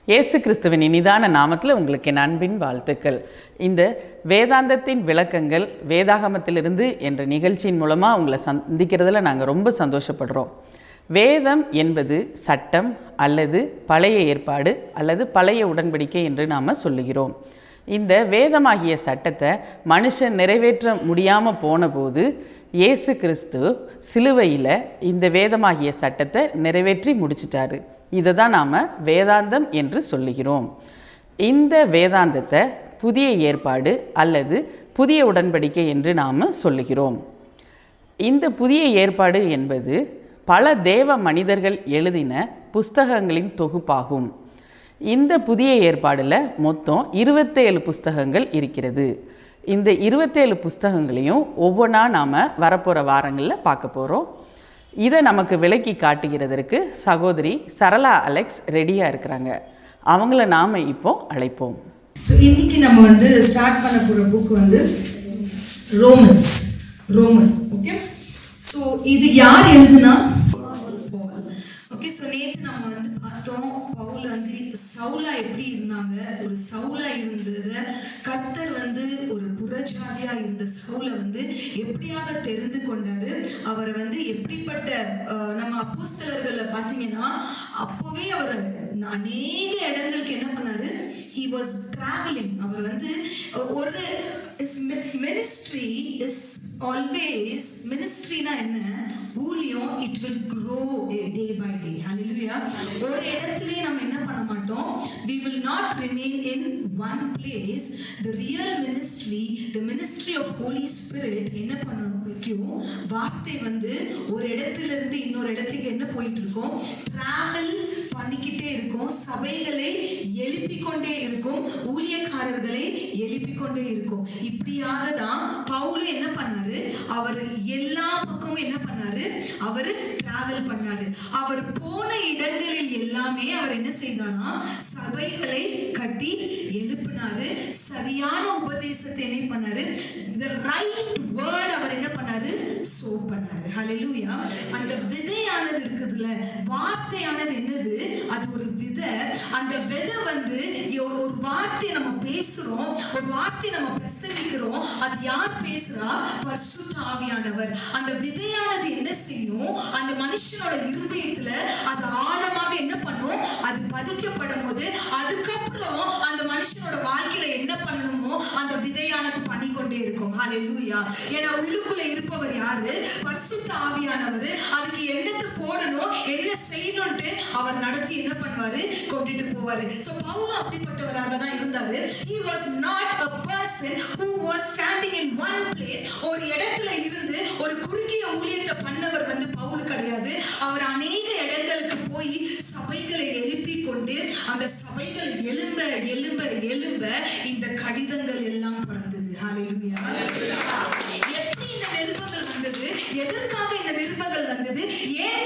இயேசு கிறிஸ்துவின் இனிதான நாமத்தில் உங்களுக்கு என் அன்பின் வாழ்த்துக்கள். இந்த வேதாந்தத்தின் விளக்கங்கள் வேதாகமத்திலிருந்து என்ற நிகழ்ச்சியின் மூலமாக உங்களை சந்திக்கிறதுல நாங்கள் ரொம்ப சந்தோஷப்படுறோம். வேதம் என்பது சட்டம் அல்லது பழைய ஏற்பாடு அல்லது பழைய உடன்படிக்கை என்று நாம் சொல்லுகிறோம். இந்த வேதமாகிய சட்டத்தை மனுஷன் நிறைவேற்ற முடியாமல் போன போது இயேசு கிறிஸ்து சிலுவையில் இந்த வேதமாகிய சட்டத்தை நிறைவேற்றி முடிச்சிட்டாரு. இதை தான் நாம் வேதாந்தம் என்று சொல்லுகிறோம். இந்த வேதாந்தத்தை புதிய ஏற்பாடு அல்லது புதிய உடன்படிக்கை என்று நாம் சொல்லுகிறோம். இந்த புதிய ஏற்பாடு என்பது பல தேவ மனிதர்கள் எழுதின புஸ்தகங்களின் தொகுப்பாகும். இந்த புதிய ஏற்பாடில் மொத்தம் 27 புஸ்தகங்கள் இருக்கிறது. இந்த 27 புஸ்தகங்களையும் ஒவ்வொன்றா நாம் வரப்போகிற வாரங்களில் பார்க்க போகிறோம். இதை நமக்கு விளக்கி காட்டுகிறதற்கு சகோதரி சரளா அலெக்ஸ் ரெடியாக இருக்கிறாங்க. அவங்கள நாம் இப்போ அழைப்போம். ஸோ இன்னைக்கு நம்ம ஸ்டார்ட் பண்ண போகிற புக் ரோமன். ஓகே, ஸோ இது யார் எழுதுனா? ஓகே, ஸோ நேற்று நம்ம பார்த்தோம் பவுல் சவுலா எப்படி இருந்தாங்க. ஒரு சவுலா இருந்தத கர்த்தர் ஒரு புறஜாதியா இருந்த சவுலை எப்படியாக தெரிந்து கொண்டாரு. அவரை எப்படிப்பட்ட நம்ம அப்போஸ்தலர்கள்ல பார்த்தீங்கன்னா அப்போவே அவர் அநேக இடங்களுக்கு என்ன பண்ணாரு, he was traveling. அவர் ஒரு ministry is always ministryனா என்ன, ஊழியம், it will grow day by day. hallelujah. ஒரு இடத்துலயே நம்ம என்ன பண்ண மாட்டோம், we will not remain in one place. The real ministry, the ministry of Holy Spirit என்ன பண்ண வைக்கும், வார்த்தை ஒரு இடத்துல இருந்து இன்னொரு இடத்துக்கு என்ன போயிட்டு இருக்கோம், டிராவல் பண்ணிக்கிட்டே இருக்கும். சபைகளை எழுப்பிக் கொண்டே இருக்கும், ஊழியக்காரர்களை எழுப்பிக் கொண்டே இருக்கும். இப்படியாக தான் பவுல் என்ன பண்ணாரு, அவர் எல்லா பக்கமும் என்ன பண்ணாரு, அவர் டிராவல் பண்ணாரு. அவர் போன இடங்களில் எல்லாமே அவர் என்ன செய்தாரா, சபைகளை கட்டி எழுப்பினாரு. சரியான உபதேசத்தை என்ன பண்ணாரு, the right word அவர் என்ன பண்ணாரு, சோ பண்ணாரு. ஹalleluya. அந்த விதையானது இருக்குதுல, வார்த்தையானது என்னது, அது ஒரு விதை. அந்த விதை ஒரு வார்த்தை நம்ம பேசுறோம், ஒரு வார்த்தை நம்ம பிரசங்கிக்கிறோம். அது யார் பேசுறா, பரிசுத்த ஆவியானவர். அந்த விதையானது என்ன செய்யும், அந்த மனுஷனோட இருதயத்துல அது ஆழமாக என்ன பண்ணும், அது பதிக்கப்படும் போது அதுக்கப்புறம் அந்த மனுஷனோட வாழ்க்கையில என்ன பண்ணணுமோ அந்த விதையானது பண்ணிக்கொண்டே இருக்கும். ஹalleluya. ஏன்னா உள்ளுக்குள்ள இருப்பவர் யாரு, பரிசுத்த ஆவியானவர். அதுக்கு என்னத்தை போடணும், என்ன செய்யணும்னு அவர் நடத்தி என்ன பண்ணுவாரு, கொண்டுட்டு போவாரு. சோ பவுல் அப்படிப்பட்டவராக தான் இருந்தாரு. He was not a person who was standing in one place. ஒரு இடத்துல இருந்து ஒரு குறுகிய ஊழியத்தை பண்ணவர் பவுல் கிடையாது. அவர் அநேக இடங்களுக்கு போய் சபைகளை எழுப்பி கொண்டு அந்த சபைகள் எழும்ப எழும்ப எழும்ப இந்த கடிதங்கள் எல்லாம் பிறந்தது. ஹalleluya. எப்படி இந்த நிருபங்கள் வந்தது, எதற்காக இந்த நிருபங்கள் வந்தது, ஏன்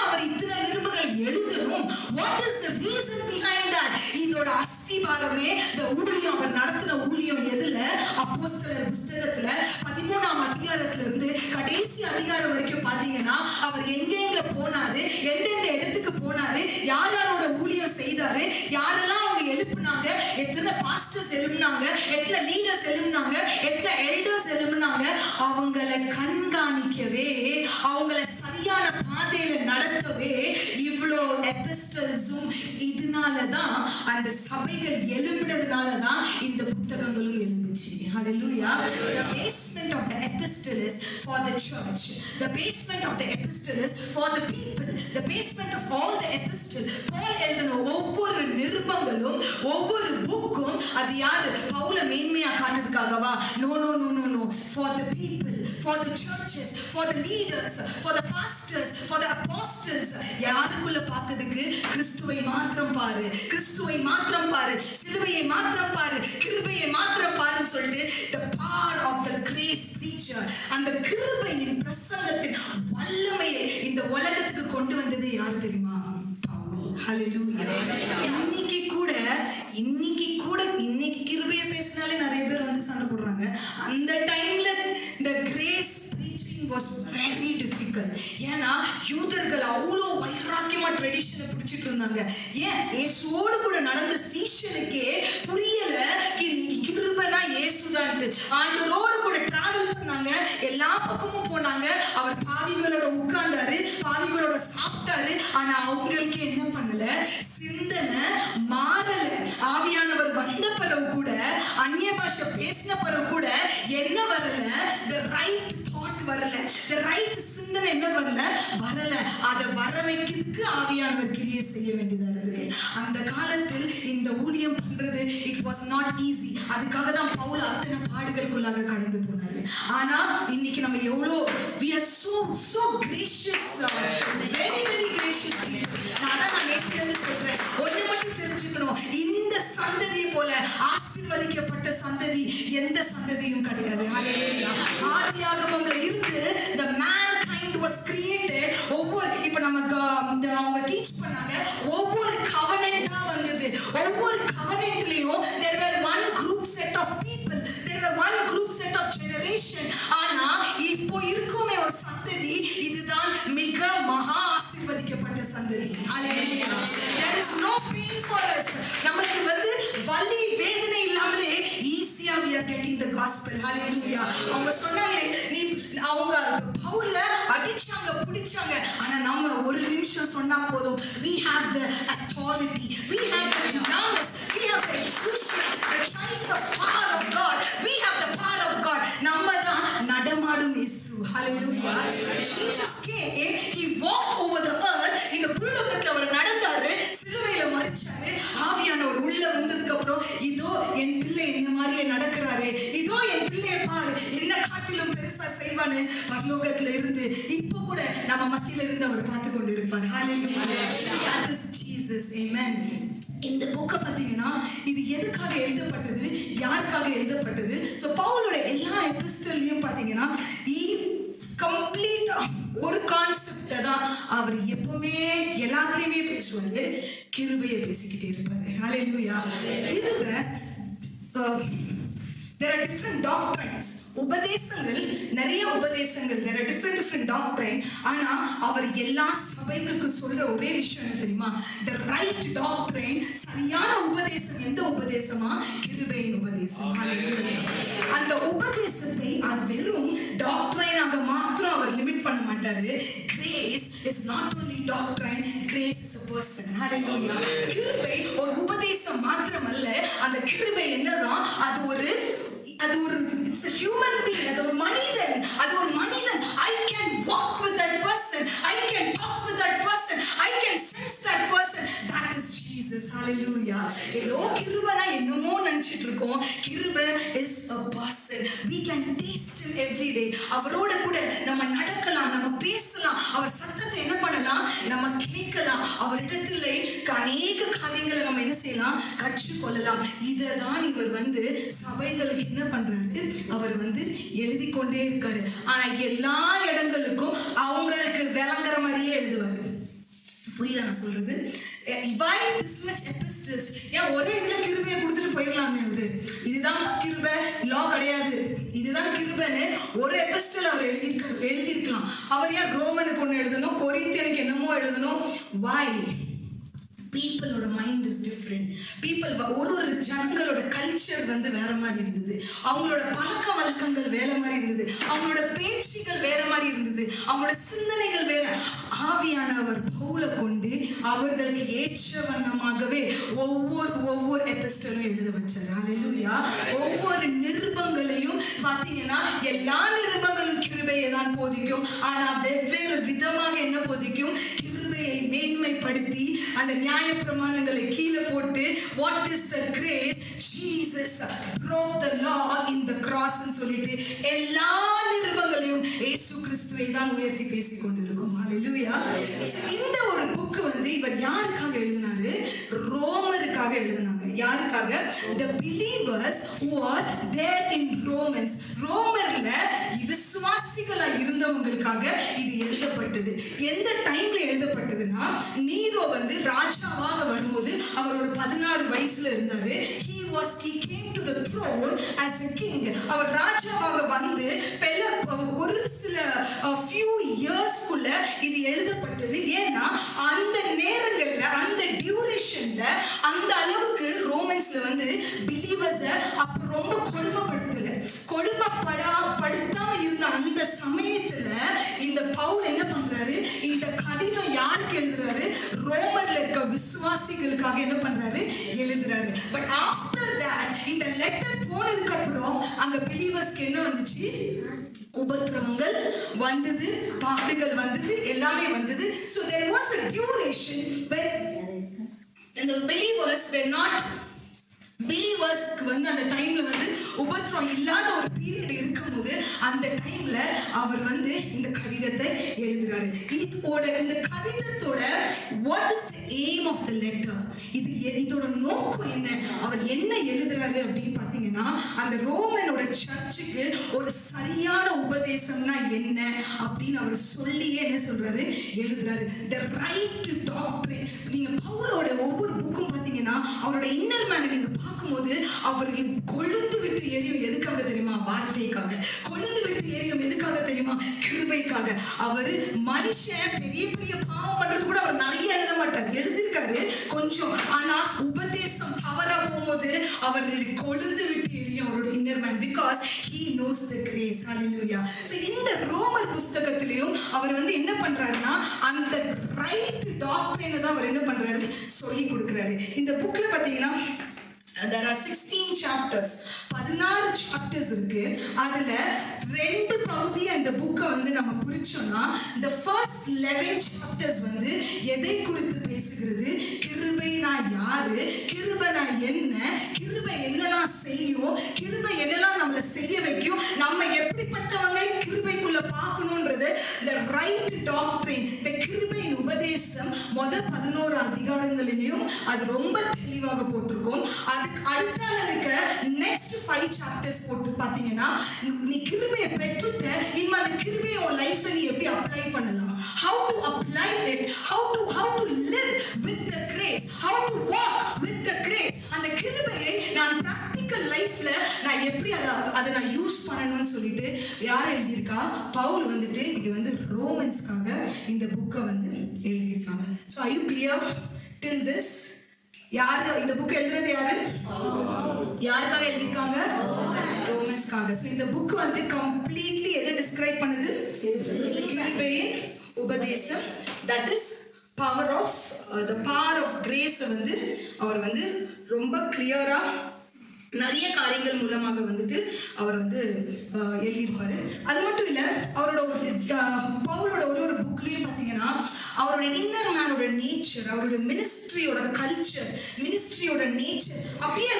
அவர் இத்தனை நிருபங்கள் எழுதணும், what is the reason behind that? இதோட அஸ்திபாரமே இந்த ஊழியம், அவர் நடத்தின ஊழியம் எதுல, அப்போஸ்தலர் புத்தகத்துல 13ஆம் அதிகாரத்துல இருந்து கடைசி அதிகாரம் வரைக்கும் பாத்தீங்கன்னா அவர் எங்கெங்க போனாரு, எந்தெந்த இடத்துக்கு போனாரு, யாரோட ஊழியம் செய்தாரு, யாரெல்லாம் அவங்க எழுப்புனாங்க, எத்தனை பாஸ்டர்ஸ் எழுப்புனாங்க, எத்தனை லீடர்ஸ் எழுப்புனாங்க, எத்தனை எல்டர்ஸ் எழுப்புனாங்க, அவங்களை கண்காணிக்கவே, அவங்களை சரியான பாதையில நடத்தவே இவ்வளோ எபிஸ்டல்ஸும். இதனாலதான் அந்த சபைகள் எழுப்பினதுனாலதான் இந்த புத்தகங்களும் எழுந்துச்சு. Hallelujah. The basement of the epistle is for the church. The basement of the epistle is for the people. The basement of all the epistle. Paul எழுதின ஒவ்வொரு நிருபங்களும் ஒவ்வொரு புக்கும் அது யாரு, பவுல மேன்மையா காட்டுறதுக்காகவா? No. For the people, for the churches, for the leaders, for the pastors, for the apostles. யாருக்குள்ள பார்த்ததுக்கு, கிறிஸ்துவை மாத்திரம் பாரு, கிறிஸ்துவை மாத்திரம் பாரு, சிலுவையை மாத்திரம் பாரு, கிருபையை மாத்திரம் பாருன்னு சொல்லிட்டு the power of the grace preacher, அந்த கிருபையின் பிரசங்கத்தின் வல்லமையை இந்த உலகத்துக்கு கொண்டு வந்தது யார் தெரியுமா, பவுல். ஹalleluya. இன்னைக்கு கிருபையை பேசினாலே நிறைய பேர் சண்டை போடுறாங்க. அந்த டைம்ல the grace preaching was very difficult. ஆவிகள். ஏன்னா யூதர்கள் அவ்வளோ வைராக்கியமா ட்ரெடிஷனை பிடிச்சிட்டு இருந்தாங்க. ஏன் இயேசுவோடு கூட நடந்த சீஷனுக்கே புரியல கிருபைனா இயேசுதான்ட்டு. ஆண்டவரோடு கூட டிராவல் பண்ணாங்க, எல்லா பக்கமும் போனாங்க, அவர் பாவிகளோட உட்கார்ந்தாரு, பாவிகளோட சாப்பிட்டாரு. ஆனா அவங்களுக்கு என்ன பண்ணல, சிந்தனை மாறல. ஆவியானவர் வந்த பிறகு கூட, அந்நிய பாஷை பேசின பிறகு கூட என்ன வரல, the right thought வரல, the right சிந்தனை என்ன வரல. அதை வர வைக்கிறதுக்கு ஆவியானவர் கிரியை செய்ய வேண்டியதா இருக்குது. அந்த காலத்தில் இந்த ஊழியம் பண்றது it was not easy. அதுக்காக தான் பவுல் அத்தனை பாடுகளுக்குள்ளாக கடந்து போனாரு. ஆனா இன்னைக்கு நம்ம எவ்வளோ we are so gracious, very very gracious. நான் நேற்று சொல்றேன், ஒண்ணு மட்டும் தெரிஞ்சுக்கணும், இந்த சந்ததியை போல ஆசீர்வதிக்கப்பட்ட சந்ததி எந்த சந்ததியும் கிடையாது. ஆதியாகமம்ல இருந்து the mankind was created. ஒவ்வொரு இப்ப நமக்கு அவங்க டீச் பண்ணாங்க, ஒவ்வொரு கவர்னண்டா வந்தது. ஒவ்வொரு கவர்னண்ட்லயும் there were one group set of people, there were one group set of generation. ஆனா இப்போ இருக்குமே ஒரு சந்ததி, இதுதான் மிக மகா ஆசீர்வதிக்கப்பட்ட சந்ததி. ஹalleluya. There is no pain for us. நமக்கு வலி வேதனை இல்லாமலே ஈஸியா we are getting the gospel. ஹalleluya. அவங்க சொன்னாங்க, நீ அவங்க பவுல அடிச்சாங்க, பிடிச்சாங்க, ஆனா நம்ம ஒரு நிமிஷம் சொன்னா போதும். we have the authority, we have the dunamis, we have the exousia, the giant of power of God, we have the power of God. நம்ம தான் நடமாடும் இயேசு. ஹalleluya. Jesus came, he walked over the earth. இந்த பூலோகத்துல அவர் நடந்தாரு, சிலுவையில மரிச்சாரு. ஆவியானவர் உள்ள வந்ததுக்கு அப்புறம், இதோ என் பிள்ளை என்ன மாதிரியே நடக்கிறாரு, இதோ என் பிள்ளையை பாரு, என்ன காட்டிலும் பெருசா செய்வான்னு பரலோகத்துல இருந்து இப்போ கூட நம்ம மத்தியில இருந்து அவர் பார்த்து கொண்டு இருப்பார். ஹalleluya. That is Jesus. Amen. இந்த புக்கை பார்த்தீங்கன்னா இது எதுக்காக எழுதப்பட்டது, யாருக்காக எழுதப்பட்டது? ஸோ பவுலோட எல்லா எபிஸ்டல்லையும் பார்த்தீங்கன்னா கம்ப்ளீட்டா ஒரு கான்செப்டை தான் அவர் எப்பவுமே எல்லாத்துலேயுமே பேசுவாரு, கிருபையை பேசிக்கிட்டே இருப்பாரு. ஹalleluya. கிருபை, there are different doctrines. உபதேசங்கள், நிறைய உபதேசங்கள், there are different doctrine. ஆனா அவர் எல்லா சபைகளுக்கும் சொல்ற ஒரே விஷயம் என்ன தெரியுமா? the right doctrine, சரியான உபதேசம். எந்த உபதேசமா? கிருபையின் உபதேசம். அந்த உபதேசத்தை அது வெறும் டாக்ட்ரைனாக மாத்திரம் அவர் லிமிட் பண்ண மாட்டாரு. grace is not only doctrine, grace is a person. ஹalleluya. கிருபை ஒரு உபதேசம் மாத்திரமல்ல, அந்த கிருபை என்னதான், அது ஒரு it's a human being, அது ஒரு மனிதன், I can walk with that person, I can talk with that person, I can sense that person. That is Jesus. Hallelujah. ஏதோ கிருபைனா என்னமோ நினைச்சிட்டு இருக்கோம். கிருபை is a person. We can taste him every day. அவரோட கூட நம்ம நடக்கலாம், நம்ம பேசலாம், அவர் சத்தத்தை என்ன பண்ணலாம், நம்ம கேட்கலாம். அவரிடத்துல அநேக காரியங்களை நம்ம என்ன செய்யலாம், கற்றுக்கொள்ளலாம். இததான் இவர் சபைகளுக்கு என்ன பண்றாரு, அவர் எழுதி கொண்டே இருக்காரு. ஆனா எல்லா இடங்களுக்கும் அவங்களுக்கு விளங்குற மாதிரியே எழுதுவாரு. புரியுதா நான் சொல்றது? why this much epistles? ஏன் ஒரே இதுல கிருபையை கொடுத்துட்டு போயிடலாமே அவரு? இதுதான் கிருபை, லா கிடையாது, இதுதான் கிருபைன்னு ஒரு எபிஸ்டல் அவர் எழுதியிருக்கலாம். அவர் ஏன் ரோமனுக்கு ஒன்று எழுதணும், கொரிந்தியனுக்கு என்னமோ எழுதணும்? why? பீப்புளோட மைண்ட் இஸ் டிஃப்ரெண்ட். பீப்புள் ஒரு ஜனங்களோட கல்ச்சர் வேற மாதிரி இருந்தது, அவங்களோட பழக்க வழக்கங்கள் வேற மாதிரி இருந்தது, அவங்களோட பேச்சுகள் வேற மாதிரி இருந்தது, அவங்களோட சிந்தனைகள் வேற. ஆவியானவர் பவுலை கொண்டு அவர்களுக்கு ஏற்ற வண்ணமாகவே ஒவ்வொரு எபிஸ்டலும் எழுத வச்சார். ஹalleluya. ஒவ்வொரு நிருபங்களையும் பார்த்தீங்கன்னா எல்லா நிருபங்களும் கிருபையை தான் போதிக்கும், ஆனா வெவ்வேறு விதமாக என்ன போதிக்கும், கிருபையை மேன்மைப்படுத்தி அந்த நியாய பிரமாணங்களை கீழே போட்டு what is the grace, Jesus broke the law in the cross ன்னு சொல்லிட்டு எல்லா நிருபங்களையும் இயேசு கிறிஸ்துவை தான் உயர்த்தி பேசிக் கொண்டிருக்கும். ஹalleluya. இந்த ஒரு புக் இவர் யாருக்காக எழுதினாரு? ரோமருக்காக எழுதினாங்க. யாருக்காக? the believers who are there in Romans. ரோமர்ல விசுவாசிகளா இருந்தவங்களுக்காக இது எழுதப்பட்டது. எந்த டைம்ல எழுதப்பட்டதுன்னா, நீரோ ராஜாவாக வரும்போது அவர் ஒரு 16 வயசுல இருந்தாரு. he came to the throne as a king. அவர் ராஜாவாக ஒரு சில few years அந்த நேரங்கள்ல, அந்த டியூரேஷன்ல அந்த அளவுக்கு ரோமன்ஸ்ல வந்து பிலீவர்ஸ அப்ப ரொம்ப கொடுமைப்படுத்தாம இருந்த அந்த சமயத்துல இந்த பவுல் என்ன பண்றாரு, இந்த கடிதம் யாருக்கு எழுதுறாரு, ரோமர்ல இருக்க விசுவாசிகளுக்காக என்ன பண்றாரு, எழுதுறாரு. பட் ஆஃப்டர் தட் இந்த லெட்டர் போனதுக்கு அப்புறம் அங்க பிலீவர்ஸ்க்கு என்ன வந்துச்சு, உபத்திரவங்கள் வந்தது, பாடுகள் வந்தது, எல்லாமே வந்தது. So there was a duration when the believers were not பிலீவர்ஸ்க்கு வந்து அந்த டைம்ல வந்து உபத்திரம் இல்லாத ஒரு பீரியட் இருக்கும்போது அந்த டைம்ல அவர் வந்து இந்த கடிதத்தை எழுதுறாரு. இந்த கடிதத்தோட what is the aim of the letter, இதோட நோக்கம் என்ன, அவர் என்ன எழுதுறாரு அப்படின்னு பாத்தீங்கன்னா, அந்த ரோமனோட சர்ச்சுக்கு ஒரு சரியான உபதேசம்னா என்ன அப்படின்னு அவர் சொல்லியே என்ன சொல்றாரு, எழுதுறாரு. the right doctrine. நீங்க பவுலோட ஒவ்வொரு புக்கும் பாத்தீங்கன்னா அவரோட இன்னர் மேன் நீங்க பார்க்கும்போது அவர் கொழுந்து விட்டு எரியும். எதுக்காக தெரியுமா, வார்த்தைக்காக. கொழுந்து விட்டு எரியும் எதுக்காக தெரியுமா, கிருபைக்காக. அவர் மனுஷன் பெரிய பெரிய பாவம் பண்றது கூட அவர் நிறைய எழுத மாட்டார், எழுதிருக்காரு கொஞ்சம். ஆனா உபதேசம் தவற போகும்போது அவர் கொழுந்து விட்டு எரியும் அவரோட inner man, because he knows the grace. Hallelujah. So இந்த ரோமர் புஸ்தகத்திலையும் அவர் வந்து என்ன பண்றாருன்னா அந்த ரைட் டாக்ட்ரினை தான் அவர் என்ன பண்றாரு, சொல்லி கொடுக்கிறாரு. இந்த புக்ல பாத்தீங்கன்னா there are 16 chapters, 16 chapters இருக்கு. அதுல 2 பகுதியா இந்த புக்கை வந்து நம்ம புரிச்சோம்னா, the first 11 chapters வந்து எதை குறித்து பேசுகிறது, கிருபைனா யாரு, கிருபைனா என்ன, கிருபை என்னெல்லாம் செய்யும், கிருபை என்னெல்லாம் நம்மளை செய்ய வைக்கும், நம்ம எப்படிப்பட்டவங்க கிருபைக்குள்ள பார்க்கணும்ன்றது the right doctrine, the கிருபையின் உபதேசம் முதல் 11 அதிகாரங்களிலும் அது ரொம்ப தெளிவாக போட்டிருக்கோம். அதுக்கு அடுத்தால இருக்க next 5 chapters போட்டு பாத்தீங்கன்னா, நீ கிருபையை பெற்றுட்ட, இனிமே அந்த கிருபையை உன் லைஃப்ல நீ எப்படி அப்ளை பண்ணலாம், how to apply it, how to live with the grace, how to walk with the grace. அந்த கிருபையை நான் பிராக்டிக்கல் லைஃப்ல நான் எப்படி அதை நான் யூஸ் பண்ணணும்னு சொல்லிட்டு யார் எழுதியிருக்கா, பவுல் வந்துட்டு இது வந்து ரோமன்ஸ்க்காக இந்த புக்கை வந்து எழுதியிருக்காங்க. So are you clear till this? யாரு இந்த புக் எழுதுறது, யாருக்காக எழுதிருக்காங்க, ரோமன்ஸ்க்காக. சோ இந்த புக் வந்து கம்ப்ளீட்லி எதை டிஸ்கிரைப் பண்ணுது, கிருபையின் உபதேசம், that is power of the power of grace வந்து அவர் வந்து ரொம்ப கிளியரா நிறைய காரியங்கள் மூலமாக வந்துட்டு அவர் வந்து எழுதியிருப்பாரு. அது மட்டும் இல்ல, அவரோட பவுலோட ஒரு புக்லயும் பாத்தீங்கன்னா அவரோட இன்னர் மேனோட நேச்சர், அவரோட மினிஸ்ட்ரியோட கல்ச்சர், மினிஸ்ட்ரியோட நேச்சர் அப்படியே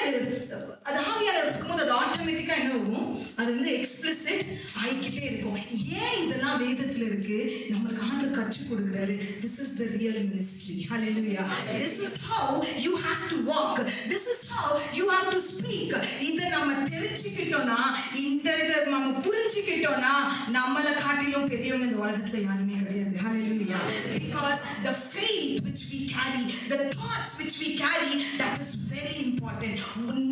அது ஆவியால இருக்கும்போது அது ஆட்டோமேட்டிக்கா என்ன ஆகும், அது வந்து எக்ஸ்பிளிசிட் ஆகிக்கிட்டே இருக்கும். ஏன் இதெல்லாம் வேதத்துல இருக்கு, நம்மளுக்கு ஆண்டவர் கற்றுக் கொடுக்குறாரு. This is the real ministry. Hallelujah. This is how you have to walk. This is how you have to speak. இதை நம்ம தெரிஞ்சுக்கிட்டோம்னா, இந்த இதை நம்ம புரிஞ்சுக்கிட்டோம்னா, நம்மளை காட்டிலும் பெரியவங்க இந்த உலகத்துல யாருமே கிடையாது. Hallelujah. Because the faith which we carry, the thoughts which we carry, that is very important.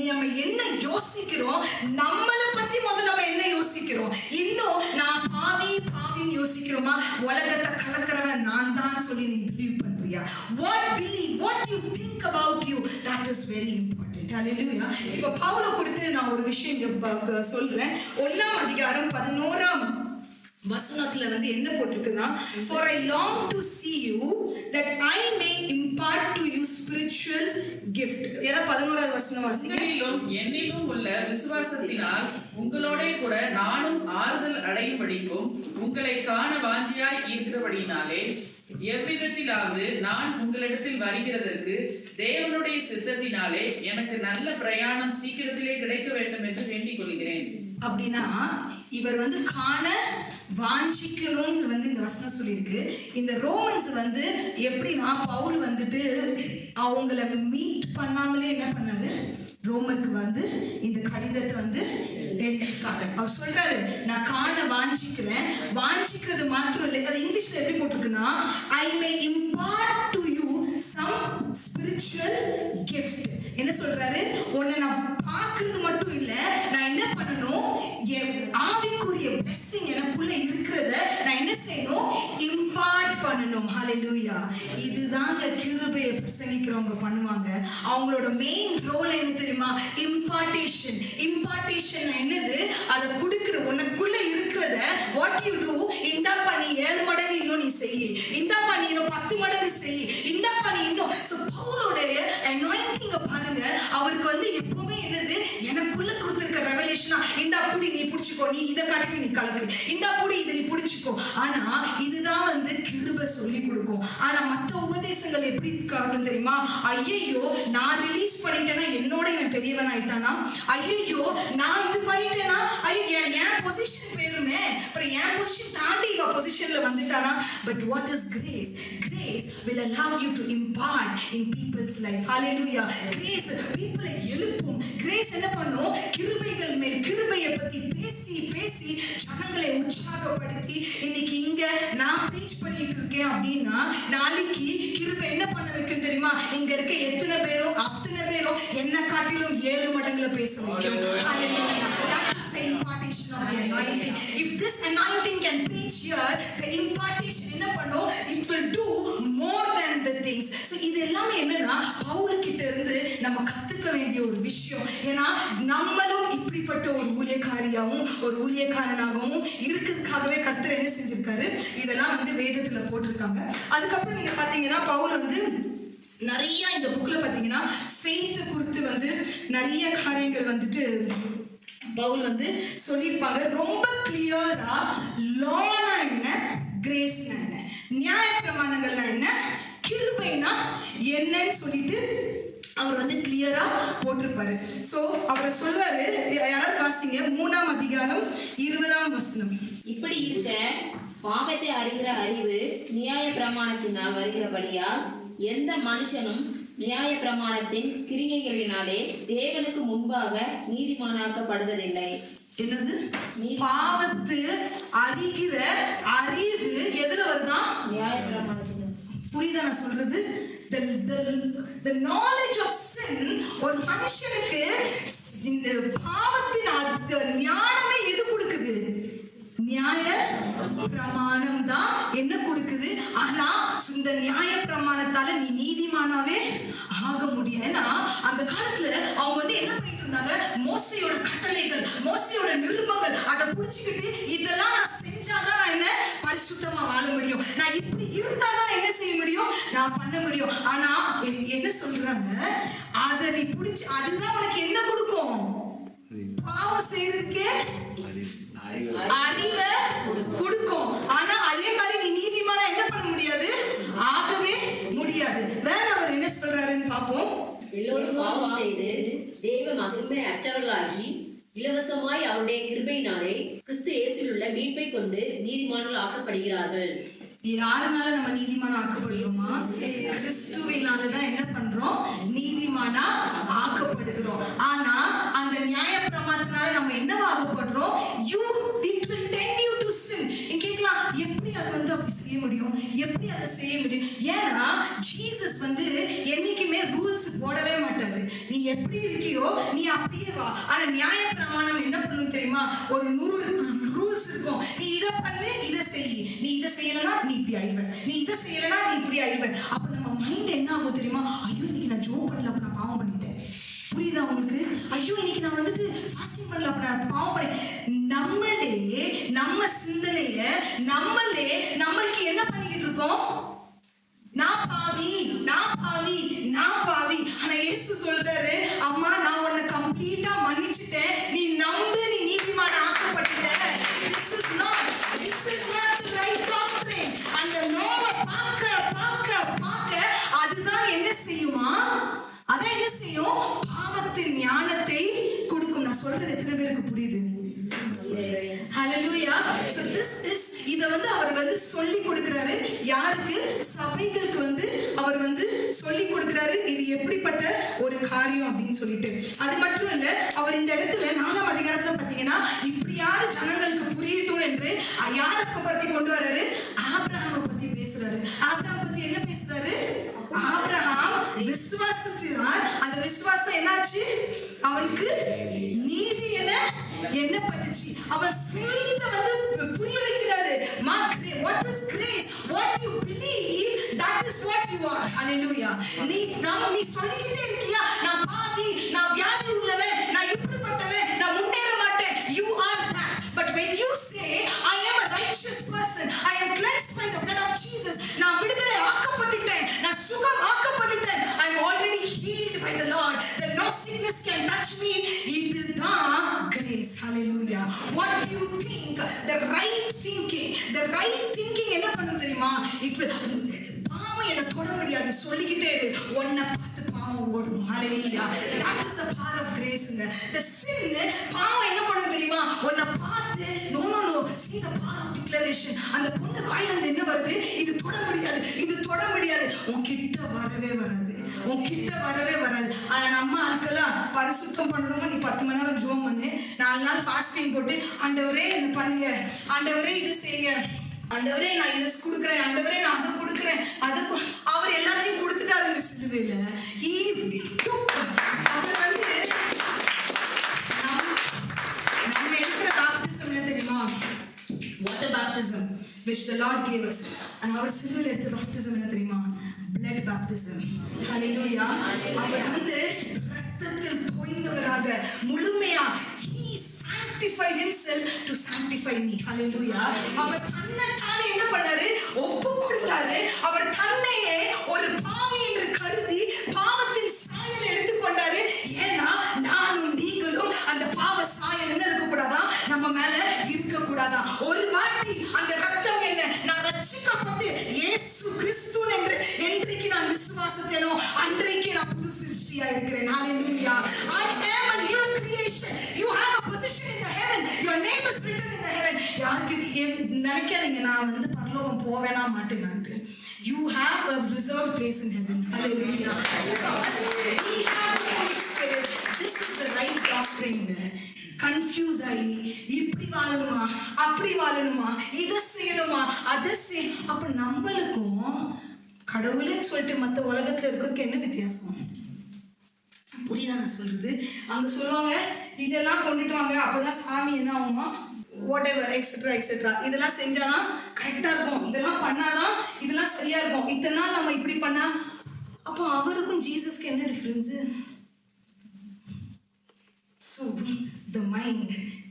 நம்ம என்ன யோசிக்கிறோம், நம்மளை பத்தி முதல்ல நம்ம என்ன யோசிக்கிறோம், இன்னும் நான் பாவின்னு யோசிக்கிறோமா, உலகத்தை கலக்கிறவன் நான் தான் சொல்லி நீ பிலீவ் பண்றியா, what you think about you, that is very important. Hallelujah. இப்ப பவுலை குறித்து நான் ஒரு விஷயம் சொல்றேன். 1ஆம் அதிகாரம் 11ஆம் வசனத்துல வந்து என்ன போட்டிருக்குன்னா, for I long to see you that I may impart to you spiritual gift. ஏன்னா 11ஆவது வசனம் வாசிங்க. என்னிலும் உள்ள விசுவாசத்தினால் உங்களோட கூட நானும் ஆறுதல் அடையும்படிக்கும் உங்களை காண வாஞ்சியாய் இருக்கிறபடினாலே எவ்விதத்திலாவது நான் உங்களிடத்தில் வருகிறதற்கு தேவனுடைய சித்தத்தினாலே எனக்கு நல்ல பிரயாணம் சீக்கிரத்திலே கிடைக்க வேண்டும் என்று வேண்டிக் கொள்கிறேன். அப்படின்னா இவர் வந்து காண வாஞ்சிக்கணும்னு வந்து இந்த வசனம் சொல்லியிருக்கு. இந்த ரோமன்ஸ் வந்து எப்படின்னா, பவுல் வந்துட்டு அவங்கள மீட் பண்ணாமலே என்ன பண்ணாரு, ரோமருக்கு வந்து இந்த கடிதத்தை வந்து எழுதியிருக்காங்க. அவர் சொல்றாரு, நான் காண வாஞ்சிக்கிறேன், வாஞ்சிக்கிறது மாத்திரம் இல்லை, அது இங்கிலீஷ்ல எப்படி போட்டிருக்குன்னா, I may impart to you some spiritual gift. என்ன சொல்றாரு, உன்னை நான் பார்க்கறது மட்டும் இல்ல, நான் என்ன பண்ணணும், என் ஆவிக்குரிய blessing எனக்குள்ள இருக்கிறத நான் என்ன செய்யணும், இம்பார்ட் பண்ணணும். ஹalleluya. இது தாங்க கிருபையை பிரசங்கிக்கிறவங்க பண்ணுவாங்க. அவங்களோட மெயின் ரோல் என்ன தெரியுமா? இம்பார்ட்டேஷன். இம்பார்ட்டேஷன் என்னது? அதை கொடுக்குற உனக்குள்ள இருக்கிறத வாட் யூ டூ, இந்த பண்ணி 7 மடங்கு இன்னும் நீ செய்ய, இந்த பண்ணி இன்னும் 10 மடங்கு செய்ய, இந்த பண்ணி இன்னும். ஸோ பவுலோடைய அனாயிண்டிங்க பாருங்க, அவருக்கு வந்து எப்பவுமே என்னது, எனக்குள்ள கொடுத்துருக்க ரெவலேஷனா, இந்த புடி நீ பிடிச்சிக்கோ, நீ இதை காட்டி நீ கலக்கு, இந்த புடி இதை நீ பிடிச்சிக்கோ. ஆனா இதுதான் வந்து கிருபை சொல்லி கொடுக்கும். ஆனா மற்ற உபதேசங்கள் எப்படி இருக்காங்க தெரியுமா? ஐயோ நான் ரிலீஸ் பண்ணிட்டேன்னா என்னோட இவன் பெரியவன் ஆயிட்டானா, ஐயோ நான் இது பண்ணிட்டேன்னா ஐயோ என் பொசிஷன் போயிருமே, அப்புறம் என் பொசிஷன் தாண்டி இவ பொசிஷன்ல வந்துட்டானா. But what is grace? Grace will allow you to impart in people's life. hallelujah. Grace people எழுப்பும். கிரேஸ் என்ன பண்ணும்? கிருபைகள் மேல் கிருபையை பத்தி பேசி பேசி ஜனங்களை உற்சாகப்படுத்தி, இன்னைக்கு இங்க நான் ப்ரீச் பண்ணிட்டு இருக்கேன் அப்படின்னா நாளைக்கு கிருபை என்ன பண்ண வைக்கும் தெரியுமா? இங்க இருக்க எத்தனை பேரும் அத்தனை பேரும் என்ன காட்டிலும் 7 மடங்குல பேச வைக்கும். hallelujah. That is the impartation of the anointing. If this anointing can preach here, the impartation என்ன பண்ணும்? It will do more than the things. So இது எல்லாமே என்னன்னா பவுல் கிட்ட இருந்து நம்ம கத்துக்க வேண்டிய ஒரு விஷயம். ஏன்னா நம்மளும் இப்படிப்பட்ட ஒரு ஊழியக்காரியாகவும் ஒரு ஊழியக்காரனாகவும் இருக்கிறதுக்காகவே கர்த்தர் என்ன செஞ்சிருக்காரு, இதெல்லாம் வந்து வேதத்துல போட்டிருக்காங்க. அதுக்கப்புறம் நீங்க பாத்தீங்கன்னா பவுல் வந்து நிறைய இந்த புக்ல பாத்தீங்கன்னா ஃபெய்த் குறித்து வந்து நிறைய காரியங்கள் வந்துட்டு பவுல் வந்து சொல்லியிருப்பாங்க. ரொம்ப கிளியரா லானா என்ன, கிரேஸ்னா என்ன, நியாய பிரமாணங்கள்னா என்ன, கிருபைனா என்னன்னு சொல்லிட்டு அவர் வந்து கிளியரா போட்டிருப்பாரு. ஸோ அவர் சொல்வாரு, யாராவது வாசிங்க 3ஆம் அதிகாரம் 20ஆம் வசனம். இப்படி இருக்க பாவத்தை அறிகிற அறிவு நியாய பிரமாணத்தினால் வருகிறபடியால் எந்த மனுஷனும் நியாய பிரமாணத்தின் கிரியைகளினாலே தேவனுக்கு முன்பாக நீதிமானாக்கப்படுவதில்லை. என்னது? பாவத்து அறிகிற அறிவு எதுல வருதான்? நியாய பிரமாணத்தின். புரியுதா நான் சொல்றது? The knowledge of sin ஒரு மனுஷனுக்கு இந்த பாவத்தின் ஞானமே எது கொடுக்குது? நியாய பிரமாணம் தான் என்ன கொடுக்குது. ஆனா இந்த நியாய பிரமாணத்தால நீ நீதிமானாவே ஆக முடியும். ஏன்னா அந்த காலத்துல அவங்க வந்து என்ன பண்ணிட்டு இருந்தாங்க? மோசையோட கட்டளைகள், மோசையோட நிருபங்கள் அதை புடிச்சுக்கிட்டு இதெல்லாம் நான் செஞ்சாதான் நான் என்ன பரிசுத்தமா வாழ முடியும், நான் இப்படி இருந்தாதான் என்ன செய்ய முடியும், நான் பண்ண முடியும். ஆனா என்ன சொல்றாங்க? அதை நீ புடிச்சு அதுதான் உனக்கு என்ன கொடுக்கும்? பாவம் செய்யறதுக்கே அறிவை கொடுக்கும். ஆனா அதே மாதிரி நீ நீதிமானா என்ன பண்ண முடியாது, ஆகவே முடியாது. வேற அவர் என்ன சொல்றாருன்னு பார்ப்போம். எல்லோரும் பாவம் செய்து தேவ மகிமை அற்றவர்களாகி இலவசமாய் அவருடைய கிருபையினாலே கிறிஸ்து இயேசுவில் உள்ள மீட்பை கொண்டு நீதிமான்கள் ஆக்கப்படுகிறார்கள். யாருனால நம்ம நீதிமானா ஆக்கப்படுறோமா? கிறிஸ்துவினாலதான் என்ன பண்றோம்? நீதிமானா ஆக்கப்படுகிறோம். ஆனா அந்த நியாய பிரமாணத்தினால நம்ம என்னவா ஆக்கப்படுறோம்? It will tend you to sin. கேட்கலாம், எப்படி அதை வந்து அப்படி செய்ய முடியும், எப்படி அதை செய்ய முடியும்? ஏன்னா ஜீசஸ் வந்து என்னைக்குமே ரூல்ஸ் போடவே மாட்டாரு. நீ எப்படி இருக்கியோ நீ அப்படியே வா. ஆனா நியாய பிரமாணம் என்ன பண்ணும் தெரியுமா? ஒரு 100 ரூல்ஸ் இருக்கும். நீ இதை பண்ணு, இதை செய், நீ இதை செய்யலனா நீ இப்படி ஆயிடுவ, நீ இதை செய்யலனா நீ இப்படி ஆயிடுவ. அப்ப நம்ம மைண்ட் என்ன ஆகும் தெரியுமா? ஐயோ இன்னைக்கு நான் ஜோப் பண்ணல, அப்ப நான் பாவம் பண்ணிட்டேன். புரியுதா உங்களுக்கு? ஐயோ இன்னைக்கு நான் வந்துட்டு ஃபாஸ்டிங் பண்ணல, அப்ப நான் பாவம் பண்ணேன். நம்மளே நம்ம சிந்தனைய நம்மளே நம்மளுக்கு என்ன பண்ணிக்கிட்டு இருக்கோம்? நான் பாவி, நான் பாவி, நான் பாவி. ஆனா இயேசு சொல்றாரு, அம்மா நான் உன்னை கம்ப்ளீட்டா மன்னிச்சுட்டேன், நீ நம்பு, நீ நீதிமான ஆக்கப்பட்டுட்ட. This is not the right doctrine. அந்த நோவை பார்க்க அதுதான் என்ன செய்யுமா? அதான் என்ன செய்யும்? பாவத்தின் ஞானத்தை கொடுக்கும். நான் சொல்றது எத்தனை பேருக்கு புரியுது? Hallelujah. So this is இத வந்து அவர் வந்து சொல்லி கொடுக்கிறாரு. யாருக்கு? சபைகளுக்கு வந்து அவர் வந்து சொல்லி கொடுக்கிறாரு. இது எப்படிப்பட்ட ஒரு காரியம் அப்படின்னு சொல்லிட்டு. அது மட்டும் இல்ல, அவர் இந்த இடத்துல 4ஆம் அதிகாரத்துல பாத்தீங்கன்னா இப்படியாவது ஜனங்களுக்கு புரியட்டும் என்று யாருக்கு பத்தி கொண்டு வர்றாரு? ஆபிரகாமை பத்தி பேசுறாரு. ஆபிரகாம் பத்தி என்ன பேசுறாரு? ஆபிரகாம் விசுவாசித்தார். அந்த விசுவாசம் என்னாச்சு? அவனுக்கு நீதி என்ன பண்ணுச்சு? அவர் faith வந்து புரிய வைக்கிறாரு. what is grace? What you believe, that is what you are. Hallelujah. நீ சொல்லிக்கிட்டே இருக்கியா, நான் பாவி, நான் வியாதி உள்ளவன், நான் இப்படிப்பட்டவன், நான் முன்னேற மாட்டேன். You are that. But when you say I am a righteous person, I am cleansed by the blood of Jesus, நான் விடுதலை ஆக்கப்பட்டுட்டேன், நான் சுகம் ஆக்கப்பட்டுட்டேன், I am already healed by the Lord, that no sickness can touch me. இதுதான் grace. Hallelujah. What do you think? The right thinking என்ன பண்ணும் தெரியுமா? இப்ப பாவம் என்ன தொட முடியாது சொல்லிக்கிட்டே இரு, உன்னை பார்த்து பாவம் ஓடும். Hallelujah. That is the power of grace. The sin, பாவம் என்ன பண்ணும் தெரியுமா? உன்னை பார்த்து no see the power of declaration. அந்த பொண்ணு வாயில என்ன வருது? இது தொட முடியாது, இது தொட முடியாது. உன்கிட்ட வரவே வராது. நம்ம ஆட்கெல்லாம் பரிசுத்தம் பண்ணணுமா, நீ 10 மணி நேரம் ஜெபம் பண்ணு, 4 நாள் ஃபாஸ்டிங் போட்டு ஆண்டவரே என்ன பண்ணுங்க, ஆண்டவரே இது செய்யுங்க, ஆண்டவரே நான் இது கொடுக்குறேன், ஆண்டவரே நான் அதை கொடுக்குறேன், அவர் எல்லாத்தையும் கொடுத்துட்டாருங்க சிலுவையில. அவர் வந்து நம்ம எடுக்கிற பாப்டிசம் என்ன தெரியுமா? Water baptism which the Lord gave us. and our சிலுவையில எடுத்த பாப்டிசம் என்ன தெரியுமா? blood baptism. Hallelujah. அவர் வந்து இரத்தத்தில் தோய்ந்தவராக முழுமையா he sanctified himself to sanctify me. Hallelujah. அவர் தன்னைத்தானே என்ன பண்ணாரு? ஒப்பு கொடுத்தாரு. அவர் தன்னையே ஒரு பாவி என்று கருதி பாவத்தின் சாயலை எடுத்துக்கொண்டாரு. ஏன்னா நானும் நீங்களும் அந்த பாவ சாயல் என்ன இருக்கக்கூடாதா? நம்ம மேல இருக்கக்கூடாதா? ஒரு வாட்டி அந்த ரத்தம் என்ன, நான் ரட்சிக்கப்பட்டு இயேசு கிறிஸ்து என்றைக்கு நான் விசுவாசத்தேனோ அன்றைக்கு நான் புது சிருஷ்டியா இருக்கிறேன். Hallelujah. I am a new creation. You have a position in the heaven. Your name is written in the heaven. யாருக்கு நினைக்காதீங்க நான் வந்து பரலோகம் போவேனா மாட்டேனான்ட்டு. You have a reserved place in heaven. Hallelujah. Because we have the Holy Spirit. This is the right doctrine. Confuse ஆகி இப்படி வாழணுமா, அப்படி வாழணுமா, இதை செய்யணுமா, அதை செய். அப்ப நம்மளுக்கும் கடவுளே சொல்லிட்டு மற்ற உலகத்துல இருக்கிறதுக்கு என்ன வித்தியாசம்? புரியுதா நான் சொல்றது? அங்க சொல்லுவாங்க இதெல்லாம் கொண்டுட்டு வாங்க, அப்பதான் சாமி என்ன ஆகுமா, whatever etc. இதெல்லாம் செஞ்சாதான் கரெக்டா இருக்கும், இதெல்லாம் பண்ணாதான் இதெல்லாம் சரியா இருக்கும், இத்தனை நாள் நம்ம இப்படி பண்ணா. அப்போ அவருக்கும் ஜீசஸ்க்கு என்ன difference? So the mind,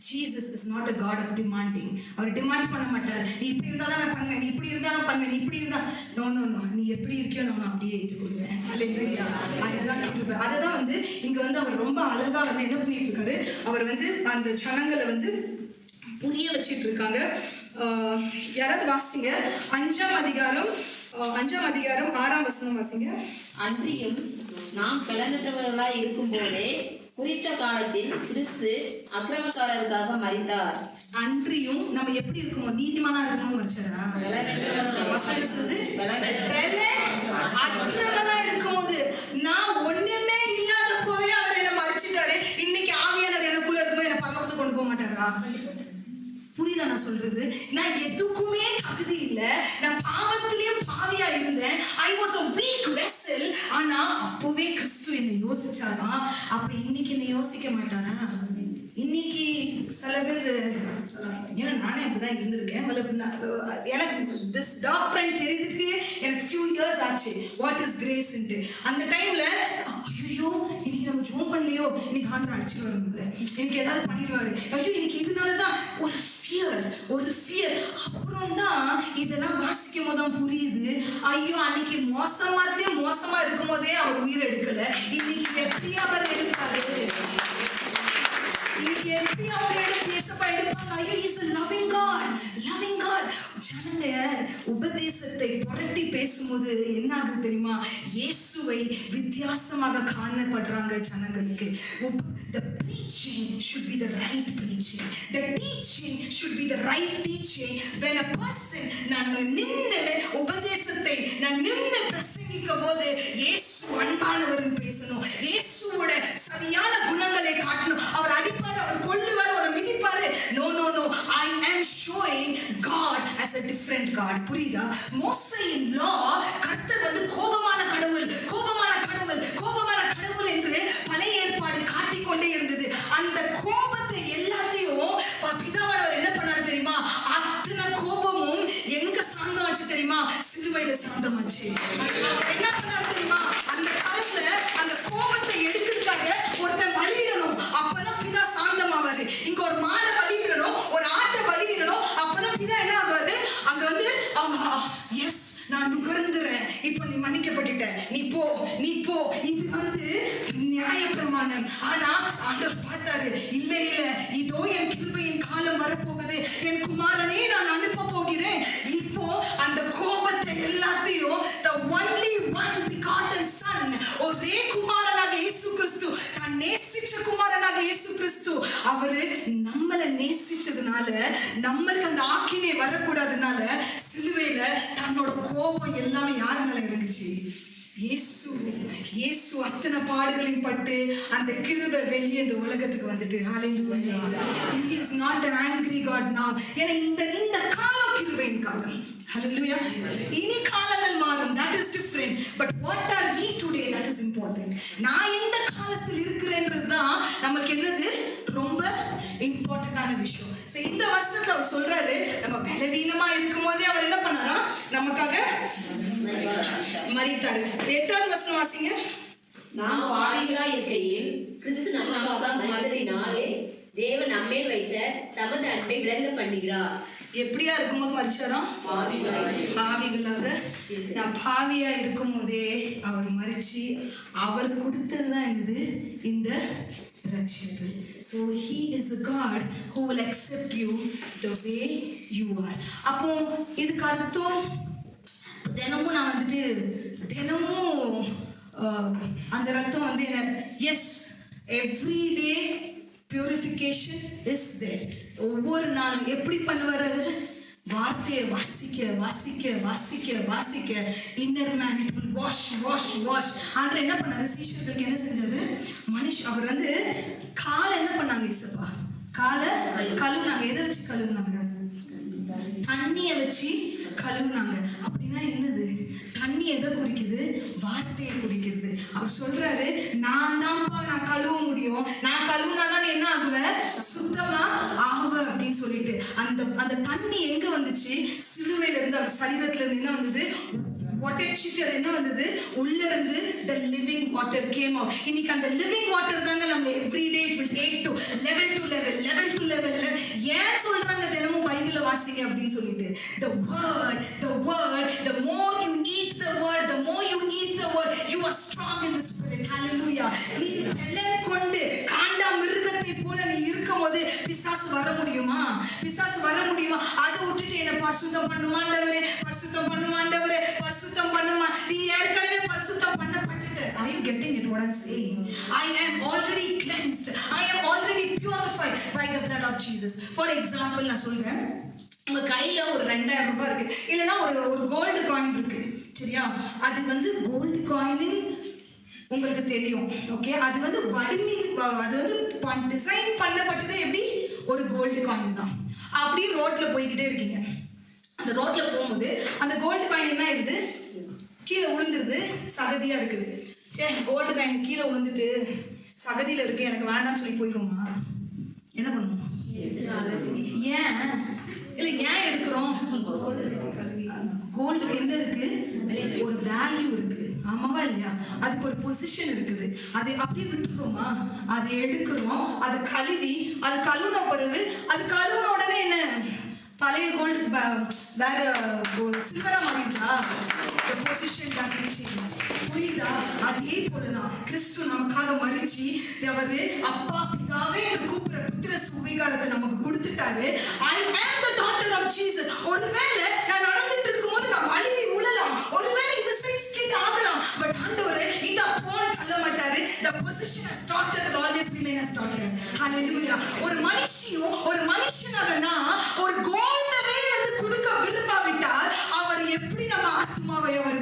Jesus is not a God of demanding. அவர் டிமாண்ட் பண்ண மாட்டார், நீ இப்படி இருந்தா தான் நான் பண்ணுவேன், நீ இப்படி இருந்தா தான் பண்ணுவேன், நீ இப்படி இருந்தா நோ நீ எப்படி இருக்கியோ நான் அப்படியே ஏற்றுக்கொள்வேன். Hallelujah. அதுதான் கிருபை. அதுதான் வந்து இங்க வந்து அவர் ரொம்ப அழகா வந்து என்ன பண்ணிட்டு இருக்காரு, அவர் வந்து அந்த ஜனங்களை வந்து புரிய வச்சிட்டு இருக்காங்க. யாராவது வாசிங்க 5ஆம் அதிகாரம் 6ஆம் வசனம் வாசிங்க. அன்றியும் நாம் பலனற்றவர்களாய் இருக்கும் போதே குறித்த காலத்தில் கிறிஸ்து அக்கிரமக்காரருக்காக மரித்தார். அன்றியும் நம்ம எப்படி இருக்குமோ, நீதிமானா இருக்கணும் மரிச்சாரா? அற்றவனா இருக்கும் போது நான் ஒண்ணுமே இல்லாத போவே அவர் என்ன மரிச்சிட்டாரு. இன்னைக்கு ஆவியானவர் எனக்குள்ள இருக்கும்போது என்ன பரலோகத்துக்கு கொண்டு போக மாட்டாரா? புரியுதா நான் சொல்றது? நான் எதுக்குமே தகுதி இல்லை, நான் பாவத்திலையும் பாவியா இருந்தேன். I was a weak vessel. ஆனா அப்பவே கிறிஸ்து என்னை யோசிச்சாரா? அப்ப இன்னைக்கு என்னை யோசிக்க மாட்டாரா? இன்னைக்கு சில பேர் ஏன்னா நானே அப்படிதான் இருந்திருக்கேன். எனக்கு திஸ் டாக்டரின் தெரியுதுக்கு எனக்கு ஃபியூ இயர்ஸ் ஆச்சு. வாட் இஸ் கிரேஸ்ன்ட்டு அந்த டைம்ல ஐயோ இன்னைக்கு நம்ம ஜோம் பண்ணலையோ, இன்னைக்கு ஆண்டவர் அடிச்சுட்டு வர முடியல, எனக்கு ஏதாவது பண்ணிடுவாரு, ஐயோ இன்னைக்கு இதனாலதான் ஒரு ஃபியர். அப்புறம் தான் இதெல்லாம் வாசிக்கும் போது தான் புரியுது, ஐயோ அன்னைக்கு மோசமா இருக்கும் போதே அவர் உயிர் எடுக்கல, இன்னைக்கு எப்படி அவர் எடுப்பாரு, இன்னைக்கு எப்படி அவங்க எடுப்பாங்க. ஐயோ இஸ் a loving God. ஜனங்க உபதேசத்தை புரட்டி பேசும்போது என்ன ஆகுது தெரியுமா? இயேசுவை வித்தியாசமாக காணப்படுறாங்க ஜனங்களுக்கு. The preaching should be the right preaching. The teaching should be the right teaching. When a person நான் நின்று உபதேசத்தை நான் நின்று பிரசங்கிக்கும் போது இயேசு அன்பானவர்னு பேசணும், இயேசுவோட சரியான குணங்களை காட்டணும். அவர் அடிப்பாரு, அவர் கொல்லுவார், அவரை மிதிப்பாரு. No I am showing God as a different God. புரியுதா? மோசேயின் law கர்த்தர் வந்து கோபமான கடவுள் என்று பழைய ஏற்பாடு காட்டிக்கொண்டே இருந்தது. அந்த கோபத்தை எல்லாத்தையும் பிதாவானவர் என்ன பண்ணாரு தெரியுமா? அத்தனை கோபமும் எங்க சாந்தமாச்சு தெரியுமா? சிலுவையில சாந்தமாச்சு. என்ன இது வந்து நியாயப்பிரமாணம். ஆனா ஆண்டவர் பார்த்தாரு, இல்ல இல்ல, இதோ என் கிருபையின் காலம் வரப்போகுது, என் குமாரனே நான் அனுப்ப போகிறேன். இப்போ அந்த கோபத்தை எல்லாத்தையும் the only one begotten son, ஒரே குமாரனாக இயேசு கிறிஸ்து, தான் நேசிச்ச குமாரனாக இயேசு கிறிஸ்து, அவரு நம்மளை நேசிச்சதுனால, நம்மளுக்கு அந்த ஆக்கினை வரக்கூடாதுனால சிலுவையில தன்னோட கோபம் எல்லாமே யார் மேல இருந்துச்சு? இயேசு அத்தனை பாடுகளையும் பட்டு அந்த கிருபை வெளியே இந்த உலகத்துக்கு வந்துட்டு, ஹalleluya. He is not an angry God now. ஏன்னா இந்த காலம் கிருபையின் காலம். ஹalleluya. இனி காலங்கள் மாறும், that is different, but what are we today, that is important. நான் எந்த காலத்தில் இருக்கிறேன்றது தான் நமக்கு என்னது ரொம்ப இம்பார்ட்டன்டான விஷயம். சோ இந்த வசனத்துல அவர் சொல்றாரு, நம்ம பலவீனமா இருக்கும் போதே அவர் என்ன பண்ணாரா? நமக்காக மரித்தாரு. 8வது வசனம் வாசிங்க. நாம் பாவிகளாய் இருக்கையில் கிறிஸ்து நமக்காக மரித்ததினாலே தேவன் நம்மேல் வைத்த தமது அன்பை விளங்க பண்ணுகிறார். எப்படியா இருக்கும்போது மரிச்சாராம்? பாவிகளாக. நான் பாவியா இருக்கும் போதே அவர் மரிச்சு அவர் கொடுத்ததுதான் என்னது? இந்த ரட்சிப்பு. So he is a God who will accept you the way you are. அப்போ இதுக்கு அர்த்தம் தினமும் நான் வந்துட்டு தினமும் அந்த ரத்தம் வந்து என்ன? Yes, everyday purification is there. ஒவ்வொரு நாளும் எப்படி பண்ணுவார்? அது வார்த்தையை வாசிக்க வாசிக்க வாசிக்க வாசிக்க inner man it will wash wash wash. ஆன்ற என்ன பண்ணாரு? சீஷர்களுக்கு என்ன செஞ்சாரு? அவர் வந்து காலை என்ன பண்ணாங்க? இசப்பா காலை கழுவுனாங்க. எதை வச்சு கழுவுனாங்க? தண்ணியை வச்சு கழுவுனாங்க. அப்படின்னா என்னது? தண்ணி எதை குறிக்குது? வார்த்தையை குறிக்கிறது. அவர் சொல்றாரு, நான் கழுவ முடியும், நான் கழுவுனாதான் என்ன ஆகுவேன்? சுத்தமா ஆகுவ அப்படின்னு சொல்லிட்டு அந்த தண்ணி எங்க வந்துச்சு? சிலுவையில இருந்து, அவர் சரீரத்துல இருந்து என்ன வந்தது? என்ன வந்தது? உள்ள இருந்து the living water came out. இன்னைக்கு அந்த living water தாங்க நம்ம every day it will take to level to level. ஏன் சொல்றாங்க தினமும் பைபிளை வாசிங்க அப்படின்னு சொல்லிட்டு? the word, the more you eat the word, you are strong in the spirit. hallelujah. நீ பலன் கொண்டு காண்டா மிருகத்தை போல நீ இருக்கும்போது பிசாசு வர முடியுமா? அதை விட்டுட்டு என்ன பரிசுத்தம் பண்ணுமாண்டவரே, பரிசுத்தம் பண்ணுமா? நீ ஏற்கனவே பரிசுத்தம் பண்ணப்பட்டுட்ட. Are you getting it what I'm saying? I am already cleansed, I am already purified by the blood of Jesus. For example, நான் சொல்றேன், உங்க கையில ஒரு 2000 ரூபாய் இருக்கு, இல்லைன்னா ஒரு கோல்டு காயின் இருக்கு, சரியா? அது வந்து கோல்டு காயின் உங்களுக்கு தெரியும், ஓகே? அது வந்து அது வந்து டிசைன் பண்ணப்பட்டது எப்படி? ஒரு கோல்டு காயின் தான். அப்படியே ரோட்ல போய்கிட்டே இருக்கீங்க. அந்த ரோட்ல போகும்போது அந்த கோல்டு காயின் என்ன ஆயிடுது? கீழே விழுந்துருது, சகதியா இருக்குது. சரி, கோல்டு காயின் கீழே விழுந்துட்டு சகதியில இருக்கு, எனக்கு வேண்டாம்னு சொல்லி போயிடுவோமா? என்ன பண்ணுவோம்? ஏன் எடுக்கிறோம்? கோல்டுக்கு என்ன இருக்கு? ஒரு வேல்யூ இருக்கு, ஆமாவா இல்லையா? அதுக்கு ஒரு பொசிஷன் இருக்குது. அதை அப்படியே விட்டுறோமா? அதை எடுக்கிறோம், அதை கழுவின பிறகு அது கழுவின உடனே என்ன? பழைய கோல்டு வேற சில்வரா மாறிடுதா? பொசிஷன் புரியுதா? அதே போலதான் கிறிஸ்து நமக்காக மரிச்சு அவரு அப்பா பிதாவே என்று கூப்பிடுற புத்திர சுவிகாரத்தை நமக்கு கொடுத்துட்டாரு. I am the daughter of Jesus. ஒருவேளை நான் நடந்துட்டு இருக்கும்போது நான் வலிவி உழலாம், ஒருவேளை இந்த சைட் ஸ்கிட் ஆகலாம், பட் ஆண்டவரே இந்த போன் தள்ள மாட்டாரு. The position as daughter will always remain as daughter. Hallelujah. ஒரு மனுஷனாகனா ஒரு கோல்டவே வந்து கொடுக்க விரும்பாவிட்டால் அவர் எப்படி நம்ம ஆத்மாவை அவர்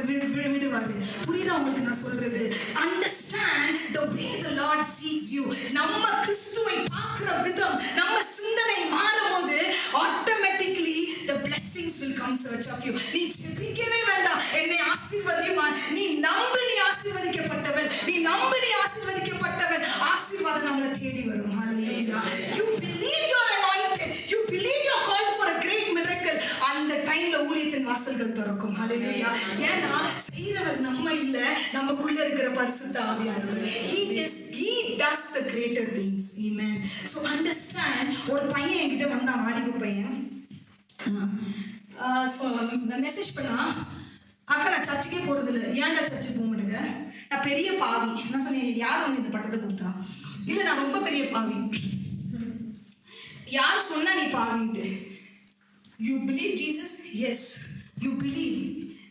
விடுவாரு? புரியுதா உங்களுக்கு நான் சொல்றது? Understand the way the Lord sees you. நம்ம கிறிஸ்துவை பார்க்கிற விதம், நம்ம சிந்தனை மாறும்போது automatically the blessings will come search of you. நீ ஜெபிக்கவே வேண்டாம், என்னை ஆசீர்வதியுமா? நீ நம்பி நீ ஆசீர்வதிக்கப்பட்டவன், ஆசீர்வாதம் நம்மளை தேடி வரும். Hallelujah. You believe you are anointed, you believe you are called for a great miracle. அந்த டைம்ல ஊழியத்தின் வாசல்கள் திறக்கும். Hallelujah. ஏன்னா செய்றவர் நம்ம இல்ல, நமக்குள்ள இருக்கிற பரிசுத்த ஆவியானவர். He does the greater things. Amen. So understand. ஒரு பையன் என்கிட்ட வந்தான், வாலிப பையன். மெசேஜ் பண்ணா, அக்கா நான் சர்ச்சுக்கே போறது இல்லை. ஏன்டா சர்ச்சுக்கு போக மாட்டேங்க? நான் பெரிய பாவி. நான் சொன்னேன், யார் வந்து இந்த பட்டத்தை கொடுத்தா? இல்லை, நான் ரொம்ப பெரிய பாவி. யார் சொன்னா நீ பாவின்ட்டு? You believe Jesus? Yes, you believe.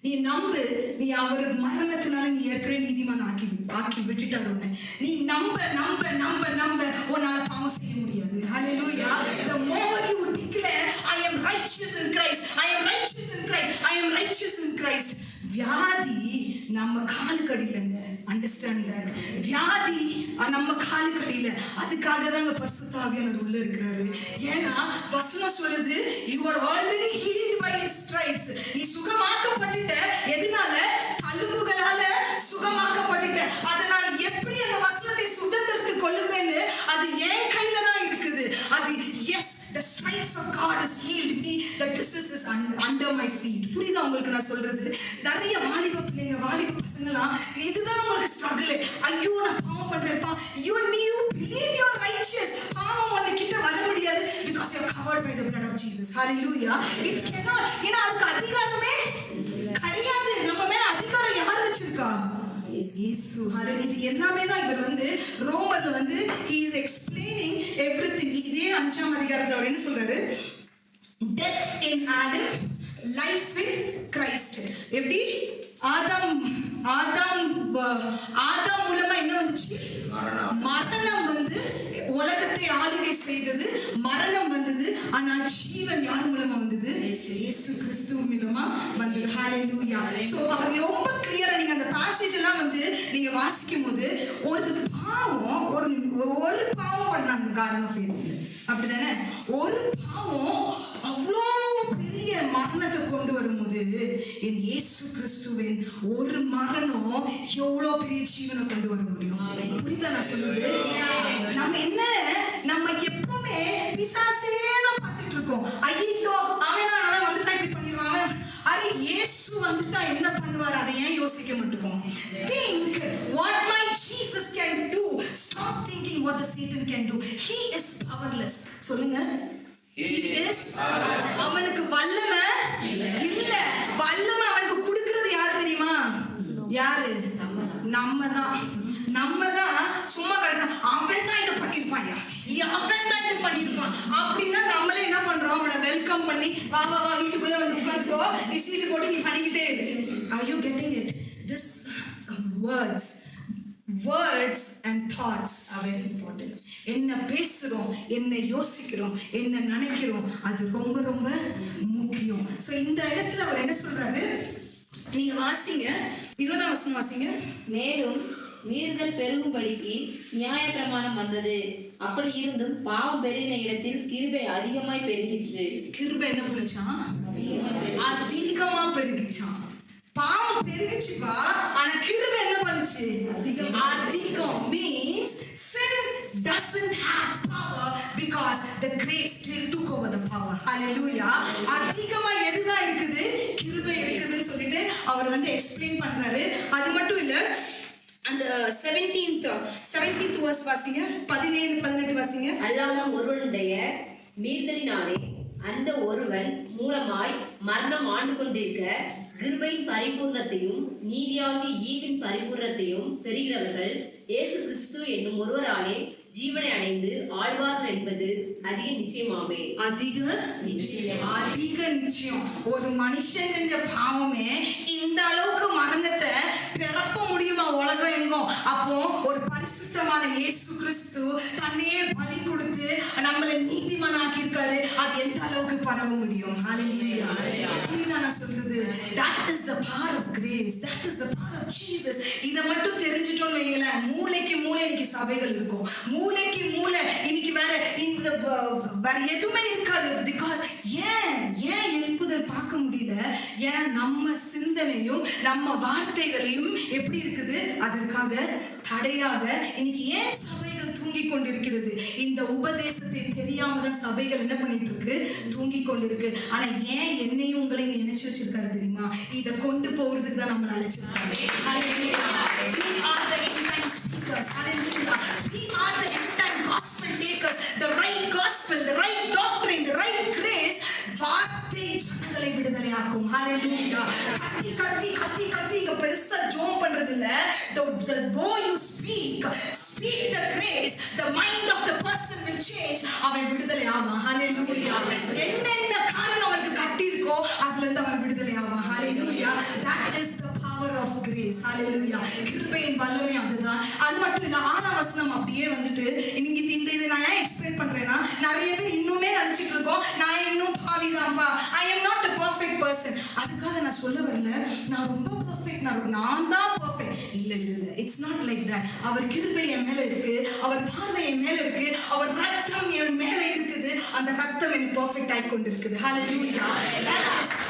நீ நம்பு, நீ அவர் மரணத்தினால நீ ஏற்கனவே நீதிமான் ஆக்கி விட்டுட்டார் உன்னை. நீ நம்ப நம்ப நம்ப நம்ப உன்னால பாவம் செய்ய முடியாது. ஹல்லேலூயா. The more you declare I am righteous in Christ, I am righteous in Christ, I am righteous in Christ. வியாதி நம்ம காலுக்கு அடியிலங்க. Understand that. வியாதி நம்ம காலுக்கு அடியில. அதுக்காக தாங்க பரிசுத்த ஆவியானவர் உள்ள இருக்கிறாரு. ஏன்னா வசனம் சொல்லுது, you are already healed by his stripes. நீ சுகமாக்கப்பட்டுட்ட. எதனால? தழும்புகளால சுகமாக்கப்பட்டுட்ட. அதனால் எப்படி அந்த வசனத்தை சுதந்திரத்துக்கு கொள்ளுகிறேன்னு அது என் கையில தான் இருக்குது. அது yes, the stripes of God has healed me. The disease is under my feet. புரியுதா உங்களுக்கு நான் சொல்றது? நிறைய வாலிப பிள்ளைங்க, வாலிப பசங்களாம் இதுதான் உங்களுக்கு ஸ்ட்ரகிள். ஐயோ நான் பாவம் பண்றேன்ப்பா. you believe you are righteous. பாவம் உன்னை கிட்ட வர முடியாது because you are covered by the blood of Jesus. Hallelujah. It cannot. ஏன்னா அதுக்கு அதிகாரமே கிடையாது. நம்ம மேல அதிகாரம் யார் வச்சிருக்கா? இயேசு. ஹalleluya. இது எல்லாமே தான் இவர் வந்து ரோமர்ல வந்து he is explaining everything. இதே 5ஆம் அதிகாரத்துல அவர் என்ன சொல்றாரு? Death in Adam, life in Christ. எப்படி? ஆதாம் மூலமா என்ன வந்துச்சு? மரணம் வந்து உலகத்தை ஆளுகை செய்தது. மரணம் வந்தது. ஆனா ஜீவன் யார் மூலமா வந்தது? இயேசு கிறிஸ்து மூலமா வந்தது. ஹalleluya. சோ அவர் ரொம்ப கிளியரா நீங்க அந்த பாசேஜ் எல்லாம் வந்து நீங்க வாசிக்கும் போது ஒரு பாவம் பண்ணாங்க காரணம் ஆஃப் ஈடன். அப்படிதானே? ஒரு பாவம் அவ்வளோ பெரிய மரணத்தை கொண்டு வரும்போது என் இயேசு கிறிஸ்துவின் ஒரு மரணம் எவ்வளோ பெரிய ஜீவனை கொண்டு வர முடியும். புரியுதா நான் சொல்றது? நம்ம எப்பவுமே பிசாசே தான் பார்த்துட்டு இருக்கோம். ஐயோ அவன் வந்துட்டா இப்படி பண்ணிடுவான். அரே இயேசு வந்துட்டா என்ன பண்ணுவார்? அதை ஏன் யோசிக்க மாட்டோம்? Think what my Jesus can do. Stop thinking what the Satan can do. He is powerless. சொல்லுங்க. அவனுக்கு வல்லமை இல்ல. வல்லமை அவனுக்கு கொடுக்கிறது யாரு தெரியுமா? யாரு? நம்ம தான் சும்மா கிடைக்கிறோம். அவன் தான் இதை பண்ணிருப்பான், அவன் தான் இதை பண்ணிருப்பான் அப்படின்னா நம்மளே என்ன பண்றோம்? அவனை வெல்கம் பண்ணி வா வா வா வீட்டுக்குள்ள வந்து உட்காந்துக்கோ, நீ சீட்டு போட்டு நீ பண்ணிக்கிட்டே இரு. Are you getting it? This words and thoughts are very important. என்ன பேசுறோம், என்ன யோசிக்கிறோம், என்ன நினைக்கிறோம், அது ரொம்ப ரொம்ப முக்கியம். சோ இந்த இடத்துல அவர் என்ன சொல்றாரு? நீங்க வாசிங்க, 20ஆம் வசனம் வாசிங்க. மேலும் மீறுதல் பெருகும்படிக்கு நியாய பிரமாணம் வந்தது. அப்படி இருந்தும் பாவம் பெருகின இடத்தில் கிருபை அதிகமாய் பெருகிற்று. கிருபை என்ன பண்ணுச்சான்? அதிகமா பெருகிச்சான். பாவம் பெருகிச்சுப்பா, ஆனா கிருபை என்ன பண்ணுச்சு? அதிகம். means sin doesn't have power because the grace still took over the power. Hallelujah. அதிகமா எதுதான் இருக்குது? கிருபை இருக்குதுன்னு சொல்லிட்டு அவர் வந்து எக்ஸ்பிளைன் பண்றாரு. அது மட்டும் இல்ல, அந்த 17th verse வாசிங்க. 17-18 வாசிங்க. அல்லாமல் ஒருவனுடைய மீறுதலினாலே அந்த ஒருவன் மூலமாய் மரணம் ஆண்டு கொண்டிருக்க கிருபையின் பரிபூர்ணத்தையும் நீதியாகிய ஈவின் பரிபூர்ணத்தையும் பெறுகிறவர்கள் இயேசு கிறிஸ்து என்னும் ஒருவராலே ஜீவனை அடைந்து ஆழ்வார்கள் என்பது அதிக நிச்சயமாமே. அதிக நிச்சயம். ஒரு மனுஷன் செஞ்ச பாவமே இந்த அளவுக்கு மரணத்தை பிறப்ப முடியுமா உலகம் எங்கும்? அப்போ ஒரு பரிசுத்தமான இயேசு கிறிஸ்து தன்னையே பலி கொடுத்து நம்மளை நீதிமானாக்கி இருக்காரு. அது எந்த அளவுக்கு பரவ முடியும்? இதுதான் நான் சொல்றது. That is the power of grace. That is the power of Jesus. இதை மட்டும் தெரிஞ்சுட்டோம்னு வைங்களேன், மூளைக்கு மூளை இன்னைக்கு சபைகள் இருக்கும். மூளைக்கு மூளை இன்னைக்கு வேற எதுவுமே இருக்காது. பிகாஸ் ஏன் எழுப்புதல் பார்க்க முடியல? ஏன் நம்ம சிந்தனையும் நம்ம வார்த்தைகளையும் எப்படி இருக்குது? அதற்காக தடையாக இன்னைக்கு ஏன் சபைகள் தூங்கி கொண்டிருக்கிறது? இந்த உபதேசத்தை தெரியாம தான் சபைகள் என்ன பண்ணிட்டு இருக்கு? தூங்கி கொண்டிருக்கு. ஆனா ஏன் என்னையும் உங்களை நினைச்சு வச்சிருக்காரு தெரியுமா? இதை கொண்டு போறதுக்கு தான் நம்மளை அழைச்சிருக்காங்க. We are the end time speakers. Hallelujah. We are the end time gospel takers. The right gospel, the right doctrine, the right grace. வார்த்தை ஜனங்களை விடுதலை ஆக்கும். Hallelujah. கத்தி இங்க பெருசா ஜோம் பண்றது இல்ல. The வல்லமை அதுதான். அது மட்டும் இல்ல 6ஆம் வசனம் அப்படியே வந்துட்டு இன்னைக்கு இந்த இதை நான் ஏன் எக்ஸ்பிளைன் பண்றேன்னா, நிறைய பேர் இன்னுமே நினைச்சிட்டு இருக்கோம் நான் இன்னும் பாவிதான்பா, I am not a perfect person. அதுக்காக நான் சொல்ல வரல நான் ரொம்ப பெர்ஃபெக்ட், நான் தான் பெர்ஃபெக்ட். இல்ல இல்ல இல்ல, இட்ஸ் நாட் லைக் தட். அவர் கிருபை என் மேல இருக்கு, அவர் பார்வை என் மேல இருக்கு, அவர் ரத்தம் என் மேல இருக்குது. அந்த ரத்தம் எனக்கு பெர்ஃபெக்ட் ஆகி கொண்டு இருக்குது. ஹalleluya.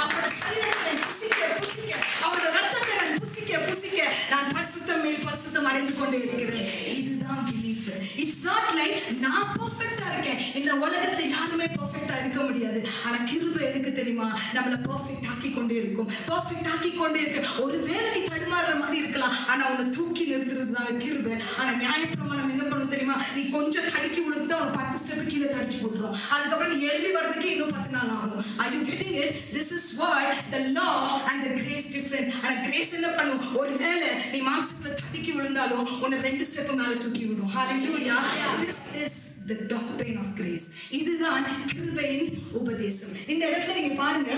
அவரோட சரீரத்தை புசிக்க புசிக்க, அவரோட ரத்தத்தை நான் புசிக்க புசிக்க நான் பரிசுத்தம் மேல் பரிசுத்தம் அடைந்து கொண்டே இருக்கிறேன். இதுதான் பிலீஃப். இட்ஸ் நாட் லைக் நான் பெர்ஃபெக்ட்டா இருக்கேன். இந்த உலகத்துல யாருமே பெர்ஃபெக்ட்டா இருக்க முடியாது. ஆனா கிருபை எதுக்கு தெரியுமா? நம்மள பெர்ஃபெக்ட் ஆக்கி கொண்டே இருக்கும், பெர்ஃபெக்ட் ஆக்கி கொண்டே இருக்கு. ஒருவேளை நீ தடுமாறுற மாதிரி இருக்கலாம், ஆனா உன்னை தூக்கி நிறுத்துறது தான் கிருபை. ஆனா நியாயப்பிரமாணம் என்ன பண்ணும் தெரியுமா? நீ கொஞ்சம் தடுக்கி விழுந்து அவன் 10 ஸ்டெப் கீழே தடுக்கி போட்டுரும். அதுக்கப்புறம் நீ எழுதி வர்றதுக்கு இன்னும் 10 நாள் ஆகும். Are you getting it? This is what the law and the grace difference. ஆனா கிரேஸ் என்ன பண்ணும்? ஒருவேளை நீ மாம்சத்துல தடுக்கி விழுந்தாலும் உன்னை 2 ஸ்டெப் மேல தூக்கி விடும். Hallelujah. This is the doctrine of grace. இதுதான் கிருபையின் உபதேசம். இந்த இடத்துல நீங்க பாருங்க,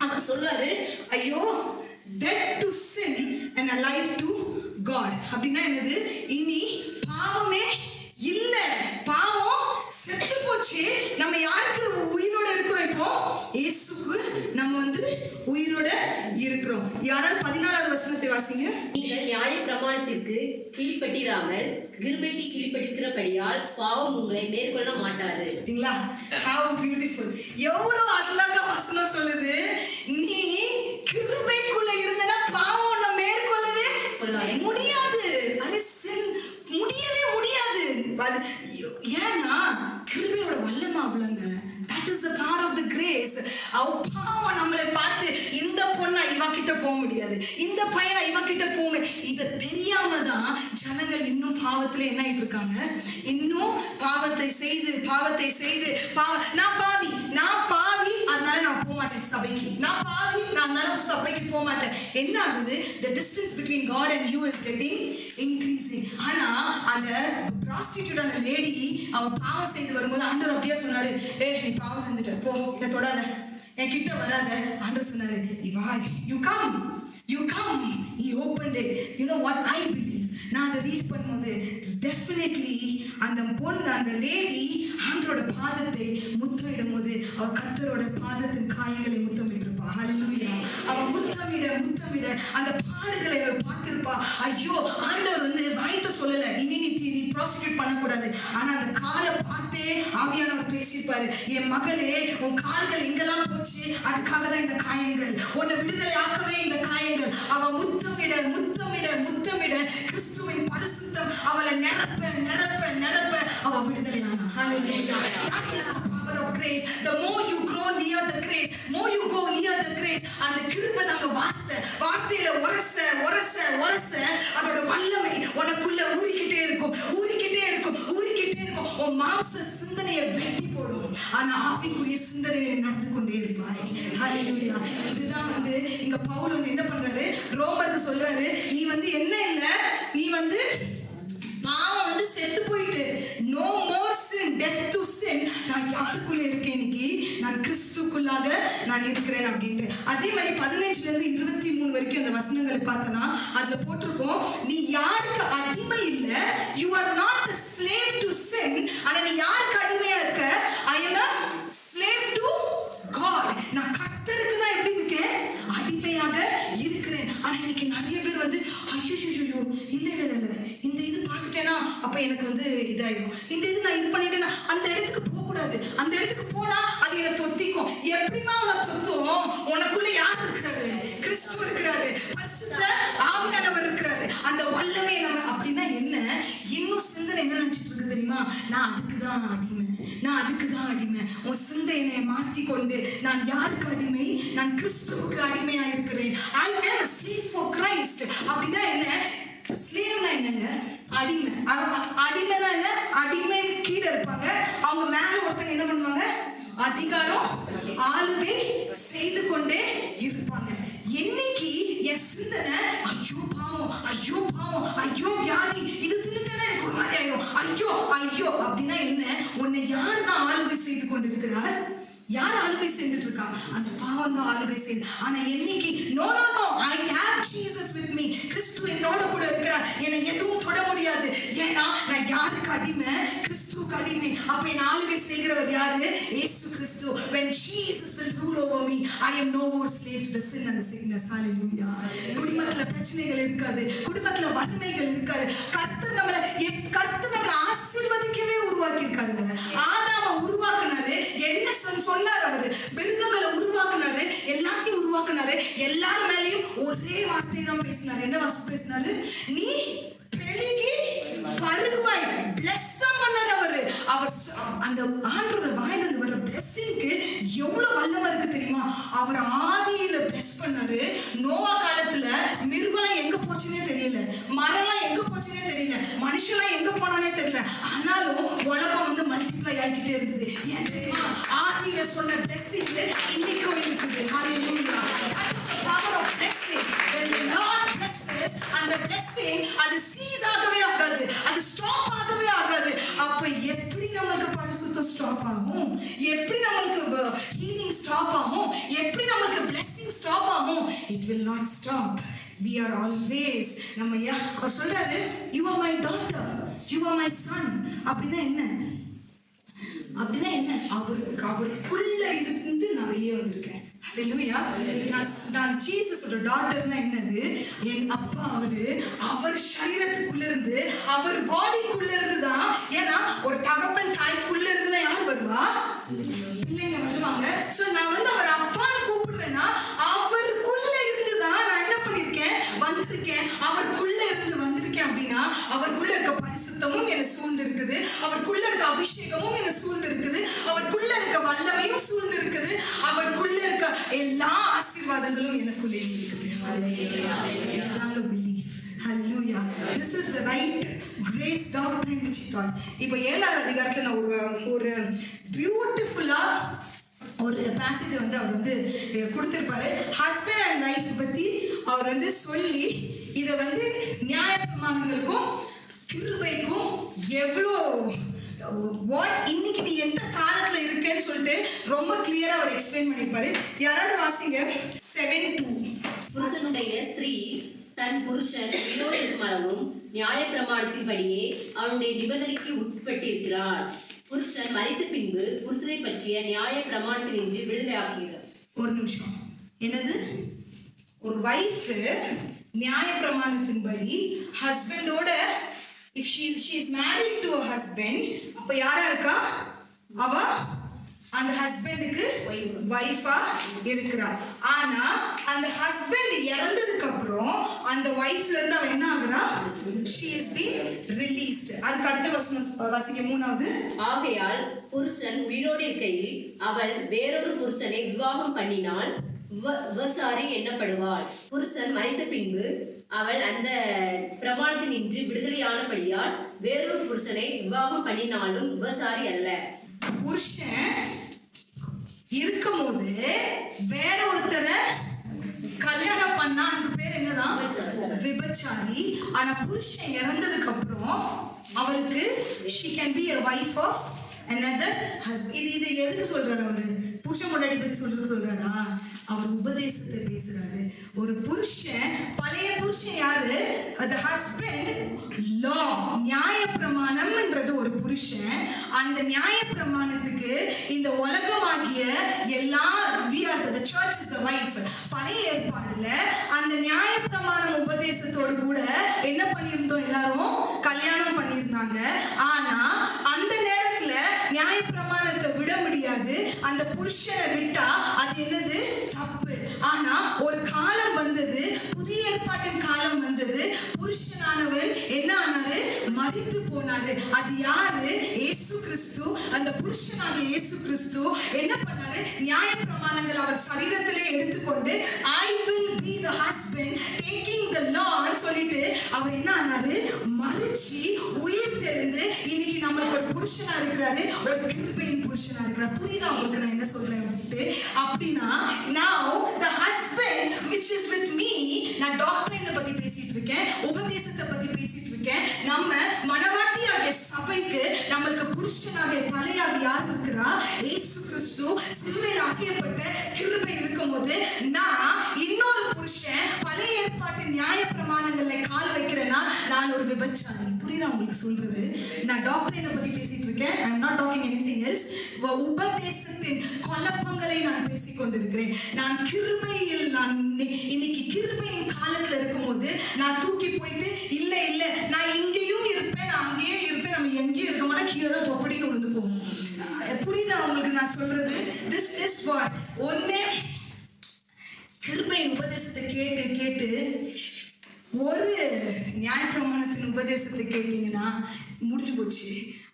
அவர் சொல்றாரு, ஐயோ dead to sin and alive to God. அப்படின்னா என்னது? இனி பாவமே இல்ல, பாவம் செத்து போச்சு. நம்ம யாருக்கு உயிரோட இருக்கிறோம்? இப்போ இயேசுக்கு நம்ம வந்து உயிரோட இருக்கிறோம். யாரால் 14வது வசனத்தை வாசிங்க. நீங்கள் நியாய பிரமாணத்திற்கு கீழ்ப்பட்டிராமல் கிருபைக்கு கீழ்ப்பட்டிருக்கிறபடியால் பாவம் உங்களை மேற்கொள்ள மாட்டாது. சரிங்களா? How beautiful. எவ்வளவு அழகா வசனம் சொல்லுது. நீ கிருபைக்குள்ள இருந்தனா பாவம் உன்னை மேற்கொள்ளவே முடியாது. அது முடியவே முடியாது. ஏன்னா கிருபையோட வல்லமை அவ்வளவுங்க. That is the power of the grace. பாவம் நம்மளை பார்த்து இந்த பொண்ணா இவ கிட்ட போக முடியாது, இந்த பையனா இவ கிட்ட போக முடியாது. இதை தெரியாம தான் ஜனங்கள் இன்னும் பாவத்துல என்ன ஆயிட்டு இருக்காங்க? இன்னும் பாவத்தை செய்து நான் பாவி அதனால நான் போக மாட்டேன் சபைக்கு, நான் பாவி நான் அதனால சபைக்கு போக மாட்டேன். என்ன ஆகுது? The distance between God and you is getting increasing. ஆனா அந்த prostitute-ஆன லேடி அவ பாவம் செய்து வரும்போது ஆண்டவர் அப்படியே சொன்னாரு, ஏய் நீ பாவம் செஞ்சுட்ட, போ, இதை தொடாத, என் கிட்ட வராத. ஆண்டவர் சொன்னாரு, you come. He opened it. You know what I believe? நான் அதை ரீட் பண்ணும்போது டெஃபினெட்லி அந்த பொண்ணு, அந்த லேடி ஆண்டரோட பாதத்தை முத்தமிடும் போது அவ கர்த்தரோட பாதத்தின் காயங்களை முத்தமிட்டிருப்பா. ஹல்லேலூயா. அவ முத்தமிட அந்த பாடுகளை அவ பார்த்திருப்பா. ஐயோ, ஆண்டவர் வந்து வாய்ட்டு சொல்லல, இனி நீ ப்ராஸ்டிடியூட் பண்ணக்கூடாது. ஆனா அந்த காலை பார்த்தே ஆவியானவர் பேசியிருப்பாரு, என் மகளே உன் கால்கள் எங்கெல்லாம் போச்சு, அதுக்காக தான் இந்த காயங்கள், உன்னை விடுதலை ஆக்கவே இந்த காயங்கள். அவ முத்தமிட கிறிஸ்துவின் பரிசுத்தம் அவளை நிரப்ப அவ விடுதலை ஆனா. Hallelujah. That is the power of grace. The more you grow near the grace, more you go near the grace, அந்த கிருபை தாங்க வார்த்தையில உரச அதோட வல்லமை உனக்குள்ள ஊறிக்கிட்டே இருக்கும். உன் மாம்ச சிந்தனையை வெட்டி போடும், ஆனா ஆவிக்குரிய சிந்தனையை நடந்து கொண்டே இருப்பாரு. ஹல்லேலூயா. இதுதான் வந்து இங்க பவுல் வந்து என்ன பண்றாரு? ரோமருக்கு சொல்றாரு, நீ வந்து என்ன இல்ல, நீ வந்து பாவம் வந்து செத்து போயிட்டு, no more sin, death to sin. நான் யாருக்குள்ள இருக்கேன்? இன்னைக்கு நான் கிறிஸ்துக்குள்ளாக நான் இருக்கிறேன் அப்படின்ட்டு. அதே மாதிரி 15ல இருந்து 23 வரைக்கும் அந்த வசனங்களை பார்த்தனா அதுல போட்டிருக்கோம், நீ யாருக்கு அடிமை இல்ல, you are not a slave to sin. ஆனா நீ யாருக்கு அடிமையா இருக்க? I am a slave to God. நான் கர்த்தருக்கு தான் எப்படி இருக்கேன்? அடிமையாக இருக்கிறேன். ஆனா இன்னைக்கு நிறைய பேர் வந்து ஐயோ இல்ல இந்த இது பார்த்துட்டேன்னா அப்ப எனக்கு வந்து இதாயிடும், இந்த இது நான் இது பண்ணிட்டேன்னா அந்த இடத்துக்கு போக கூடாது, அந்த இடத்துக்கு போனா அது என்ன தொத்திக்கும். எப்படிமா உனக்கு தொத்தும்? உனக்குள்ள யார் இருக்கிறாரு? கிறிஸ்து இருக்கிறாரு, பரிசுத்த ஆவியானவர் இருக்கிறாரு. அந்த வல்லமே நம்ம அப்படின்னா என்ன? இன்னும் சிந்தனை என்ன நினைச்சிட்டு இருக்கு தெரியுமா? நான் அதுக்கு தான் அடிமை. உன் சிந்தனையை மாத்தி கொண்டு நான் யாருக்கு அடிமை? நான் கிறிஸ்துவுக்கு அடிமையா இருக்கிறேன். I am a slave for Christ. அப்படின்னா என்ன? ஸ்லேவ்னா என்னங்க? அடிமைனா என்ன? அடிமை கீழே இருப்பாங்க, அவங்க மேல ஒருத்தங்க என்ன பண்ணுவாங்க? அதிகாரம் ஆளுகை செய்து கொண்டே இருப்பாங்க. என்னைக்கு என் சிந்தனை ஐயோ வியாதி, இது தின்னுட்டேன்னா எனக்கு ஒரு மாதிரி ஆயிடும், ஐயோ அப்படின்னா என்ன? உன்னை யார் தான் ஆளுகை செய்து கொண்டிருக்கிறார்? யார் ஆளுகை செய்துட்டு இருக்கா? அந்த பாவம் தான் ஆளுகை செய்து. ஆனா என்னைக்கு know I have Jesus with me, கிறிஸ்து என்னோட கூட இருக்கிறார், என்னை எதுவும் தொட முடியாது. ஏன்னா நான் யாருக்கு அடிமை? கிறிஸ்துவுக்கு அடிமை. அப்ப என் ஆளுகை செய்கிறவர் யாரு? இயேசு கிறிஸ்து. When Jesus will rule over me, I am no more slave to the sin and the sickness. Hallelujah. குடும்பத்துல பிரச்சனைகள் இருக்காது, குடும்பத்துல வறுமைகள் இருக்காது. கர்த்தர் நம்மளை ஆசீர்வதிக்கவே உருவாக்கி இருக்காருங்க. ஆதாம உருவாக்குனாரு, என்ன சொன்னார் அவரு? மிருகங்களை உருவாக்குனாரு, எல்லாத்தையும் உருவாக்குனாரு. எல்லார் மேலையும் ஒரே வார்த்தை தான் பேசினாரு. என்ன வார்த்தை பேசினாரு? நீ பெருகி பருகுவாய். பிளஸ் பண்ணாரு அவரு. அவர் அந்த ஆண்டோட வாயிலிருந்து வர பிளஸிங்க்கு எவ்வளவு வல்லமை இருக்கு தெரியுமா? அவர் ஆதியில பிளஸ் பண்ணாரு. நோவா காலத்துல மிருகம்லாம் எங்க போச்சுன்னே தெரியல, மரம்லாம் எங்க போச்சுன்னே தெரியல, மனுஷன்லாம் எங்க போனானே தெரியல. ஆனாலும் உலகம் வந்து மல்டிப்ளை ஆகிட்டே இருந்தது. ஏன் தெரியுமா? ஆதியில சொன்ன பிளஸிங் இன்னைக்கும் இருக்குது. ஹalleluya. That is the power of blessing. When the Lord blesses, அந்த blessing அது சீஸ் ஆகவே ஆகாது, அது ஸ்டாப் ஆகவே ஆகாது. அப்ப எப்படி நமக்கு பரிசுத்தம் ஸ்டாப் ஆகும்? எப்படி நமக்கு ஹீலிங் ஸ்டாப் ஆகும்? எப்படி நமக்கு blessing ஸ்டாப் ஆகும்? It will not stop. We are always அவர் சொல்றாரு, you are my daughter, you are my son. அப்படின்னா என்ன? அவருக்குள்ள இருந்து நான் வெளியே வந்திருக்கேன். ஹalleluya. நான் ஜீசஸோட டாட்டர்னா என்னது? என் அப்பா அவர் சரீரத்துக்குள்ள இருந்து, அவர் பாடிக்குள்ள இருந்து தான். ஏன்னா ஒரு தகப்பன் தாய்க்குள்ள இருந்து தான் யார் வருவா? பிள்ளைங்க வருவாங்க. சோ நான் அவர் அப்பான்னு கூப்பிடுறேன்னா அவருக்குள்ள இருந்து தான் நான் என்ன பண்ணிருக்கேன்? வந்திருக்கேன். அவருக்குள்ள இருந்து வந்திருக்கேன் அப்படின்னா அவருக்குள்ள இருக்க பரிசுத்தமும் என்னை சூழ்ந்து இருக்குது, அவருக்குள்ள இருக்க அபிஷேகமும் என்னை சூழ்ந்து இருக்குது, அவருக்குள்ள இருக்க வல்லமையும் சூழ்ந்து இருக்குது, அவருக்குள்ள இருக்க எல்லா ஆசீர்வாதங்களும் எனக்குள்ளே இருக்குது. Hallelujah. This is the right grace doctrine which he taught. இப்போ 7வது அதிகாரத்துல நான் ஒரு பியூட்டிஃபுல்லா ஒரு பேசேஜ் அவர் கொடுத்திருப்பாரு. ஹஸ்பண்ட் அண்ட் வைஃப் பத்தி அவர் சொல்லி இதை நியாயப்பிரமாணங்களுக்கும் கிருபைக்கும் எவ்வளோ இன்னைக்கு நீ எந்த காலத்துல இருக்கேன்னு சொல்லிட்டு ரொம்ப கிளியரா அவர் எக்ஸ்பிளைன் பண்ணிருப்பாரு. யாராவது வாசிங்க 7:2. புருஷனுடைய ஸ்திரீ தன் புருஷன் உயிரோடு இருக்கும் அளவும் நியாயப்பிரமாணத்தின்படியே அவனுடைய நிபந்தனைக்கு உட்பட்டிருக்கிறார். புருஷன் மரித்த பின்பு புருஷனை பற்றிய நியாயப்பிரமாணத்தினின்று விடுதலையாக்குகிறார். ஒரு நிமிஷம், என்னது? ஒரு வைஃப் நியாயப்பிரமாணத்தின்படி ஹஸ்பண்டோட if she is married to a husband, அப்ப யாரா இருக்கா? அவ அந்த ஹஸ்பண்டுக்கு வைஃபா இருக்கிறா. ஆனா அந்த ஹஸ்பண்ட் இறந்ததுக்கு அப்புறம் அந்த வைஃப்ல இருந்து அவ என்ன ஆகுறா? she is being released. அதுக்கு அடுத்த வசனம் வாசிக்க 3வது. ஆகையால் புருஷன் உயிரோடு இருக்கையில் அவள் வேறொரு புருஷனை விவாகம் பண்ணினால் விபசாரி எண்ணப்படுவாள். புருஷன் மரித்த பின்பு அவள் அந்த பிரமாணத்தினின்று விடுதலையானபடியால் வேறொரு புருஷனை விவாகம் பண்ணினாலும் விபசாரி அல்ல. புருஷன் இருக்கும் போது வேற ஒருத்தரை கல்யாணம் பண்ணா அதுக்கு பேர் என்னதான்? விபச்சாரி. ஆனா புருஷன் இறந்ததுக்கு அப்புறம் அவருக்கு she can be a wife of another husband. இது எதுக்கு சொல்றாரு அவரு? புருஷன் முன்னாடி பத்தி சொல்றாரா? அவர் உபதேசத்தை பேசுறாரு. ஒரு புருஷன், பழைய புருஷன் யாரு? the husband law, நியாயப்பிரமாணம்ன்றது ஒரு புருஷன். அந்த நியாயப்பிரமாணத்துக்கு இந்த உலகமாகிய எல்லா we are the church is the wife. பழைய ஏற்பாடுல அந்த நியாயப்பிரமாணம் உபதேசத்தோடு கூட என்ன பண்ணியிருந்தோம்? எல்லாரும் கல்யாணம் பண்ணியிருந்தாங்க. ஆனா அந்த நேரத்துல நியாயப்பிரமாணத்தை விட முடியாது. அந்த புருஷனை விட்டா அது என்னது? தப்பு. ஆனா ஒரு காலம் வந்தது, புதிய ஏற்பாட்டின் காலம் வந்தது. புருஷனானவன் என்ன ஆனாரு? மரித்து போனாரு. அது யாரு? இயேசு கிறிஸ்து. அந்த புருஷனாகிய இயேசு கிறிஸ்து என்ன பண்ணாரு? நியாயப்பிரமாணங்கள் அவர் சரீரத்திலே எடுத்துக்கொண்டு I will be the husband taking the law சொல்லிட்டு அவர் என்ன ஆனாரு? மரிச்சு உயிர் தெழுந்து இன்னைக்கு நம்மளுக்கு ஒரு புருஷனா இருக்கிறாரு, ஒரு கிருபையின் புருஷனா இருக்கிறார். புரியுதா உங்களுக்கு நான் என்ன சொல்றேன்? அப்படின்னா now the husband which is with me, நான் டாக்டரினை பத்தி பேசிட்டு இருக்கேன், உபதேசத்தை பத்தி பேசிட்டு இருக்கேன். நம்ம மனவாட்டியாகிய சபைக்கு நம்மளுக்கு புருஷனாகிய தலையாக யார் இருக்கிறா? இயேசு கிறிஸ்து. சிலுவையில் ஆகியப்பட்ட கிருபை இருக்கும்போது நான் இன்னொரு புருஷன் பழைய ஏற்பாட்டின் நியாய பிரமாணங்கள்ல கால் வைக்கிறேன்னா நான் நான் ஒரு விபச்சாரி. புரியுதா உங்களுக்கு சொல்றது? நான் டாக்டரினை பத்தி பேசிட்டு இருக்கேன். I am not talking anything else. உபதேசத்தின் குழப்பங்களை நான் பேசிக் கொண்டிருக்கிறேன். நான் கிருபையில், நான் இன்னைக்கு கிருபையின் காலத்துல இருக்கும்போது நான் தூக்கி போயிட்டு இல்ல இல்ல நான் இங்கேயும் இருப்பேன், நான் அங்கேயும் இருப்பேன், நம்ம எங்கேயும் இருக்க மாட்டோம், கீழே தான் தொப்படின்னு விழுந்து போவோம். புரியுதா உங்களுக்கு நான் சொல்றது? This is what. ஒன்னே கிருபையின் உபதேசத்தை கேட்டு கேட்டு ஒரு நியாயப்பிரமாணத்தின் உபதேசத்தை கேட்டீங்கன்னா முடிஞ்சு போச்சு,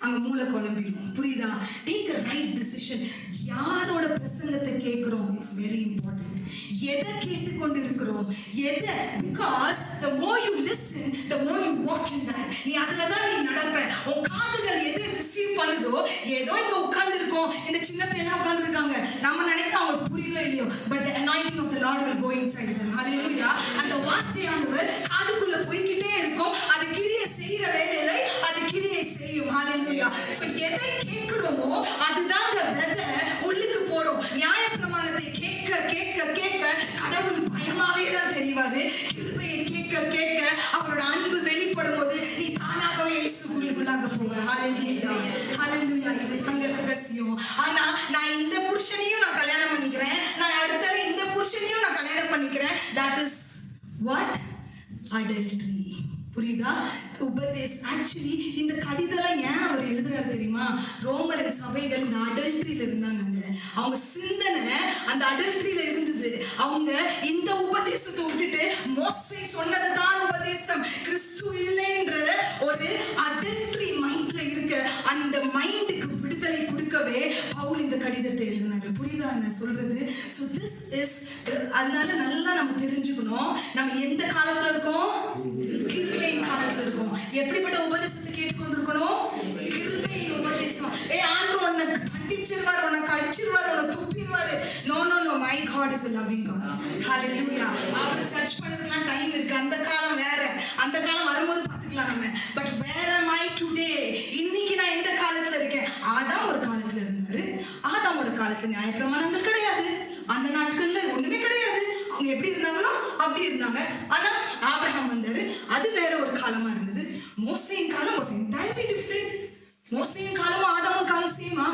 அங்க மூளை குழம்பிடும். புரியுதா? Take a right decision. யாரோட பிரசங்கத்தை கேட்கிறோம், இட்ஸ் வெரி இம்பார்ட்டன்ட். எதை கேட்டுக்கொண்டு இருக்கிறோம், எதை, because the more you listen the more you walk in that. நீ அதுல தான் நீ நடப்ப. உன் காதுகள் எதை ரிசீவ் பண்ணுதோ, ஏதோ இங்க உட்கார்ந்து இருக்கோம், இந்த சின்ன பிள்ளைலாம் உட்கார்ந்து இருக்காங்க, நம்ம நினைக்கிறோம் அவங்களுக்கு புரியவே இல்லையோ, but the anointing of the Lord will go inside them. Hallelujah. அந்த வார்த்தையானவர் காதுக்குள்ள போய்கிட்டே இருக்கும். அது கிரியை செய்யற வேலையில அது கிரியை செய்யும். Hallelujah. So எதை கேட்கிறோமோ அதுதான் விதை உள்ளுக்கு போடும். நியாயப்பிரமாணத்தை கேட்க கேட்க கேட்க கடவுள் பயமாவே தான் தெரிவாரு. கிருபையை கேட்க கேட்க அவரோட அன்பு வெளிப்படும் போது நீ தானாகவே இயேசுக்குள்ளாக போவ. Hallelujah. Hallelujah. இது அங்க ரகசியம். ஆனா நான் இந்த புருஷனையும் நான் கல்யாணம் பண்ணிக்கிறேன், நான் அடுத்த இந்த புருஷனையும் நான் கல்யாணம் பண்ணிக்கிறேன். That is what? Adultery. புரியுதா? ஆக்சுவலி இந்த கடிதம் ஏன் அவர் எழுதுறாரு தெரியுமா? ரோமரின் சபைகள் இந்த அடல்ட்ரியில இருந்தாங்க. அவங்க சிந்தனை அந்த அடல்ட்ரியில இருந்தது. அவங்க இந்த உபதேசத்தை விட்டுட்டு மோசே சொன்னது தான் உபதேசம், கிறிஸ்து இல்லைன்ற ஒரு அடல்ட்ரி மைண்ட்ல இருக்க அந்த மைண்டுக்கு விடுதலை கொடுக்கவே பவுல் இந்த கடிதத்தை எழுதினாரு. புரியுதா நான் சொல்றது? ஸோ திஸ் இஸ், அதனால நல்லா நம்ம தெரிஞ்சுக்கணும், நம்ம எந்த காலத்துல இருக்கோம்? கிருபையின் காலத்துல இருக்கோம். எப்படிப்பட்ட உபதேசத்தை கேட்டுக்கொண்டு இருக்கணும்? கிருபையின் உபதேசம். ஆண்டவர் உன்னை கண்டிச்சிருவாரு, உன்னை கடிச்சிருவாரு, உன்னை துப்பிடுவாரு. No no no, my God is a loving God. Hallelujah. அவரை சர்ச் பண்ணதுக்கெல்லாம் டைம் இருக்கு. அந்த காலம் வேற, அந்த காலம் வரும்போது பார்த்துக்கலாம் நம்ம. But where am I today? இன்னைக்கு நான் எந்த காலத்துல இருக்கேன்? ஆதாம் ஒரு காலத்துல இருந்தாரு. ஆதாமோட காலத்துல நியாயப்பிரமாணங்கள் கிடையாது, அந்த நாட்கள்ல ஒண்ணுமே கிடையாது. அவங்க எப்படி இருந்தாங்களோ அப்படி இருந்தாங்க. ஆனா ஆபிரகாம் வந்தாரு, அது வேற ஒரு காலமா இருந்தது. மோசேயின் காலம் was entirely different. மோசேயின் காலமும் ஆதாமும் காலம் சேமா?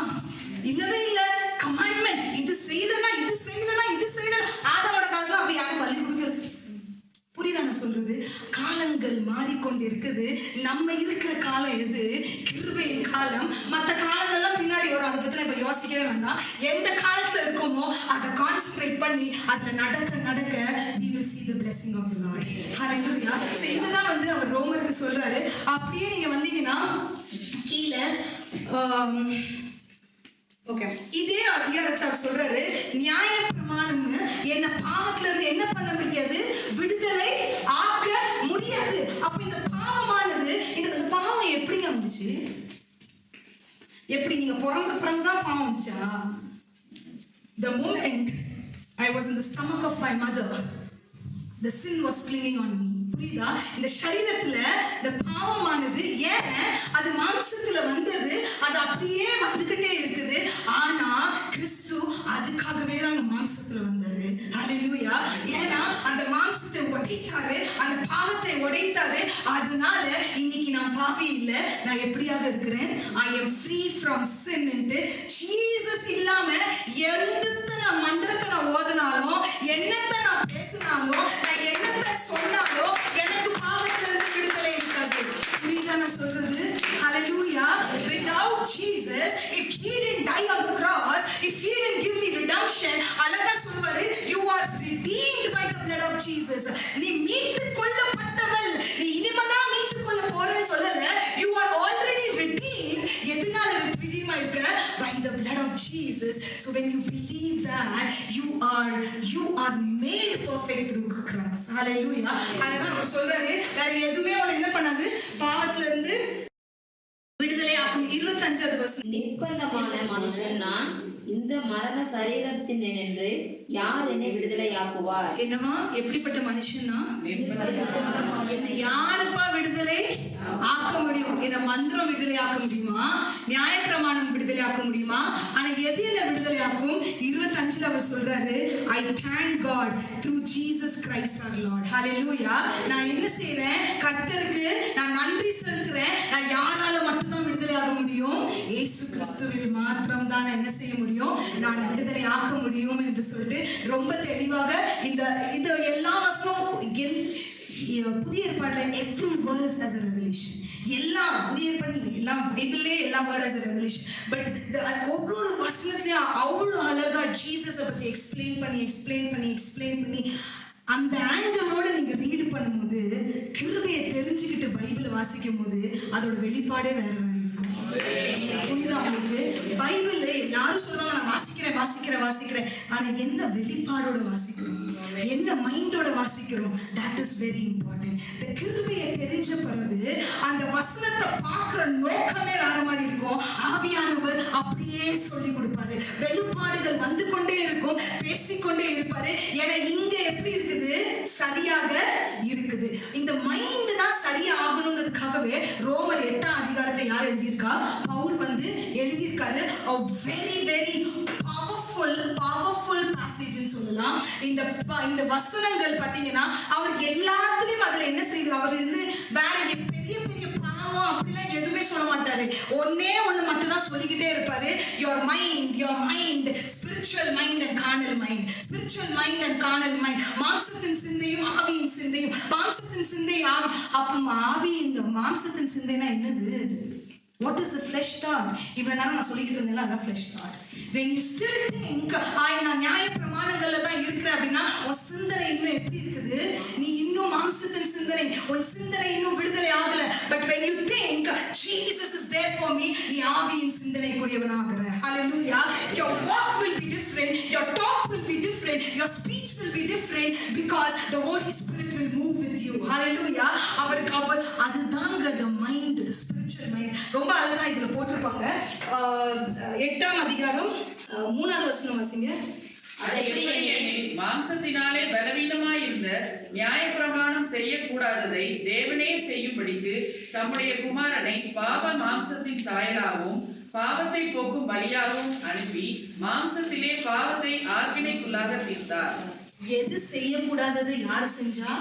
இல்லவே இல்ல. கமாண்ட்மெண்ட், இது செய்யலனா இது செய்யலனா இது செய்யல. ஆதாமோட காலத்துல அப்படி யாரும் பள்ளி கொடுக்கிறது? புரியுதா நான் சொல்றது? காலங்கள் மாறிக்கொண்டு இருக்குது. நம்ம இருக்கிற காலம் எது? கிருபையின் காலம். மற்ற காலங்கள்லாம் பின்னாடி வரும், அதை பத்தி இப்ப யோசிக்கவே வேண்டாம். எந்த காலத்துல இருக்கோமோ அதை கான்சென்ட்ரேட் பண்ணி அதுல நடக்க நடக்க we will see the blessing of the Lord. Hallelujah. So இதுதான் அவர் ரோமருக்கு சொல்றாரு. அப்படியே நீங்க வந்தீங்கன்னா கீழே ஓகே, இதே அதிகாரத்துல அவர் சொல்றாரு, நியாயப்பிரமாணம் என்ன பாவத்துல இருந்து என்ன பண்ண முடியாது? விடுதலை ஆக்க முடியாது. அப்ப இந்த பாவமானது, இந்த பாவம் எப்படிங்க வந்துச்சு? எப்படி நீங்க பிறந்ததான் பாவம் வந்துச்சா? The moment I was in the stomach of my mother, the sin was clinging on me. புரியுதா? இந்த சரீரத்துல இந்த பாவமானது ஏன் அது மாம்சத்துல வந்தது, அது அப்படியே வந்துகிட்டே இருக்குது. ஆனா கிறிஸ்து அதுக்காகவே தான் மாம்சத்துல வந்தாரு. ஹல்லேலூயா. ஏன்னா அந்த மாம்சத்தை உடைத்தாரு, அந்த பாவத்தை உடைத்தாரு. அதனால இன்னைக்கு நான் பாவி இல்ல, நான் எப்படியாக இருக்கிறேன்? I am free from sin. Jesus இல்லாம எந்த மந்திரத்தை நான் ஓதினாலும், என்னத்தை நான் பேசினாலும், நான் என்னத்தை சொன்னாலும் எனக்கு பாவத்துல இருந்து விடுதலை இருக்காது. புரியுதா நான் சொல்றது? Hallelujah. Without Jesus, if he didn't die on the cross, if he didn't give me redemption, அழகா சொல்வாரு, you are redeemed by the blood of Jesus. நீ மீட்டு கொள்ளப்பட்டவள், நீ இனிமேதான் மீட்டு கொள்ள போறேன்னு சொல்லல. You are already redeemed. எதனால redeem ஆயிருக்க? By the blood of Jesus. So when you believe that, you are made perfect through Christ. Hallelujah. அதான் அவர் சொல்றாரு, வேற எதுவுமே உன்னை என்ன பண்ணாது? பாவத்துல இருந்து விடுதலை ஆக்கும். 25வது வசனம். நிர்பந்தமான மனுஷன் நான், இந்த மரண சரீரத்தினின்று யார் என்னை விடுதலையாக்குவார்? என்னவா, எப்படிப்பட்ட மனுஷன்னா, என்னை யாருப்பா விடுதலை ஆக்க முடியும்? என்ன மந்திரம் விடுதலை ஆக்க முடியுமா? நியாயப்பிரமாணம் விடுதலை ஆக்க முடியுமா? ஆனா எது என்ன விடுதலை ஆக்கும்? 25 அவர் சொல்றாரு, I thank God through Jesus Christ our Lord. Hallelujah. நான் என்ன செய்றேன்? கர்த்தருக்கு நான் நன்றி செலுத்துறேன். நான் யாரால மட்டும்தான் விடுதலை ஆக முடியும்? இயேசு கிறிஸ்துவில் மாத்திரம் தான் நான் என்ன செய்ய முடியும்? நான் விடுதலை ஆக்க முடியும் என்று சொல்லிட்டு ரொம்ப தெளிவாக இந்த எல்லா வசனமும் புதிய ஏற்பாடுல every verse as a revelation. எல்லா புதிய ஏற்பாடுல எல்லாம் பைபிள்லே எல்லா word as a revelation. But ஒவ்வொரு வசனத்திலையும் அவ்வளோ அழகா ஜீசஸை பத்தி எக்ஸ்பிளைன் பண்ணி அந்த ஆங்கிளோட நீங்க ரீடு பண்ணும்போது, கிருபையை தெரிஞ்சுக்கிட்டு பைபிளை வாசிக்கும் போது அதோட வெளிப்பாடே வேற இருக்கும். புரியுதா உங்களுக்கு? பைபிள்ல எல்லாரும் சொல்லுவாங்க, நான் வாசிக்கிறேன். ஆனா என்ன வெளிப்பாடோட வாசிக்கிறோம், என்ன மைண்டோட வாசிக்கிறோம், that is very important. இந்த கிருபையை தெரிஞ்ச பிறகு அந்த வசனத்தை பார்க்கிற நோக்கமே வேற மாதிரி இருக்கும். ஆவியானவர் அப்படியே சொல்லி கொடுப்பாரு, வெளிப்பாடுகள் வந்து கொண்டே இருக்கும், பேசிக்கொண்டே இருப்பாரு. ஏன்னா இங்க எப்படி இருக்குது? சரியாக இருக்குது. இந்த மைண்ட் தான் சரியா ஆகணுங்கிறதுக்காகவே ரோமர் 8ஆம் அதிகாரத்தை யார் எழுதியிருக்கா? பவுல் எழுதியிருக்காரு. வெரி வெரி பவர்ஃபுல் பேசேஜ்னு சொல்லலாம். இந்த வசனங்கள் பார்த்தீங்கன்னா அவருக்கு எல்லாத்துலயும் அதுல என்ன செய்யுது? அவர் வேற பெரிய பெரிய பாவம் அப்படிலாம் எதுவுமே சொல்ல மாட்டாரு. ஒன்னே ஒண்ணு மட்டும் தான் சொல்லிக்கிட்டே இருப்பாரு. your mind spiritual mind and carnal mind. மாம்சத்தின் சிந்தையும் ஆவியின் சிந்தையும். மாம்சத்தின் சிந்தை அப்ப ஆவியின் மாம்சத்தின் சிந்தைனா என்னது? What is the flesh thought? இவ்வளவு நேரம் நான் சொல்லிக்கிட்டு இருந்தேன், அதான் flesh thought. When you still think நான் நியாய பிரமாணங்கள்ல தான் இருக்கிறேன் அப்படின்னா உன் சிந்தனை இன்னும் எப்படி இருக்குது? நீ இன்னும் மாம்சத்தின் சிந்தனை, உன் சிந்தனை இன்னும் விடுதலை ஆகல. But when you think Jesus is there for me, நீ ஆவியின் சிந்தனைக்குரியவனாகிற. Hallelujah. Your walk will be different, your talk will be different, your speech will be different because the Holy Spirit will move with you. Hallelujah. அவர் அதுதாங்க the mind, the spiritual mind. ரொம்ப அழகா இதுல போட்டிருப்பாங்க. 8ஆம் அதிகாரம் 3வது வசனம் வாசிங்க. மாம்சத்தினாலே பலவீனமாயிருந்த நியாயப்பிரமாணம் செய்யக்கூடாததை தேவனே செய்யும்படிக்கு தம்முடைய குமாரனை பாவ மாம்சத்தின் சாயலாகவும் பாவத்தை போக்கும் பலியாகவும் அனுப்பி மாம்சத்திலே பாவத்தை ஆக்கினைக்குள்ளாக தீர்த்தார். எது செய்யக்கூடாதது யாரு செஞ்சா?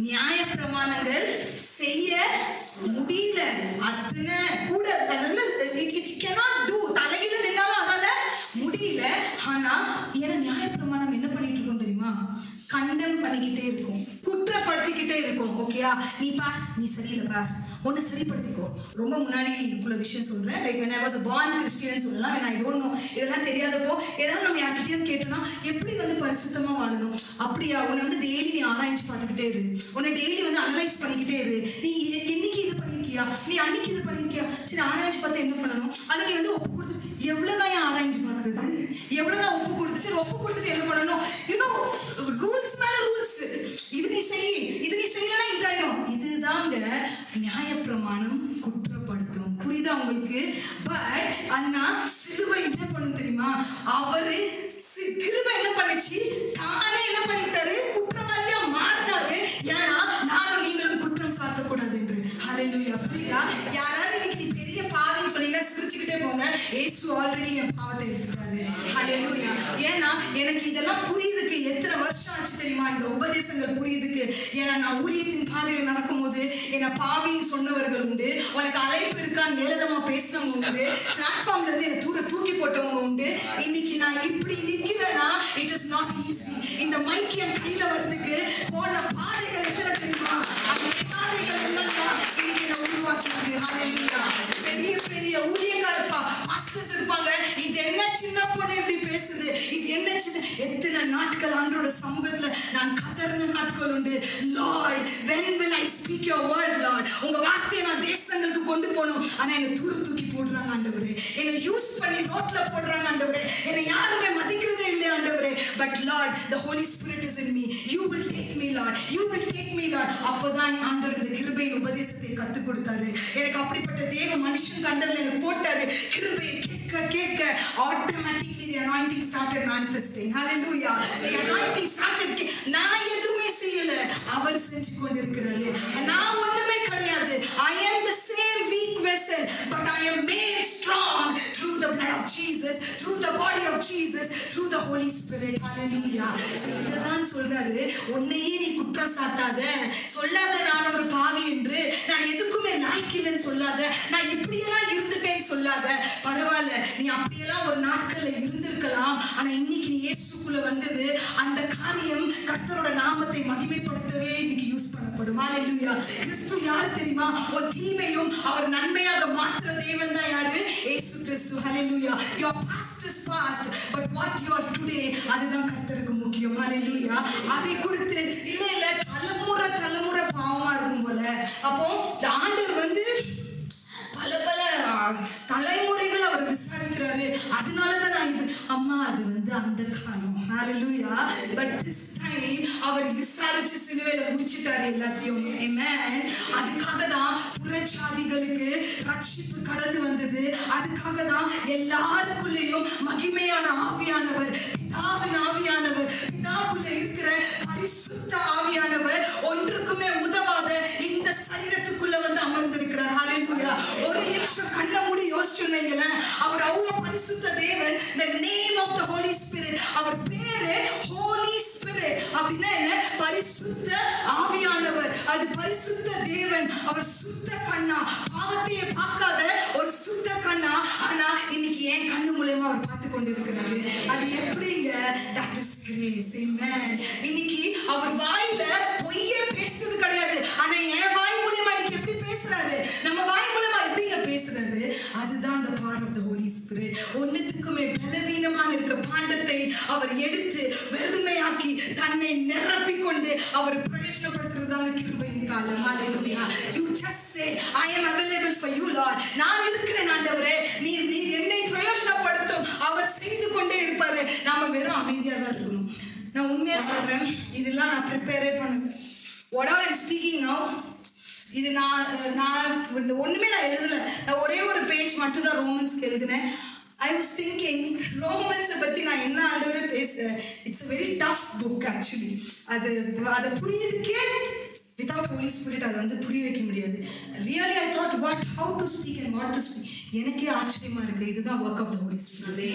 நியாயப்பிரமாணங்கள் செய்ய முடியல. அத்தனை கூட தலையில நின்னாலும் அதால முடியல. ஆனா ஏன்னா நியாயப்பிரமாணம் என்ன பண்ணிட்டு இருக்கோம் தெரியுமா? கண்டம் பண்ணிக்கிட்டே இருக்கும், குற்றப்படுத்திக்கிட்டே இருக்கும். ஓகேயா, நீ சரியில்லை பார், ஒன்னு சரிப்படுத்திக்கோ. ரொம்ப முன்னாடி இவ்வளோ விஷயம் சொல்றேன். Like when I was a born Christian சொல்லலாம். when I don't know, இதெல்லாம் தெரியாதப்போ ஏதாவது நம்ம யார்கிட்டயாவது கேட்டோம்னா எப்படி பரிசுத்தமா வாழணும், அப்படியா? உன்னை டெய்லி நீ ஆராய்ச்சி பார்த்துக்கிட்டே இரு, உன்னை டெய்லி அனலைஸ் பண்ணிக்கிட்டே இரு. நீ இன்னைக்கு இது பண்ணிருக்கியா, நீ அன்னைக்கு இது பண்ணிருக்கியா, சரி ஆராய்ச்சி பார்த்து என்ன பண்ணணும், அதை நீ ஒப்பு கொடுத்து எவ்வளவுதான் ஏன் ஆராய்ச்சி பார்க்கறது, எவ்வளவுதான் ஒப்பு கொடுத்து, சரி ஒப்பு கொடுத்துட்டு என்ன பண்ணணும்? ரூல்ஸ் மேல ரூல்ஸ், இது நீ செய்யலன்னா இதாயிரும். இதுதாங்க நியாயப்பிரமாணம் குற்றப்படுத்தும். புரியுதா உங்களுக்கு? பட் அண்ணா சிலுவை என்ன பண்ணும் தெரியுமா? அவரு கிருபை என்ன பண்ணுச்சு? தானே என்ன பண்ணிட்டாரு? குற்றவாளியா மாறினாரு. ஏன்னா நானும் நீங்களும் குற்றம் சாட்டக்கூடாது என்று. ஹல்லேலூயா. புரியுதா? யாராவது இன்னைக்கு நீ பெரிய பாவின்னு சொன்னீங்கன்னா சிரிச்சுக்கிட்டே போங்க. இயேசு ஆல்ரெடி என் பாவத்தை எடுத்துட்டாரு. ஹல்லேலூயா. ஏன்னா எனக்கு இதெல்லாம் புரியுதுக்கு எத்தனை வருஷம் ஆச்சு தெரியுமா? இந்த உபதேசங்கள் புரியுதுக்கு. ஏன்னா நான் ஊழியத்தின் பாதையில் நடக்கும்போது என்ன பாவின்னு சொன்னவர்கள் உண்டு, உனக்கு அழைப்பு இருக்கான்னு ஏளனமா பேசினவங்க உண்டு, பிளாட்ஃபார்ம்ல இருந்து என்ன தூக்கி போட்டவங்க உண்டு. இன்னைக்கு நான் இப்படி நிக்கிறேன்னா இட் இஸ் நாட் ஈஸி. இந்த மைக் என் கையில வர்றதுக்கு போன பாதைகள் எத்தனை தெரியுமா? அந்த பாதைகள் எல்லாம் இன்னைக்கு நான் உருவாக்கினது. ஹல்லேலூயா. பெரிய பெரிய ஊழியக்காரப்பா மாஸ்டர்ஸ் இருப்பாங்க. இது என்ன சின்ன பொண்ணு இப்படி பேசுது, இது என்ன சின்ன. எத்தனை நாட்கள் ஆண்டோட சமூகத்துல நான் கதறின நாட்கள் உண்டு. Lord when will I speak your word, Lord? உங்க வார்த்தையை நான் தேசங்களுக்கு கொண்டு போகணும், ஆனா என்னை தூக்கி போடுறாங்க ஆண்டவரே. என்னை யூஸ் பண்ணி ரோட்ல போடுறாங்க ஆண்டவரே. என்னை யாருமே மதிக்கிறதே இல்லை ஆண்டவரே. But Lord, the Holy Spirit is in me. You will take me Lord. You will take me Lord. அப்பதான் ஆண்டவர் இந்த கிருபையின் உபதேசத்தை கற்றுக் கொடுத்தாரு எனக்கு. அப்படிப்பட்ட தேவ மனுஷன் கண்டர்ல எனக்கு போட்டாரு. கிருபையை கேட்க கேட்க automatically the anointing started manifesting. Hallelujah. The anointing started. நான் எதுவுமே செய்யல, அவர் செஞ்சு கொண்டிருக்கிறாரு. நான் ஒண்ணுமே கிடையாது. I am the same weak vessel, but I am made strong through the blood of Jesus, through the body of Jesus, through the Holy Spirit. Hallelujah. இதுதான் சொல்றாரு, உன்னையே நீ குற்றம் சாட்டாத, சொல்லாத நான் ஒரு பாவி என்று, நான் எதுக்குமே லாய்க்கில்லைன்னு சொல்லாத, நான் இப்படியெல்லாம் இருந்துட்டேன்னு சொல்லாத. பரவாயில்ல, நீ அப்படியெல்லாம் ஒரு நாட்கள்ல இருந்திருக்கலாம், ஆனா இன்னைக்கு நீ இயேசுக்குள்ள வந்தது அந்த காரியம் கர்த்தரோட நாமத்தை மகிமைப்படுத்தவே இன்னைக்கு யூஸ் பண்ணப்படும். ஹalleluya. கிறிஸ்து யார் தெரியுமா? ஒரு தீமையும் அவர் நன்மையாக மாற்றுற தேவன் தான் யாரு? இயேசு கிறிஸ்து. ஹalleluya. Your past is past, but what you are today, அதுதான் கர்த்தருக்கு முக்கியம். ஹalleluya. அதை குறித்து இல்ல தலைமுறை பாவமா இருக்கும் போல. அப்போ இந்த ஆண்டவர் வந்து பல தலைமுறைகள் அவர் விசாரிக்கிறாரு. அதனாலதான் நான் அம்மா அது வந்து அந்த காலம். ஹalleluya. பட் திஸ் டைம் அவர் விசாரிச்சு சிலுவையில முடிச்சிட்டாரு எல்லாத்தையும். ஆமென். அதுக்காக தான் புறஜாதிகளுக்கு ரட்சிப்பு கடந்து வந்தது. அதுக்காக தான் எல்லாருக்குள்ளேயும் மகிமையான ஆவியானவர், பிதாவின் ஆவியானவர், பிதாவுக்குள்ள இருக்கிற பரிசுத்த ஆவியானவர் ஒன்றுக்குமே உதவாத இந்த சரீரத்துக்குள்ள வந்து அமர்ந்திருக்கிறார். ஹalleluya. ஒரு நிமிஷம் கண்ணை மூடி யோசிச்சுன்னீங்களே, அவர் அவ்வளவு பரிசுத்த தேவன். the name of the Holy Spirit, அவர் பேரு Holy Spirit. அப்படின்னா என்ன? பரிசுத்த ஆவியானவர். அது பரிசுத்த தேவன். அவர் சுத்த கண்ணா, பாவத்தையே பார்க்காத ஒரு சுத்த கண்ணா. ஆனா இன்னைக்கு என் கண்ணு மூலமா அவர் பார்த்து கொண்டிருக்கிறாரு. அது எப்படிங்க? that is grace. amen. இன்னைக்கு அவர் வாயில பொய்யே பேசுறது கிடையாது, ஆனா என் வாய் மூலமா இன்னைக்கு எப்படி பேசுறாரு? நம்ம வாய் மூலமா எப்படிங்க பேசுறாரு? அதுதான் the power of the Holy Spirit. ஒன்னுத்துக்குமே பலவீனமான இருக்க பாண்டத்தை அவர் எடுத்து வெறுமையாக்கி தன்னை நிரப்பிக் கொண்டு அவர் பிரயோஜனப்படுத்துறதாக கிருபையின் காலம். ஹalleluya. You just say, I am available for you Lord. நான் இருக்கிறேன் ஆண்டவரே, நீ என்னை பிரயோஜனப்படுத்தும். அவர் செய்து கொண்டே இருப்பாரு. நாம வெறும் அமைதியா தான் இருக்கணும். நான் உண்மையா சொல்றேன், இதெல்லாம் நான் ப்ரிப்பேரே பண்ணேன். What all I'm speaking now, இது நான் ஒண்ணுமே நான் எழுதல. நான் ஒரே ஒரு பேஜ் மட்டும் தான் ரோமன்ஸ்க்கு எழுதினேன். I was thinking, ரோமன்ஸை பற்றி நான் என்ன ஆண்டவரே பேசுகிறேன். It's a very tough book actually. அதை புரியுதுக்கே without Holy Spirit அதை வந்து புரிய வைக்க முடியாது. Really I thought how to speak and what to speak. எனக்கே ஆச்சரியமா இருக்கு. இதுதான் work of the Holy Spirit.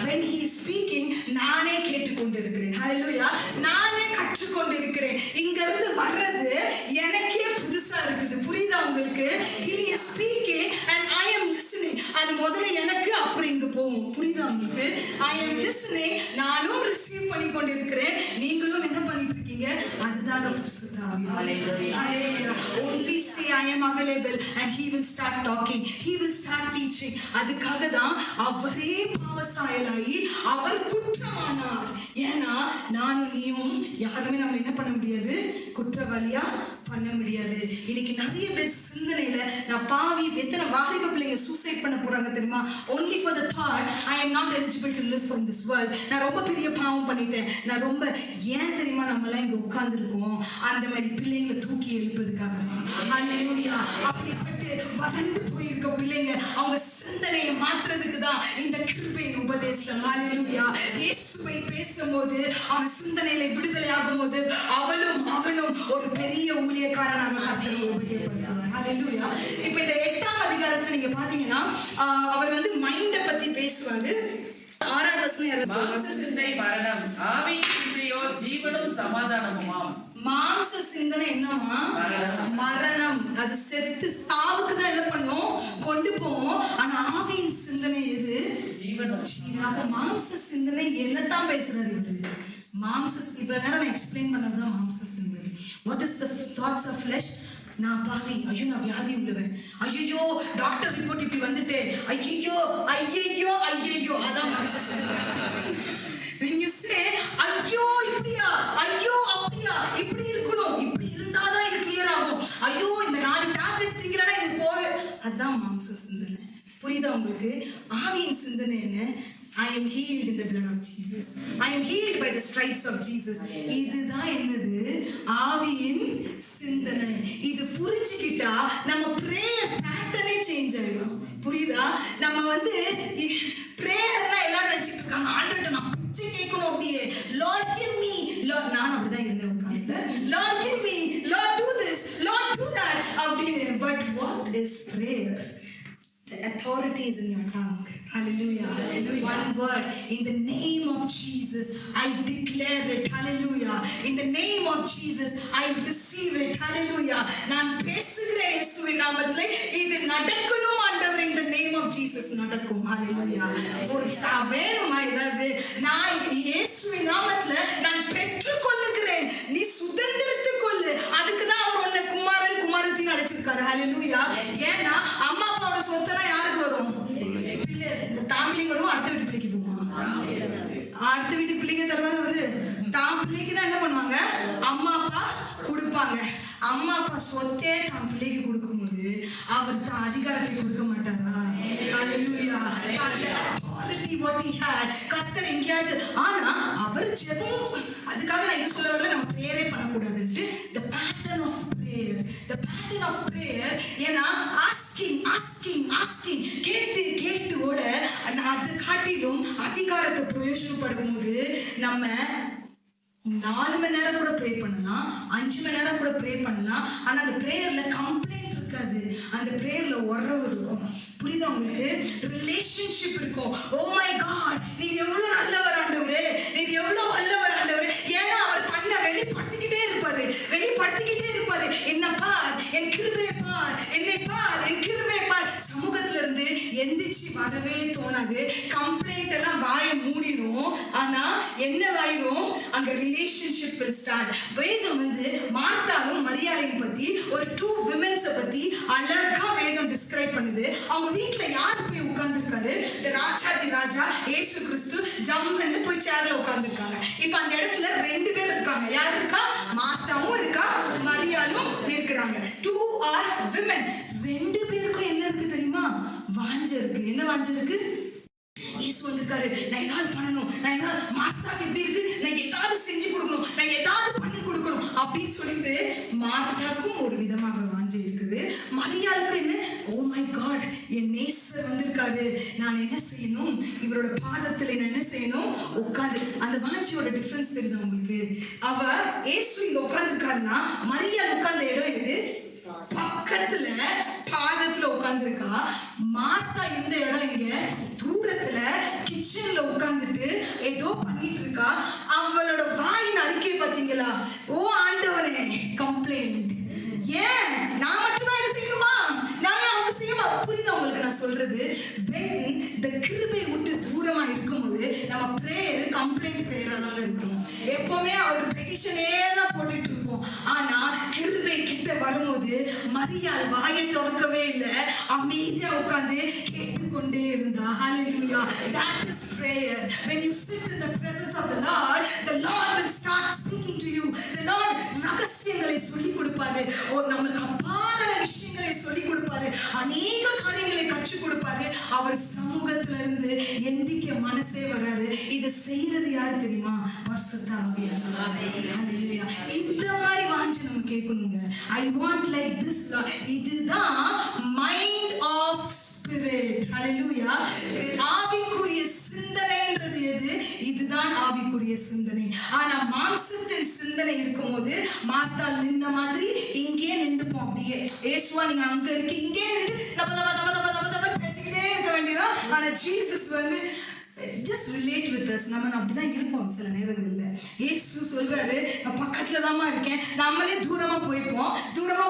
When he is speaking, நானே கேட்டுக்கொண்டிருக்கிறேன். ஹalleluya. நானே கற்றுக்கொண்டிருக்கிறேன். இங்க இருந்து வர்றது எனக்கே புதுசா இருக்குது. புரியுதா உங்களுக்கு? He is speaking and I am listening. அது முதல்ல எனக்கு, அப்புறம் இங்க போகும். புரியுதா உங்களுக்கு? I am listening. நானும் ரிசீவ் பண்ணி கொண்டிருக்கிறேன். நீங்களும் என்ன பண்ணிட்டு இருக்கீங்க? அதுதான் பரிசுத்த ஆவி. Hallelujah. Only say I am available and he will start talking. He will start teaching. அதுக்காக தான் அவரே பாவசாயலாகி அவர் குற்றமானார். ஏன்னா நானும் நீயும் யாருமே நம்ம என்ன பண்ண முடியாது? குற்றவாளியா பண்ண முடியாது. இன்னைக்கு நிறைய பேர் சிந்தனையில நான் பாவி, எத்தனை வாலிப பிள்ளைங்க சூசைட் பண்ண போறாங்க தெரியுமா? only for the thought I am not eligible to live in this world. நான் ரொம்ப பெரிய பாவம் பண்ணிட்டேன். நான் ரொம்ப ஏன் தெரியுமா நம்மளாம் இங்க உட்கார்ந்து இருக்கோம்? அந்த மாதிரி பிள்ளைங்களை தூக்கி எழுப்பதுக்காக. ஹalleluya. அப்படிப்பட்டு வறண்டு போயிருக்க பிள்ளைங்க அவங்க சிந்தனையை மாற்றுறதுக்கு தான் இந்த கிருபையின் உபதேசம். ஹalleluya. இயேசுவை பேசும்போது அவன் சிந்தனையில விடுதலை ஆகும்போது அவனும் ஒரு பெரிய ஊழியக்காரனாக கர்த்தரை உபயோகப்படுத்துவார். ஹalleluya. இப்போ இந்த 8ஆம் அதிகாரத்துல நீங்க பாத்தீங்கன்னா அவர் வந்து மைண்ட பத்தி பேசுவாரு. 6வது வசனம், மாம்ச சிந்தை மரணம், ஆவியின் சிந்தையோ ஜீவனும் சமாதானமுமாம். மாம்ச சிந்தனை என்னமா? மரணம். அது செத்து சாவுக்கு தான் என்ன பண்ணும்? கொண்டு போவோம். ஆனா ஆவியின் சிந்தனை எது? ஜீவனும். அப்ப மாம்ச சிந்தனை என்னத்தான் பேசுறாரு இவரு? இவ்வளவு நேரம் நான் எக்ஸ்பிளைன் பண்ணதுதான் மாம்ச சிந்தனை. What is the thoughts of flesh? நான் பாவி, ஐயோ நான் வியாதி உள்ளவன், ஐயோ டாக்டர் ரிப்போர்ட் இப்படி வந்துட்டு, ஐயோ அதான் மாம்ச சிந்தனை. when you say ஐயோ இப்படியா, ஐயோ அப்படியா, இப்படி இருக்கணும், இப்படி இருந்தாதான் இது கிளியர் ஆகும், ஐயோ இந்த 4 டேப்லெட் திங்கலனா இது போவே, சிந்தனை. புரியுதா உங்களுக்கு? ஆவியின் சிந்தனை என்ன? I am healed in the blood of Jesus. I am healed by the stripes of Jesus. இதுதான் என்னது? ஆவியின் சிந்தனை. இது புரிஞ்சுக்கிட்டா நம்ம பிரேயர் பேட்டர்னே சேஞ்ச் ஆயிடும். புரியுதா? நம்ம வந்து பிரேயர்னா எல்லாரும் நினைச்சிட்டு இருக்காங்க, ஆண்டவர்ட்ட நான் பிச்சை கேட்கணும் அப்படியே, லார்ட் கிவ் மீ, லார்ட். நான் அப்படிதான் இருந்தேன் ஒரு காலத்துல, Lord give me, Lord do this, Lord do that அப்படின்னு. But what is prayer? The authority is in your tongue. Hallelujah. Hallelujah. One word. In the name of Jesus, I declare it. Hallelujah. In the name of Jesus, I receive it. Hallelujah. நான் பேசுகிறேன் இயேசுவின் நாமத்திலே, இது நடக்கணும் ஆண்டவரே. In the name of Jesus நடக்கும். Hallelujah. ஒரு வேணுமா ஏதாவது? நான் இயேசுவின் நாமத்திலே நான் பெற்றுக்கொள்ளுகிறேன். நீ சுதந்திரத்துக் கொள்ளு. அதுக்கு தான் அவர் உன்னை குமாரன் குமாரத்தின்னு அழைச்சிருக்காரு. Hallelujah. ஏன்னா அம்மா அப்பாவோட சொத்தெல்லாம் யாருக்கு வரும்? பிள்ளை தாம்பிள்ளைக்கு வரும், அடுத்த வீட்டு பிள்ளைக்கு போவாங்க. அடுத்த வீட்டு பிள்ளைங்க தருவாரு அவரு. தான் பிள்ளைக்கு தான் என்ன பண்ணுவாங்க? அம்மா அப்பா கொடுப்பாங்க. அம்மா அப்பா சொத்தே தான் பிள்ளைக்கு கொடுக்கும்போது அவர் தான் அதிகாரத்தை கொடுக்க மாட்டாரா? Hallelujah. authority what he had. கர்த்தர் எங்கேயாவது ஆனா அவர் ஜெபம், அதுக்காக நான் இது சொல்ல வரல நம்ம பிரேயரே பண்ணக்கூடாதுன்ட்டு. the pattern of prayer, the pattern of prayer. ஏன்னா asking கேட்டோட அது காட்டிலும் அதிகாரத்தை பிரயோஜனப்படும் போது நம்ம 4 மணி நேரம் கூட ப்ரே பண்ணலாம், 5 மணி நேரம் கூட ப்ரே பண்ணலாம். ஆனா அந்த பிரேயர்ல கம்ப்ளைண்ட் இருக்காது, அந்த பிரேயர்ல உறவு இருக்கும். புரியுதா உங்களுக்கு? ரிலேஷன்ஷிப் இருக்கும். ஓ மை காட், நீர் எவ்வளவு நல்லவர் ஆண்டவரே, நீர் எவ்வளவு வல்லவர் ஆண்டவரே. ஏன்னா அவர் தன்னை வெளிப்படுத்திக்கிட்டே இருப்பாரு. என்ன பார், என் கிருபையை பார், என்னை பார், என் கிருபையை பார். சமூகத்துல இருந்து எந்திரிச்சு வரவே தோணாது. கம்ப்ளைண்ட் எல்லாம் வாயை மூடிடும். ஆனா என்ன ஆயிரும்? அங்க ரிலேஷன்ஷிப் will start. வேதம் வந்து மார்த்தாவும் மரியாதையும் பத்தி ஒரு 2 விமென்ஸை பத்தி அழகா வேதம் டிஸ்கிரைப் பண்ணுது. அவங்க வீட்டுல யாரு போய் உட்கார்ந்துருக்காரு? ராஜாதி ராஜா இயேசு கிறிஸ்து ஜம்முன்னு போய் சேர்ல உட்கார்ந்துருக்காங்க. இப்ப அந்த இடத்துல 2 பேர் இருக்காங்க. யார் இருக்கா? மார்த்தாவும் இருக்கா, மரியாளும் இருக்கிறாங்க. 2 are women. 2 பேருக்கும் என்ன இருக்கு தெரியுமா? வாஞ்சை இருக்கு. என்ன வாஞ்சை இருக்கு? இயேசு வந்திருக்காரு, நான் ஏதாவது பண்ணணும், நான் ஏதாவது, மார்த்தாக்கு எப்படி இருக்கு, நான் ஏதாவது செஞ்சு கொடுக்கணும், நான் ஏதாவது பண்ணி கொடுக்கணும் அப்படின்னு சொல்லிட்டு மார்த்தாக்கும் ஒரு விதமாக வாஞ்சை இருக்குது. மரியாளுக்கு என்ன? ஓ மை காட், என் நேசர் வந்திருக்காரு, நான் என்ன செய்யணும்? இவரோட பாதத்துல நான் என்ன செய்யணும்? உட்காந்து. அந்த வாஞ்சியோட டிஃபரன்ஸ் தெரியுது உங்களுக்கு? அவ இயேசு இங்க உட்காந்துருக்காருன்னா மரியாள் உட்கார்ந்த இடம் எது? பக்கத்துல பாதத்துல உட்கார்ந்துருக்கா. மார்த்தா இந்த இடம் இங்க தூரத்துல கிச்சன்ல உட்கார்ந்துட்டு ஏதோ பண்ணிட்டு இருக்கா. அவளோட வாயின் அறிக்கை பாத்தீங்களா? ஓ ஆண்டவரே, கம்ப்ளைண்ட். ஏன் நான் மட்டும் தான் இதை செய்யணுமா? நான் அவங்க செய்யமா? புரியுதா உங்களுக்கு நான் சொல்றது? இந்த கிருபை விட்டு தூரமா இருக்கும்போது நம்ம பிரேயர் கம்ப்ளைண்ட் பிரேயரா தான் இருக்கும். எப்பவுமே அவர் பெட்டிஷனே தான் போட்டுட்டு இருப்போம். ஆனா கிருபை கிட்ட வரும்போது மரியாள் வாயை திறக்கவே இல்லை, அமைதியா உட்கார்ந்து கேட்டுக்கொண்டே இருந்தா. Hallelujah. That is prayer. When you sit in the presence of the Lord will start speaking to you. The Lord ரகசியங்களை சொல்லி கொடுப்பாரு. நமக்கு அப்பான விஷயங்களை சொல்லி கொடுப்பாரு. அநேக காரியங்களை கற்றுக் கொடுப்பாரு. அவர் சமூகத்துல இருந்து எந்திக்க மனசே வராரு. இதை செய்யறது யாரு தெரியுமா? பரிசுத்த ஆவியானவர். Hallelujah. இந்த மாதிரி வாஞ்சை நம்ம கேட்கணுங்க. I want like this. இதுதான் மைண்ட் ஆஃப் ஸ்பிரிட். Hallelujah. ஆவிக்குரிய சிந்தனைன்றது எது? இதுதான் ஆவிக்குரிய சிந்தனை. ஆனா மாம்சத்தின் சிந்தனை இருக்கும்போது மார்த்தாள் நின்ன மாதிரி இங்கே நின்றுப்போம். அப்படியே ஏசுவா நீங்க அங்க இருக்கு, இங்கே நின்று தப தப தப தப தப தப பேசிக்கிட்டே இருக்க வேண்டியதான். ஆனா ஜீசஸ் வந்து just relate with us. நம்ம அப்படிதான் இருப்போம் சில நேரங்கள்ல. இயேசு சொல்றாரு, நான் பக்கத்துல தாமா இருக்கேன். நம்மளே தூரமா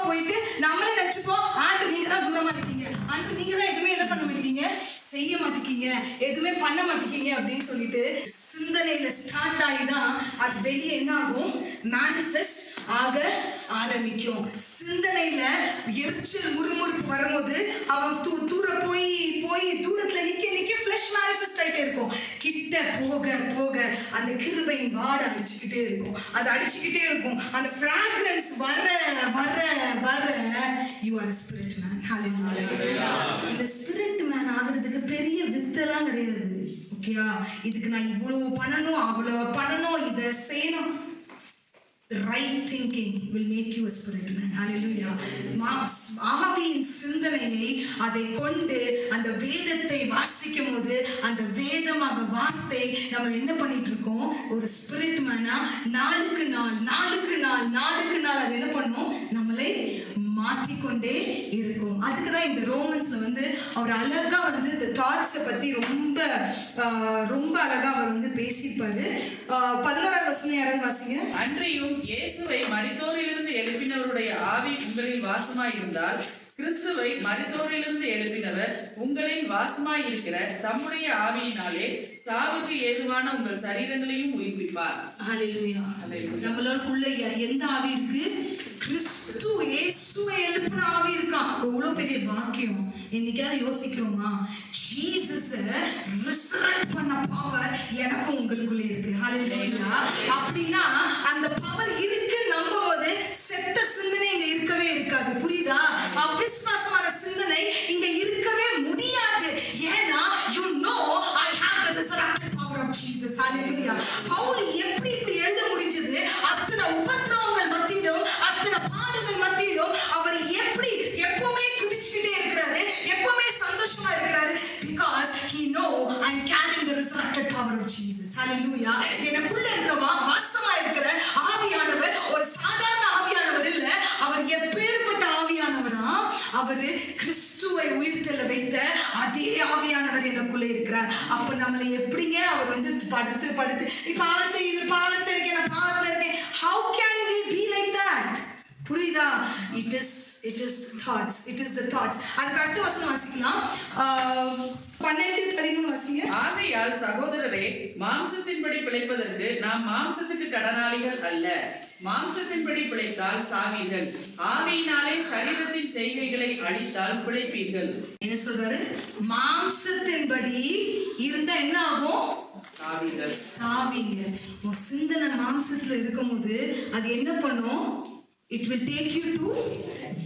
போயிட்டு நம்மளே நினைச்சுப்போம், ஆண்டு நீங்க தான் தூரமா இருக்கீங்க, ஆண்டு நீங்க தான் எதுவுமே என்ன பண்ண மாட்டேங்க, செய்ய மாட்டேங்க, எதுவுமே பண்ண மாட்டேங்க அப்படின்னு சொல்லிட்டு சிந்தனையில ஸ்டார்ட் ஆகிதான் அது வெளியே என்ன ஆகும்? மேனிஃபெஸ்ட் ஆக ஆரம்பிக்கும். சிந்தனையில எரிச்சல் முறுமுறுப்பு வரும்போது அவன் தூர போய் தூரத்துல நிக்க ஃபிளஷ் மேனிஃபெஸ்ட் ஆயிட்டே இருக்கும். கிட்ட போக போக அந்த கிருபையின் வாடை அடிச்சுக்கிட்டே இருக்கும். அது அடிச்சுக்கிட்டே இருக்கும். அந்த ஃப்ராக்ரன்ஸ் வர வர வர யூ ஆர் ஸ்பிரிட் மேன். ஹalleluya. இந்த ஸ்பிரிட் மேன் ஆகிறதுக்கு பெரிய வித்தெல்லாம் கிடையாது. ஓகேயா? இதுக்கு நான் இவ்வளவு பண்ணணும், அவ்வளவு பண்ணணும், இதை செய்யணும். The right thinking will make you a spirit man. Hallelujah. ஆவியின் சிந்தனையை அதை கொண்டு அந்த வேதத்தை வாசிக்கும் போது அந்த வேதமாக வார்த்தை நம்ம என்ன பண்ணிட்டு இருக்கோம்? ஒரு ஸ்பிரிட் மேனா நாளுக்கு நாள் அது என்ன பண்ணும்? நம்மளை மாற்றிக்கொண்டே இருக்கும். அதுக்கு தான் இந்த ரோமன்ஸ்ல வந்து அவர் அழகா வந்து இந்த தாட்ஸை பத்தி ரொம்ப ரொம்ப அழகா அவர் வந்து பேசியிருப்பாரு. 11வது வசனம் யாராவது வாசிங்க. அன்றியும் இயேசுவை மரித்தோரிலிருந்து எழுப்பினவருடைய ஆவி உங்களில் வாசமாயிருந்தால் கிறிஸ்துவை மரித்தோரிலிருந்து எழுப்பினவர் உங்களில் வாசமாயிருக்கிற தம்முடைய ஆவியினாலே சாவுக்கு ஏதுவான உங்கள் சரீரங்களையும் உயிர்ப்பிப்பார். ஹalleluya. நம்மளுக்குள்ள எந்த ஆவி இருக்கு? கிறிஸ்து இயேசுவை எழுப்பின ஆவி இருக்கான். எவ்வளவு பெரிய பாக்கியம். என்னைக்காவது யோசிக்கிறோமா? ஜீசஸ் ரிசரக்ட் பண்ண பவர் எனக்கும் உங்களுக்குள்ள இருக்கு. ஹalleluya. அப்படின்னா அந்த பவர் இருக்கு நம்பும்போது செத்த சிந்தனை இங்க இருக்கவே இருக்காது. புரியுதா? அவிஸ்வாசமான சிந்தனை இங்க இருக்கவே முடியாது. ஏன்னா you know I have the resurrected power of Jesus. Hallelujah. Pavul எப்படி இப்படி எழுத முடிஞ்சது? அத்தனை உபத்திரவங்கள் மத்தியிலும் அத்தனை பாடுகள் மத்தியிலும் அவர் எப்படி எப்பவுமே குதிச்சுக்கிட்டே இருக்கிறாரு, எப்பவுமே சந்தோஷமா இருக்கிறாரு? Because he know I'm carrying the resurrected power of Jesus. Hallelujah. எனக்குள்ள இருக்க வாசமா இருக்கிற ஆவியானவர் ஒரு சாதாரண ஆவியானவர் இல்ல. அவர் எப்பேற்பட்ட ஆவியானவரா? அவரு கிறிஸ்துவை உயிர்த்தெழ வைத்த அதே ஆவியானவர் எனக்குள்ள இருக்கிறார். அப்ப நம்மளை எப்படிங்க அவர் வந்து படுத்து நீ பாவத்துல இருக்கேன், நான் பாவத்துல இருக்கேன். How can we be like that? புரியுதா? It is the thoughts. அதுக்கு அடுத்த வசனம் வாசிக்கலாம். 12-13 வாசிங்க. ஆகையால் சகோதரரே, மாம்சத்தின்படி பிழைப்பதற்கு நாம் மாம்சத்துக்கு கடனாளிகள் அல்ல. மாம்சத்தின்படி பிழைத்தால் சாவீர்கள், ஆவியினாலே சரீரத்தின் செய்கைகளை அழித்தால் பிழைப்பீர்கள். என்ன சொல்றாரு? மாம்சத்தின்படி இருந்தா என்ன ஆகும்? சாவீங்க. உன் சிந்தனை மாம்சத்துல இருக்கும்போது அது என்ன பண்ணும்? It will take you to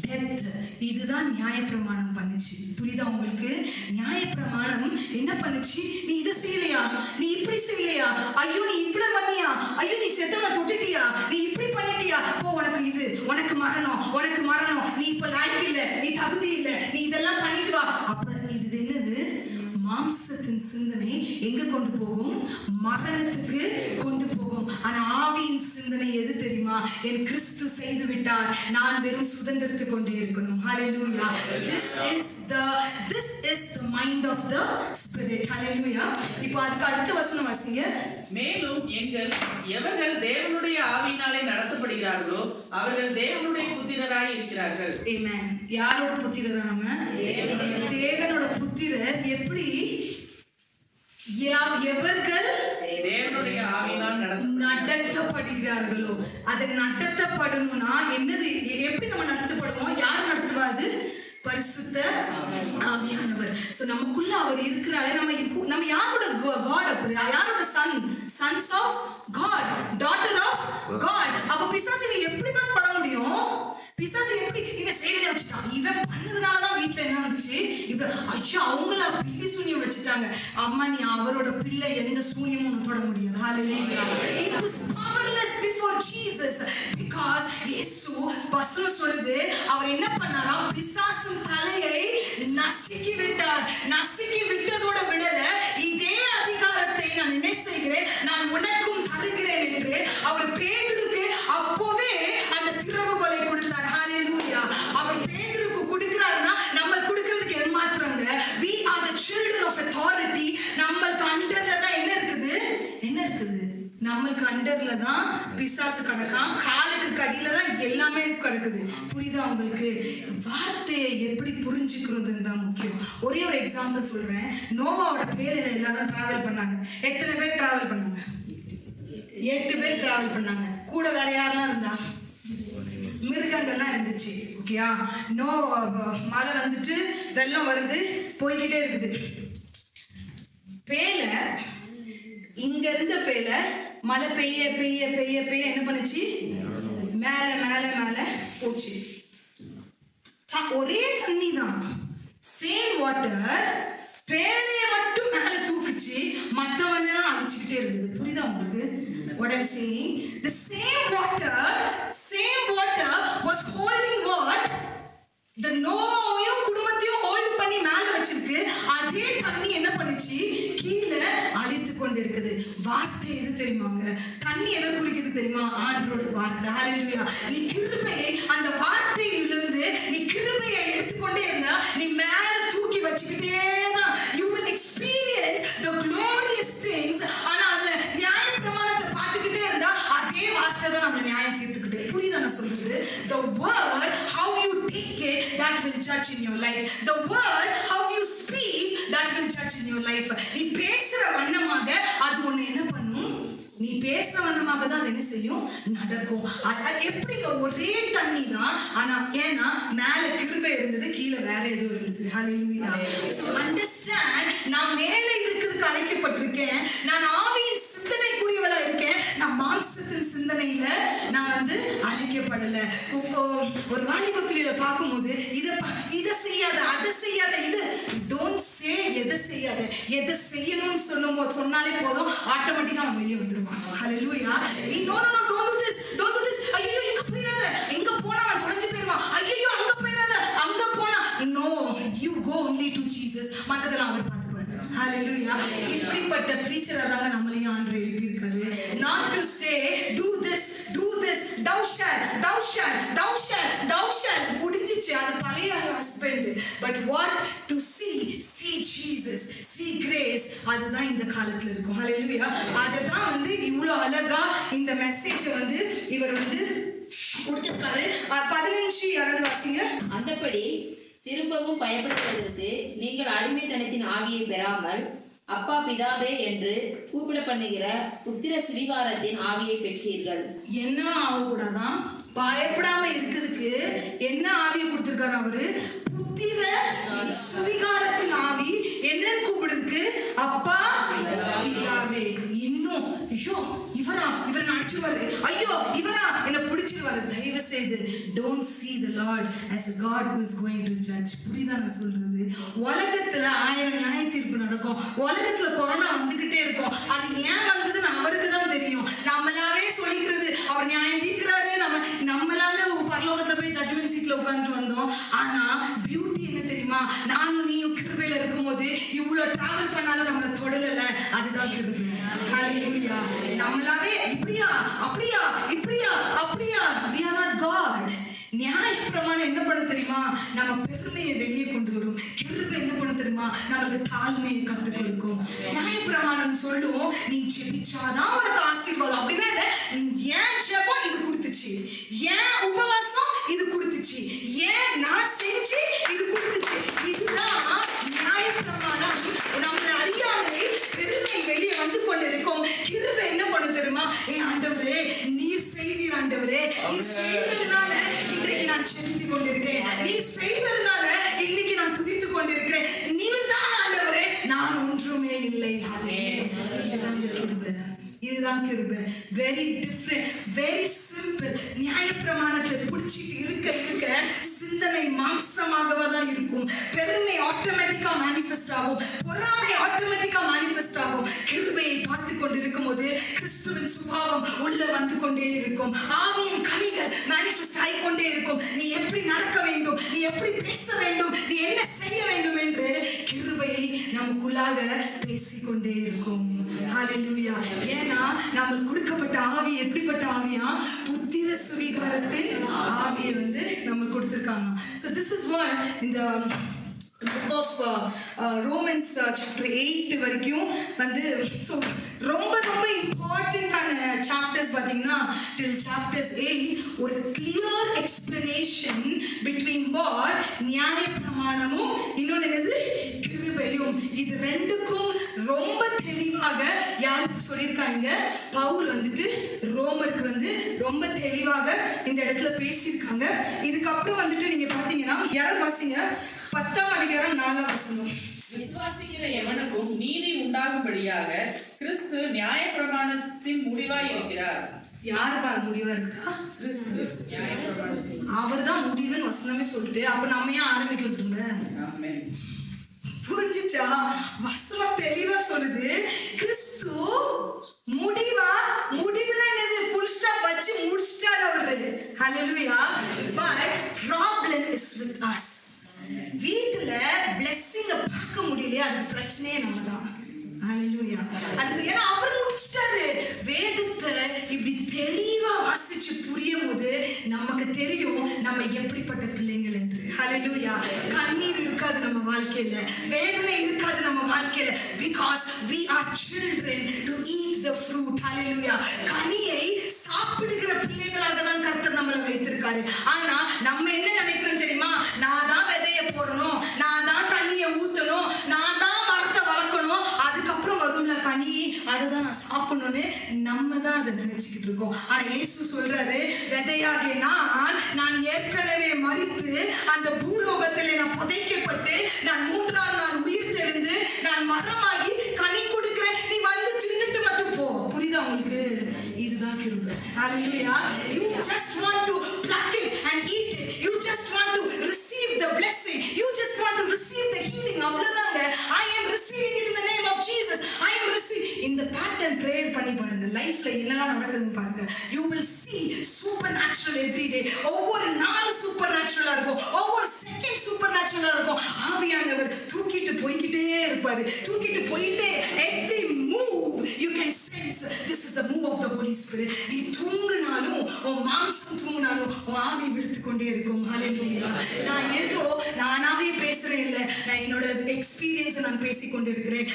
death. இதுதான் நியாயப்பிரமாணம் பண்ணுச்சு. புரியுதா உங்களுக்கு? நியாயப்பிரமாணம் என்ன பண்ணுச்சு? நீ இதை செய்யலையா, நீ இப்படி செய்யலையா, ஐயோ நீ இப்படி பண்ணியா, ஐயோ நீ செத்தவனை தொட்டுட்டியா, நீ இப்படி பண்ணிட்டியா, போ உனக்கு இது, உனக்கு மரணம், நீ இப்ப லாய்க்கு இல்ல, நீ தகுதி இல்ல, நீ இதெல்லாம் பண்ணிட்டு வா. அப்ப இது என்னது? மாம்சத்தின் சிந்தனை எங்க கொண்டு போகும்? மரணத்துக்கு கொண்டு போகும். ஆனா ஆவியின் சிந்தனை எது தெரியுமா? என் கிறிஸ்து செய்து விட்டார், நான் வெறும் சுதந்திரத்து கொண்டே இருக்கணும். ஹalleluya. This is the mind of the spirit. ஹalleluya. இப்போ அதுக்கு அடுத்த வசனம் வாசிங்க. மேலும் எவர்கள் தேவனுடைய ஆவியினாலே நடத்தப்படுகிறார்களோ அவர்கள் தேவனுடைய புத்திரராய் இருக்கிறார்கள். ஆமென். யாரோட புத்திரரா? நம்ம தேவனோட புத்திரர். எப்படி? எவர்கள் தேவனுடைய ஆவியினால் நடத்தப்படுகிறார்களோ. அது நடத்தப்படணும்னா என்னது? எப்படி நம்ம நடத்தப்படுவோம்? யார் நடத்துவாது? பரிசுத்த ஆவியானவர். சோ நமக்குள்ள அவர் இருக்கிறாரே. நம்ம யாரோட காட்? யாரோட sons of God, daughter of God. அப்ப பிசாசு எப்படிமா தொட முடியும்? பிசாசு எப்படி இவன் சேவையில வச்சுட்டான், இவன் பண்ணதுனாலதான் வீட்டுல என்ன வந்துச்சு இப்ப? ஐயோ அவங்கள பில்லி சூனியம் வச்சுட்டாங்க. அம்மா நீ அவரோட பிள்ளை எந்த சூனியமும் தொட முடியாது. ஹalleluya. It was powerless before Jesus because இயேசு வசனம் சொல்லுது அவர் என்ன பண்ணாரா? பிசாசின் தலையை நசுக்கி விட்டார். நசுக்கி விட்டதோட விடல, இதே அதிகாரத்தை நான் என்ன செய்கிறேன், நான் உனக்கும் தருகிறேன் என்று அவர் பேதுருக்கு அப்போவே அந்த திறவுகோலை கொடுத்தார். ஹalleluya. அவர் பேதுருக்கு கொடுக்கிறாருன்னா நம்ம கொடுக்கிறதுக்கு ஏமாத்துறாங்க. we are the children of authority. நம்மளுக்கு அண்டர்ல தான் என்ன இருக்குது? நம்மளுக்கு அண்டர்ல தான் பிசாசு கிடக்கான். காலுக்கு கடியில தான் எல்லாமே கிடக்குது. புரியுதா உங்களுக்கு? வார்த்தையை எப்படி புரிஞ்சுக்கிறதுன்னு தான் முக்கியம். ஒரே ஒரு எக்ஸாம்பிள் சொல்றேன். நோவாவோட பேரில் எல்லாரும் டிராவல் பண்ணாங்க. எத்தனை பேர் டிராவல் பண்ணாங்க? 8 பேர் டிராவல் பண்ணாங்க. கூட வேற யாரெல்லாம் இருந்தா? மிருகங்கள்லாம் இருந்துச்சு. ஓகேயா? மழை வந்துட்டு வெள்ளம் வருது, போய்கிட்டே இருக்குது. பேல இங்க இருந்த பேல மழை பெய்ய பெய்ய பெய்ய பெய்ய என்ன பண்ணுச்சு, மேல மேல மேல போச்சு. ஒரே தண்ணி தான், சேம் வாட்டர், பேலைய மட்டும் மேல தூக்குச்சு, மத்தவனெல்லாம் அழிச்சுக்கிட்டே இருந்தது. புரியுதா உங்களுக்கு? What I'm saying? The same water was holding what? The நோவையும் குடும்பத்தையும் ஹோல்ட் பண்ணி மேல வச்சிருக்கு. அதே தண்ணி என்ன பண்ணுச்சு, கீழே அழித்து கொண்டு இருக்குது. வார்த்தை எது தெரியுமாங்க? தண்ணி எதை குறிக்குது தெரியுமா? ஆண்டவரோட வார்த்தை. ஹல்லேலூயா. நீ கிருபையை, அந்த வார்த்தையிலிருந்து நீ கிருபையை எடுத்துக்கொண்டே இருந்தா நீ மேல தூக்கி வச்சுக்கிட்டே தான். You will experience the glorious things. ஆனா அந்த நியாய பிரமாணத்தை பார்த்துக்கிட்டே இருந்தா அதே வார்த்தை தான் நம்ம நியாயம் தீர்த்துக்கிட்டு. புரியுதா நான் சொல்றது? The word, how you take it, that will judge in your life. The word, how you speak, that will judge in your life. நீ பேசுற வண்ணமாக அது ஒண்ணு என்ன பண்ணும், நீ பேசுற வண்ணமாக தான் அது என்ன செய்யும், நடக்கும். எப்படிங்க? ஒரே தண்ணி தான், ஆனா ஏன்னா மேல கிருபை இருந்தது, கீழே வேற ஏதோ இருந்தது. ஹல்லேலூயா. So understand, நான் மேல இருக்கிறதுக்கு அழைக்கப்பட்டிருக்கேன். நான் ஆவியின் சிந்தனைக்குரியவளா இருக்கேன். நான் மாம்சத்தின் சிந்தனையில நான் அழைக்கப்படல. ஒரு வாலிப பிள்ளைகளை பார்க்கும்போது இதை செய்யாத, அதை செய்யாத, இது டோன்ட் சே, எதை செய்யாத, எதை செய்யணும்னு சொன்னாலே போதும், ஆட்டோமேட்டிக்கா அவன் வெளியே வந்துருவான். ஹல்லேலூயா. நீ no no no don't do this, don't do this. ஐயோ இங்க போயிராத, எங்க போனா அவன் தொலைஞ்சு போயிடுவான். ஐயோ அங்க போயிராத, அங்க போனா. No, you go only to Jesus. மத்ததெல்லாம் அவர் பார்த்துக்குவார். ஹல்லேலூயா. இப்படிப்பட்ட பிரீச்சரா தாங்க நம்மளையும் ஆண்டவர் எழுப்பி இருக்காரு. Not to say do this, do this, thou shalt, thou shalt, thou shalt, thou shalt. முடிஞ்சிச்சு, அது பழைய husband. But what to see Jesus, see grace. அதுதான் இந்த காலத்துல இருக்கும். ஹல்லேலூயா. அதுதான் இவ்வளவு அழகா இந்த மெசேஜ் இவர் கொடுத்திருக்காரு. 15 யாராவது வாசிங்க. அந்தபடி திரும்பவும் பயப்படுவதற்கு நீங்கள் அடிமைத்தனத்தின் ஆவியை பெறாமல் அப்பா பிதாவே என்று கூப்பிட பண்ணுகிற புத்திர சுவிகாரத்தின் ஆவியை பெற்றீர்கள். என்ன ஆகக்கூடாதான்? பயப்படாம இருக்கிறதுக்கு என்ன ஆவியை கொடுத்திருக்காரு அவரு? புத்திர சுவிகாரத்தின் ஆவி. என்னன்னு கூப்பிடுறதுக்கு? அப்பா பிதாவே. இன்னும் ஐயோ இவரை அடிச்சுடுவாரு, ஐயோ இவரா என்ன பிடிச்சிருவாரு. தயவு செய்து don't see the Lord as a God who is going to judge. புரியுதா நான் சொல்றது? உலகத்துல 1000 நியாய தீர்ப்பு நடக்கும். உலகத்துல கொரோனா வந்துகிட்டே இருக்கும். அது ஏன் வந்ததுன்னு அவருக்கு தான் தெரியும். நம்மளாவே சொல்லிக்கிறது அவர் நியாயம் தீர்க்கிறாரு, நம்மளால பரலோகத்துல போய் ஜட்ஜ்மெண்ட் சீட்ல உட்கார்ந்து வந்தோம். ஆனா பியூட்டி என்ன தெரியுமா? நானும் நீயும் கிருபையில இருக்கும்போது இவ்வளவு டிராவல் பண்ணாலும் நம்மளை தொடலல. அதுதான் கிருபை. ஹல்லேலூயா. நம்மளாவே இப்படியா அப்படியா இப்படியா அப்படியா, we are not God. நியாய பிரமாணம் என்ன பண்ண தெரியுமா? நம்ம பெருமையை வெளியே கொண்டு வரும். கிருபை என்ன பண்ண தெரியுமா? நமக்கு தாழ்மையை கற்றுக் கொடுக்கும். நியாய பிரமாணம் சொல்லுவோம், நீ ஜெபிச்சாதான் உனக்கு ஆசீர்வாதம். அப்படின்னா ஏன் ஜெபம் இது கொடுத்துச்சு, ஏன் உபவாசம் இது கொடுத்துச்சு, ஏன் நான் செஞ்சு இது கொடுத்துச்சு. இதுதான் நியாய பிரமாணம். நம்மளை அறியாமலே பெருமை வெளியே வந்து கொண்டு இருக்கும். கிருபை என்ன பண்ண தெரியுமா? ஆண்டவரே நீர் செய்தீர், ஆண்டவரே நீர் செய்ததுனால இன்றைக்கு நான் செலுத்திக் கொண்டிருக்கிறேன், நீ செய்ததுனால இன்னைக்கு நான் துதித்துக் கொண்டிருக்கிறேன். நீர் தான் ஆண்டவரே, நான் ஒன்றுமே இல்லை. இதுதான் கிருபை. Very different, very simple. நியாய பிரமாணத்தை பிடிச்சிட்டு இருக்க சிந்தனை மாம்சமாகவா தான் இருக்கும். பெருமை ஆட்டோமேட்டிக்கா மேனிஃபெஸ்ட் ஆகும், பொறாமை ஆட்டோமேட்டிக்கா மேனிஃபெஸ்ட் ஆகும். கிருபையை பார்த்து கொண்டு இருக்கும் போது கிறிஸ்துவின் சுபாவம் உள்ள வந்து கொண்டே இருக்கும். ஆவியின் கனிகள் மேனிஃபெஸ்ட் ஆகிக்கொண்டே இருக்கும். நீ எப்படி நடக்க வேண்டும், நீ எப்படி பேச வேண்டும், நீ என்ன செய்ய வேண்டும் என்று கிருபையை நமக்குள்ளாக பேசிக்கொண்டே இருக்கும். ஹல்லேலூயா. ஏன்னா நமக்கு கொடுக்கப்பட்ட ஆவி எப்படிப்பட்ட ஆவியா? புத்திர சுவிகாரத்தின் ஆவியை நமக்கு கொடுத்திருக்காங்க. So this is what in the book of Romans chapter 8 வரைக்கும் so ரொம்ப ரொம்ப இம்பார்ட்டன்டான சாப்டர்ஸ் பார்த்தீங்கன்னா till chapters 8 ஒரு clear explanation between what நியாய பிரமாணமும் இன்னொன்று என்னது கிருபையும். இது ரெண்டுக்கும் ரொம்ப தெளிவாக யாருக்கு சொல்லியிருக்காங்க? பவுல் ரோமருக்கு ரொம்ப தெளிவாக இந்த இடத்துல பேசியிருக்காங்க. இதுக்கப்புறம் நீங்க பாத்தீங்கன்னா யாரும் வாசிங்க 10ஆம் அதிகாரம் 4ஆம் வசனம். விசுவாசிக்கிற எவனுக்கும் நீதி உண்டாகும்படியாக கிறிஸ்து கிறிஸ்து நியாயப்பிரமாணத்தின் முடிவாய் இருக்கிறார். யாருப்பா முடிவா இருக்கிறா? கிறிஸ்து நியாயப்பிரமாணத்தின் அவர் தான் முடிவுன்னு வசனமே சொல்லிட்டு அப்ப நம்ம ஏன் ஆரம்பிக்க திரும்ப? ஆமென். புரிஞ்சுச்சா? வசனம் தெளிவா சொல்லுது, கிறிஸ்து முடிவுனா என்னது? ஃபுல் ஸ்டாப் வச்சு முடிச்சிட்டாரு அவரு. ஹalleluya. But problem is with us. வீட்டுல பிளெஸிங்க பார்க்க முடியலையா? அது பிரச்சனையே நம்ம தான். ஹalleluya. அதுக்கு ஏன்னா அவர் முடிச்சிட்டாரு. வேதத்தை இப்படி தெளிவா வாசிச்சு புரியும் போது நமக்கு தெரியும் நம்ம எப்படிப்பட்ட பிள்ளைங்கள் என்று. ஹalleluya. கண்ணீர் இருக்காது நம்ம வாழ்க்கையில, வேதனை இருக்காது நம்ம வாழ்க்கையில. because we are children to eat the fruit. ஹalleluya. கனியை சாப்பிடுகிற பிள்ளைகளாக தான் கர்த்தர் நம்மளை வைத்திருக்காரு. ஆனா நம்ம என்ன நினைக்கிறோம் தெரியுமா? நான் தான் விதைய போடணும், நான் தான் தண்ணியை ஊத்தணும், நான் தான் மரத்தை வளர்க்கணும், அதுக்கப்புறம் வரும்ல கனி, அதுதான் நான் சாப்பிடணும்னு நம்ம தான் அதை நினைச்சுக்கிட்டு இருக்கோம். ஆனா இயேசு சொல்றாரு, விதையாகிய நான் ஏற்கனவே மரித்து அந்த பூலோகத்திலே நான் புதைக்கப்பட்டு நான் 3ஆம் நாள் உயிர் தெழுந்து நான் மரமாகி கனி கொடுக்கிறேன், நீ வந்து தின்னுட்டு மட்டும் போ. புரியுதா உங்களுக்கு? இதுதான் கிருபை. ஹalleluya. You just want to pluck it and eat it. You just want to receive the blessing. You just want to receive the healing. அவ்வளவுதாங்க. I am receiving it in the name of Jesus. I am receiving. இந்த pattern prayer பண்ணி பாருங்க, லைஃப்ல என்னெல்லாம் நடக்குதுன்னு பாருங்க. You will see supernatural every day. ஒவ்வொரு நாளும் சூப்பர் நேச்சுரலா இருக்கும், ஒவ்வொரு செகண்ட் சூப்பர் நேச்சுரலா இருக்கும். ஆவியானவர் தூக்கிட்டு போய்கிட்டே இருப்பாரு, தூக்கிட்டு போயிட்டே. every move you can sense this is the move of the Holy Spirit. நீ தூங்கினாலும் உன் மாம்சம் தூங்கினாலும் உன் ஆவி விழுத்துக்கொண்டே இருக்கும். ஹalleluya. நான் ஏதோ நானாவே பேசுறேன் இல்ல, நான் என்னோட எக்ஸ்பீரியன்ஸ் நான் பேசிக்கொண்டு இருக்கிறேன்.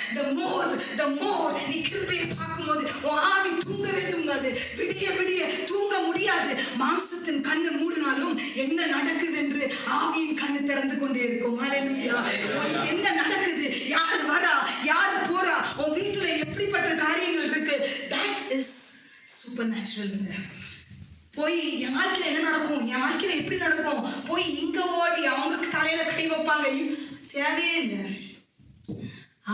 the more நீ கிருபையை பார்க்கும்போது உன் ஆவி தூங்கவே தூங்காது, விடிய தூங்க முடியாது. மாம்சத்தின் கண்ணு மூடினாலும் என்ன நடக்குது என்று ஆவியின் கண்ணு திறந்து கொண்டே இருக்கும். ஹalleluya. என்ன நடக்குது, யார் வரா, யார் போறா, உன் வீட்டுல எப்படிப்பட்ட காரியங்கள் இருக்கு, that is supernatural. போய் என் வாழ்க்கையில என்ன நடக்கும், என் வாழ்க்கையில எப்படி நடக்கும், போய் இங்க ஓடி அவங்க தலையில கை வைப்பாங்க, தேவையே இல்லை.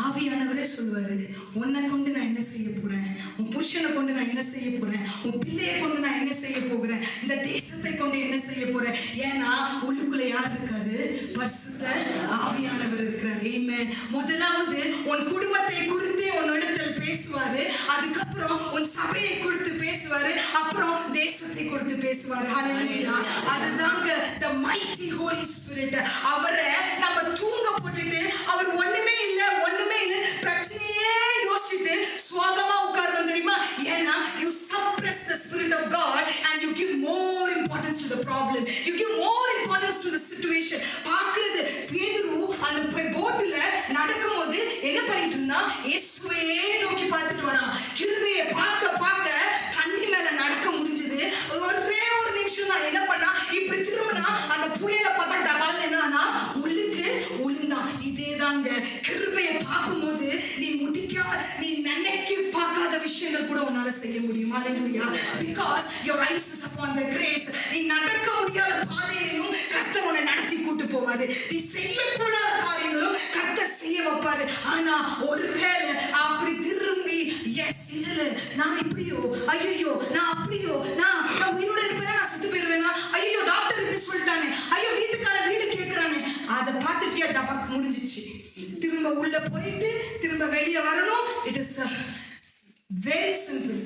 ஆவியானவரே சொல்லுவாரு, உன்னை கொண்டு நான் என்ன செய்ய போறேன், உன் புருஷனை கொண்டு நான் என்ன செய்ய போறேன், உன் பிள்ளையை கொண்டு நான் என்ன செய்ய போகிறேன், இந்த தேசத்தை கொண்டு என்ன செய்ய போறேன். ஏன்னா உள்ளுக்குள்ள யார் இருக்காரு? பரிசுத்த ஆவியானவர் இருக்கிறார். ஆமென். முதலாவது உன் குடும்பத்தை குறித்து உன்னிடத்தில் பேசுவாரு, அதுக்கப்புறம் உன் சபையை குறித்து பேசுவாரு, அப்புறம் தேசத்தை குறித்து பேசுவாரு. ஹalleluya. அதுதாங்க the mighty Holy Spirit. அவரை நம்ம தூங்க போட்டுட்டு அவர் ஒண்ணுமே இல்ல பிரச்சனையே யோசிச்சுட்டு சுவாகமா உட்கார்றோம் தெரியுமா? ஏன்னா you suppress the spirit of God and you give more importance to the problem, you give more importance to the situation. பாக்குறது பேதுரு அந்த போட்ல நடக்கும்போது என்ன பண்ணிட்டு இருந்தான்? இயேசுவையே நோக்கி பார்த்துட்டு வரான். கிருபையை பார்க்க தண்ணி மேல நடக்க முடிஞ்சது. ஒரே ஒரு நிமிஷம் தான் என்ன பண்ணா, இப்படி திரும்பினா அந்த புயல பார்த்தா டபால் என்னன்னா உள்ளுக்கு உளுந்தான். இதேதாங்க கிருபையை பார்க்கும்போது நீ நினைக்க பார்க்காத விஷயங்கள் கூட உன்னால செய்ய முடியும். ஹalleluya. because your eyes is upon the grace. நீ நடக்க முடியாத பாதையையும் கர்த்தர் உன்னை நடத்தி கூட்டி போவாரு. நீ செய்யக்கூடாத காரியங்களும் கர்த்தர் செய்ய வைப்பாரு. ஆனா ஒருவேளை அப்படி திரும்பி எஸ் இல்ல நான் இப்படியோ ஐயோ நான் அப்படியோ நான் உயிரோட இருப்பேனா நான் செத்து போயிருவேனா, ஐயோ டாக்டர் இப்படி சொல்லிட்டானே, ஐயோ வீட்டுக்கார வீடு கேட்கிறானே, அதை பார்த்துட்டியா டபாக்கு முடிஞ்சிச்சு. திரும்ப உள்ள போயிட்டு திரும்ப வெளியே வரணும். It is very simple.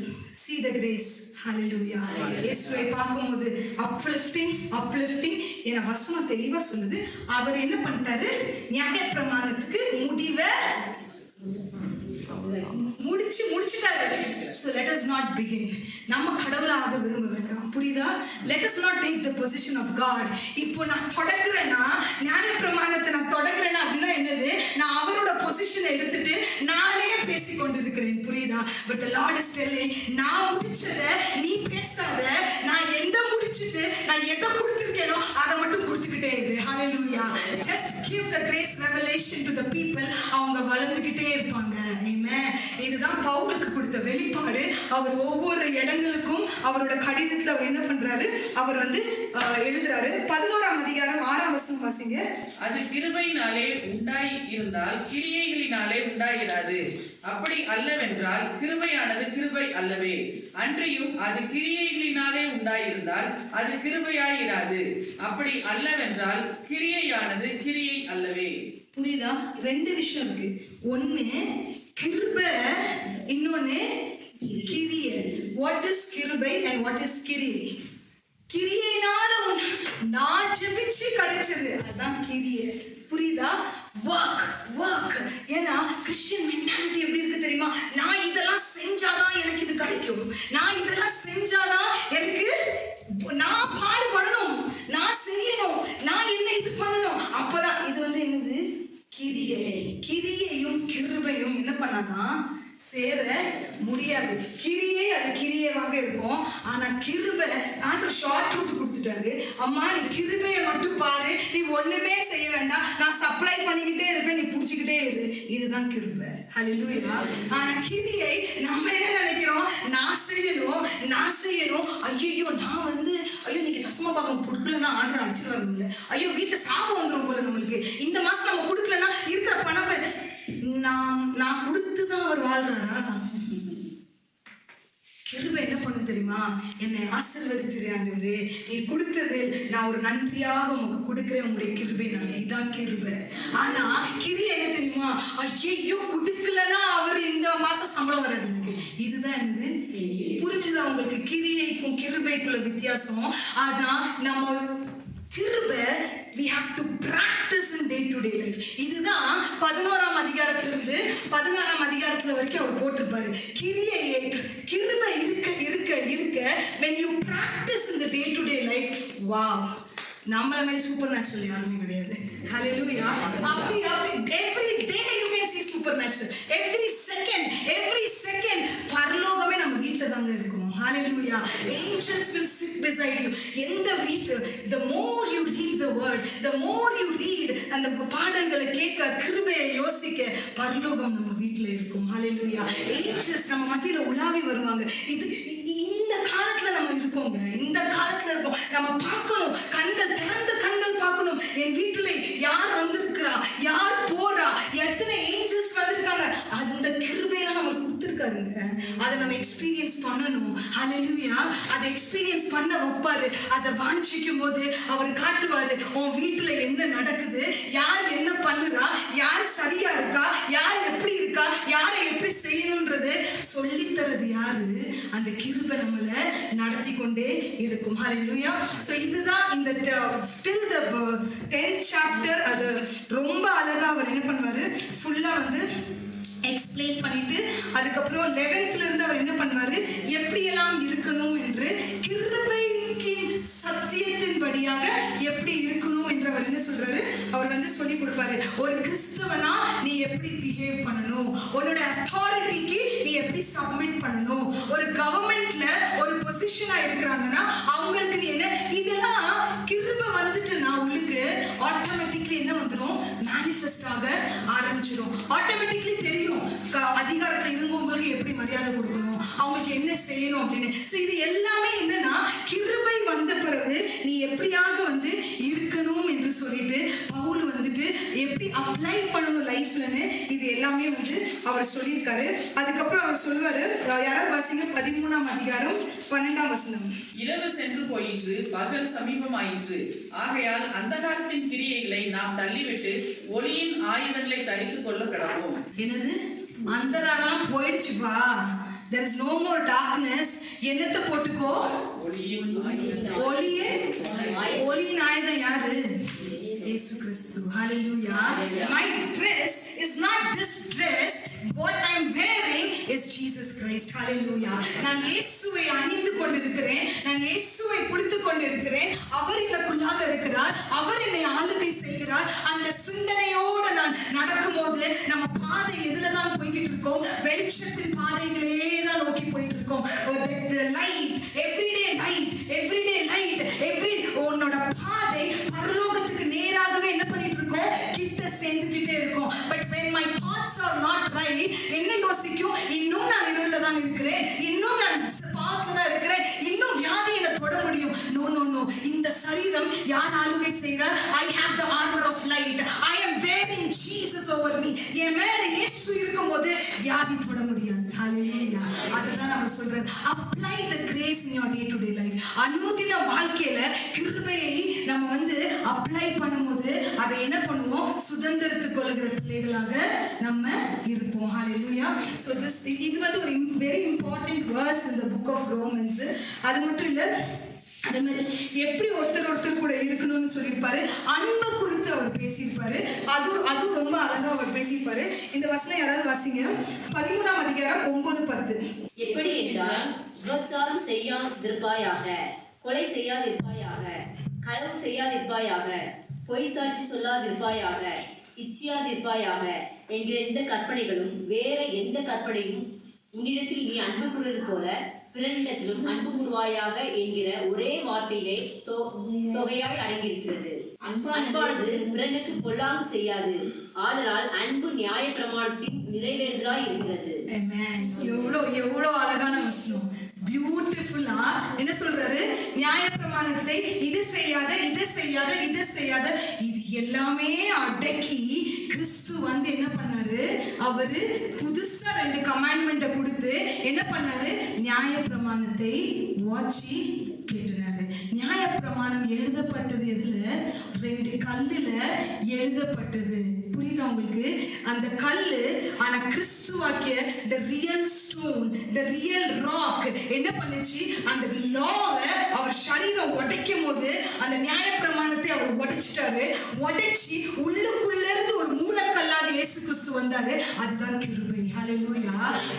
See the grace. Hallelujah. இயேசுவை பார்க்கும்போது uplifting. என வசனம் தெளிவா சொல்லுது. அவர் என்ன பண்ணிட்டாரு? நியாயப்பிரமாணத்துக்கு முடிவை முடிச்சிட்டாரு. So let us not begin. நம்ம கடவுளாக விரும்ப வேண்டாம். புரியுதா? Let us not take the position of God. இப்போ நான் தொடங்குறேன்னா, நியாயப்பிரமாணத்தை நான் தொடங்குறேன்னா அப்படின்னா என்னது? நான் அவரோட பொசிஷன் எடுத்துட்டு நானே பேசிக் கொண்டிருக்கிறேன். புரியுதா? But the Lord is telling, நான் முடிச்சதை நீ பேசாத, நான் எந்த முடிச்சிட்டு நான் எதை கொடுத்துருக்கேனோ அதை மட்டும் கொடுத்துக்கிட்டே இரு. Hallelujah. Just give the grace revelation to the people people அவங்க வளர்ந்துக்கிட்டே இருப்பாங்க. ஆமென். இதுதான் பவுலுக்கு கொடுத்த வெளிப்பாடு. அவர் ஒவ்வொரு இடங்களுக்கும் அவரோட கடிதத்தில் அவர் என்ன பண்றாரு, அவர் வந்து எழுதுறாரு. 11ஆம் அதிகாரம் 6ஆம் வசனம் வாசிங்க. அது கிருபையினாலே உண்டாய் இருந்தால் கிரியைகளினாலே உண்டாயிராது. அப்படி அல்லவென்றால் கிருபையானது கிருபை அல்லவே. அன்றியும் அது கிரியைகளினாலே உண்டாயிருந்தால் அது கிருபையாயிராது. அப்படி அல்லவென்றால் கிரியையானது கிரியை அல்லவே. புரியுதா? 2 விஷயம் இருக்கு. ஒன்னு கிருபை, இன்னொன்னு கிரியை. வாட் இஸ் கிருபை அண்ட் வாட் இஸ் கிரியை? கிரியைனால நான் ஜெபிச்சு கிடைச்சது, அதுதான் கிரியை. புரியுதா? ஒர்க். ஏன்னா கிறிஸ்டியன் மென்டாலிட்டி எப்படி இருக்கு தெரியுமா? நான் இதெல்லாம் செஞ்சாதான் எனக்கு இது கிடைக்கும், நான் இதெல்லாம் செஞ்சாதான் எனக்கு, நான் பாடுபடணும், நான் செய்யணும், நான் என்ன இது பண்ணணும், அப்பதான் இது வந்து என்னது கிரியை. கிரியையும் கிருபையும் என்ன பண்ணாதான் சேர முடியாது. கிரியை அது கிரியையாக இருக்கும். ஆனா கிருபை ஆண்டவர் ஷார்ட் ரூட் கொடுத்துட்டாரு. அம்மா நீ கிருபையை மட்டும் பாரு, நீ ஒண்ணுமே செய்ய வேண்டாம், நான் சப்ளை பண்ணிக்கிட்டே இருப்பேன், நீ புடிச்சுக்கிட்டே இரு. இதுதான் கிருபை. ஹல்லேலூயா. ஆனா கிரியை நம்ம என்ன நினைக்கிறோம், நான் செய்யணும். ஐயோ நான் வந்து இன்னைக்கு தசம பாகம் கொடுக்கலன்னா ஆர்டர் அடிச்சுட்டு வரணும்ல, ஐயோ வீட்டுல சாபம் வந்துடும் போல நம்மளுக்கு, இந்த மாசம் நம்ம கொடுக்கலன்னா இருக்கிற பணத்தை நான் கொடுத்துதான் அவர் வாழ்றாரா? கிருபை என்ன பண்ணும் தெரியுமா? என்னை ஆசீர்வதித்திரு ஆண்டவரே, நீ கொடுத்தது நான் ஒரு நன்றியாக உங்களுக்கு கொடுக்கிறேன், உங்களுடைய கிருபை. நான் இதான் கிருபை. ஆனா கிரியை என்ன தெரியுமா? ஐயோ கொடுக்கலன்னா அவர் இந்த மாசம் சம்பளம் வராது எனக்கு. இதுதான் என்னது? புரிஞ்சுதா உங்களுக்கு கிரியைக்கும் கிருபைக்குள்ள வித்தியாசம்? ஆனா நம்ம கிருபை we have to practice in day to day life. இதுதான் 11ஆம் அதிகாரத்திலிருந்து 16ஆம் அதிகாரத்துல வரைக்கும் அவர் போட்டிருப்பாரு. கிருபை இருக்க when you practice in the day to day life, wow, நம்மள மாதிரி சூப்பர் நேச்சுரல் யாருமே கிடையாது. ஹல்லேலூயா. அப்படி every day you can see supernatural. every second பரலோகமே நம்ம வீட்ல தாங்க இருக்கும். ஹல்லேலூயா. angels will sit beside you. எந்த வீட்டு, the more you read the word, the more you read, அந்த பாடல்களை கேட்க, கிருபையை யோசிக்க, பரலோகம் நம்ம வீட்ல இருக்கும். ஹல்லேலூயா. angels நம்ம மத்தியில உலாவி வருவாங்க. இந்த காலத்துல நம்ம இருக்கோங்க, இந்த காலத்துல இருக்கோம். நம்ம பார்க்கணும், திறந்த கண்கள் பார்க்கணும். என் வீட்டுல யார் வந்திருக்கிறா, யார் போறா, எத்தனை ஏஞ்சல்ஸ் வந்திருக்காங்க, அந்த கிருபையெல்லாம் நம்ம கொடுத்துருக்காருங்க. அதை நம்ம எக்ஸ்பீரியன்ஸ் பண்ணணும். ஹல்லேலூயா. அதை எக்ஸ்பீரியன்ஸ் பண்ண வைப்பாரு. அதை வாஞ்சிக்கும் போது அவர் காட்டுவாரு, உன் வீட்டுல என்ன நடக்குது, யார் என்ன பண்ணுறா, யார் சரியா இருக்கா, யார் எப்படி இருக்கா, யாரை எப்படி செய்யணும்ன்றது சொல்லித்தரது யாரு? அந்த கிருபை நம்மள நடத்தி கொண்டே இருக்கும். ஹல்லேலூயா. சோ இதுதான் இந்த till the 10th chapter. அது ரொம்ப அழகா அவர் என்ன பண்ணுவாரு, ஃபுல்லா வந்து எக்ஸ்பிளைன் பண்ணிட்டு, அதுக்கப்புறம் 11th இருந்து அவர் என்ன பண்ணுவாரு, எப்படியெல்லாம் இருக்கணும் என்று, கிருபையின் சத்தியத்தின்படியாக எப்படி இருக்கணும் என்று அவர் என்ன சொல்றாரு, அவர் வந்து சொல்லி கொடுப்பாரு. ஒரு கிறிஸ்தவனா நீ எப்படி பிஹேவ் பண்ணணும், உன்னோட அத்தாரிட்டிக்கு நீ எப்படி சப்மிட் பண்ணணும், ஒரு கவர்மெண்ட்ல ஒரு பொசிஷனா இருக்கிறாங்கன்னா அவங்களுக்கு நீ என்ன, இதெல்லாம் கிருபை வந்துட்டுனா உங்களுக்கு ஆட்டோமேட்டிக்லி என்ன வந்துடும், மேனிஃபெஸ்ட் ஆக ஆரம்பிச்சிடும். ஆட்டோமேட்டிக்லி தெரியும் அதிகாரத்துல இருந்தவங்களுக்கு எப்படி மரியாதை கொடுக்கணும், அவங்களுக்கு என்ன செய்யணும் அப்படின்னு. ஸோ இது எல்லாமே என்னன்னா கிருபை வந்த பிறகு நீ எப்படியாக வந்து இருக்கணும் என்று சொல்லிட்டு பவுல் வந்துட்டு எப்படி அப்ளை பண்ணணும் லைஃப்லன்னு இது எல்லாமே வந்து அவர் சொல்லியிருக்காரு. அதுக்கப்புறம் அவர் சொல்லுவாரு, யாராவது வாசிங்க 13ஆம் அதிகாரம் 12ஆம் வசனம். இரவு சென்று போயிற்று, பகல் சமீபமாயிற்று. ஆகையால் அந்தகாரத்தின் கிரியைகளை நாம் தள்ளிவிட்டு ஒளியின் ஆயுதங்களை தரித்துக் கொள்ள கடவோம். என்னது? அந்தகாரம் போயிடுச்சுப்பா. There is no more darkness. என்னத்தை போட்டுக்கோ? ஒளியின் ஆயுதம் யாரு? இயேசு கிறிஸ்து. ஹல்லேலூயா. My dress is not this dress. What I'm wearing is Jesus Christ. Hallelujah. நான் இயேசுவை அணிந்து கொண்டிருக்கிறேன், நான் இயேசுவை பிடித்துக் கொண்டிருக்கிறேன். அவர் எனக்குள்ளாக இருக்கிறார், அவர் என்னை ஆளுகை செய்கிறார். அந்த சிந்தனையோடு நான் நடக்கும்போது நம்ம பாதை எதுல தான் போய்கிட்டு இருக்கோம்? வெளிச்சத்தின் பாதைகளே தான் நோக்கி போயிட்டு இருக்கோம். உன்னோட பாதை பரலோகத்துக்கு நேராகவே என்ன பண்ணிட்டு இருக்கோம்? கிட்ட சேர்ந்துகிட்டே இருக்கும். பட் when என்ன யோசிக்கும்? இன்னும் நான் இருள தான் இருக்கிறேன், இன்னும் நான் பாவத்துல தான் இருக்கிறேன், இன்னும் வியாதி என்ன தொட முடியும். நோ நோ நோ, இந்த சரீரம் யார் ஆளுகை செய்கிறார்? I have the armor of light. I am wearing Jesus over me. என் மேல இயேசு இருக்கும்போது வியாதி தொட முடியாது. ஹalleluya. அதுதான் நான் சொல்றேன். Apply the grace in your day to day life. அனுதின வாழ்க்கையில கிருபையை நம்ம அப்ளை பண்ணும்போது அதை என்ன பண்ணுவோம்? சுதந்திரத்துக் கொள்ளுகிற பிள்ளைகளாக நம்ம இருப்போம். ஹalleluya. So இது ஒரு very important verse in the book of Romans. அது மட்டும் இல்ல, அதே மாதிரி எப்படி ஒருத்தர் கூட இருக்கணும்னு சொல்லியிருப்பாரு. அன்பு குறித்து அவர் பேசியிருப்பாரு. அது ரொம்ப அழகா அவர் பேசியிருப்பாரு. இந்த வசனம் யாராவது வாசிங்க. 13ஆம் அதிகாரம் 9-10. எப்படி என்றால், விபச்சாரம் செய்யாதிருப்பாயாக, கொலை செய்யாதிருப்பாயாக, களவு செய்யாதிருப்பாயாக, பொய் சாட்சி சொல்லாதிருப்பாயாக, இச்சியாதிருப்பாயாக என்கிற எந்த கற்பனைகளும் வேற எந்த கற்பனையும் உன்னிடத்தில் நீ அன்பு கூறுவது போல பிறனிடத்திலும் அன்பு கூறுவாயாக என்கிற ஒரே வார்த்தையிலே தொகையாய் அடங்கியிருக்கிறது. அன்பானது பிறனுக்கு பொல்லாங்கு செய்யாது, ஆதலால் அன்பு நியாய பிரமாணத்தின் நிறைவேறுதலாய் இருக்கிறது. எவ்வளோ அழகான வசனம். பியூட்டிஃபுல்லா என்ன சொல்றாரு? நியாய பிரமாணத்தை இது செய்யாத, இது செய்யாத, இது செய்யாத, இது எல்லாமே அடக்கி கிறிஸ்து என்ன பண்ணாரு? அவரு புதுசா 2 கமாண்ட்மெண்ட்டை கொடுத்து என்ன பண்ணாரு? நியாய பிரமாணத்தை வாட்சி கேட்டுனாரு. நியாய பிரமாணம் எழுதப்பட்டது எதுல? 2 கல்லுல எழுதப்பட்டது. புரியுதா உங்களுக்கு? அந்த கல்லு ஆனா கிறிஸ்துவாக்கிய the real stone, the real rock என்ன பண்ணுச்சு? அந்த லாவை அவர் சரீரம் உடைக்கும் போது அந்த நியாய பிரமாணத்தை அவர் உடைச்சிட்டாரு. உடைச்சி உள்ளுக்குள்ள இருந்து ஒரு மூலக்கல்லாக இயேசு கிறிஸ்து வந்தாரு. அதுதான் கிருபை. ஹalleluya.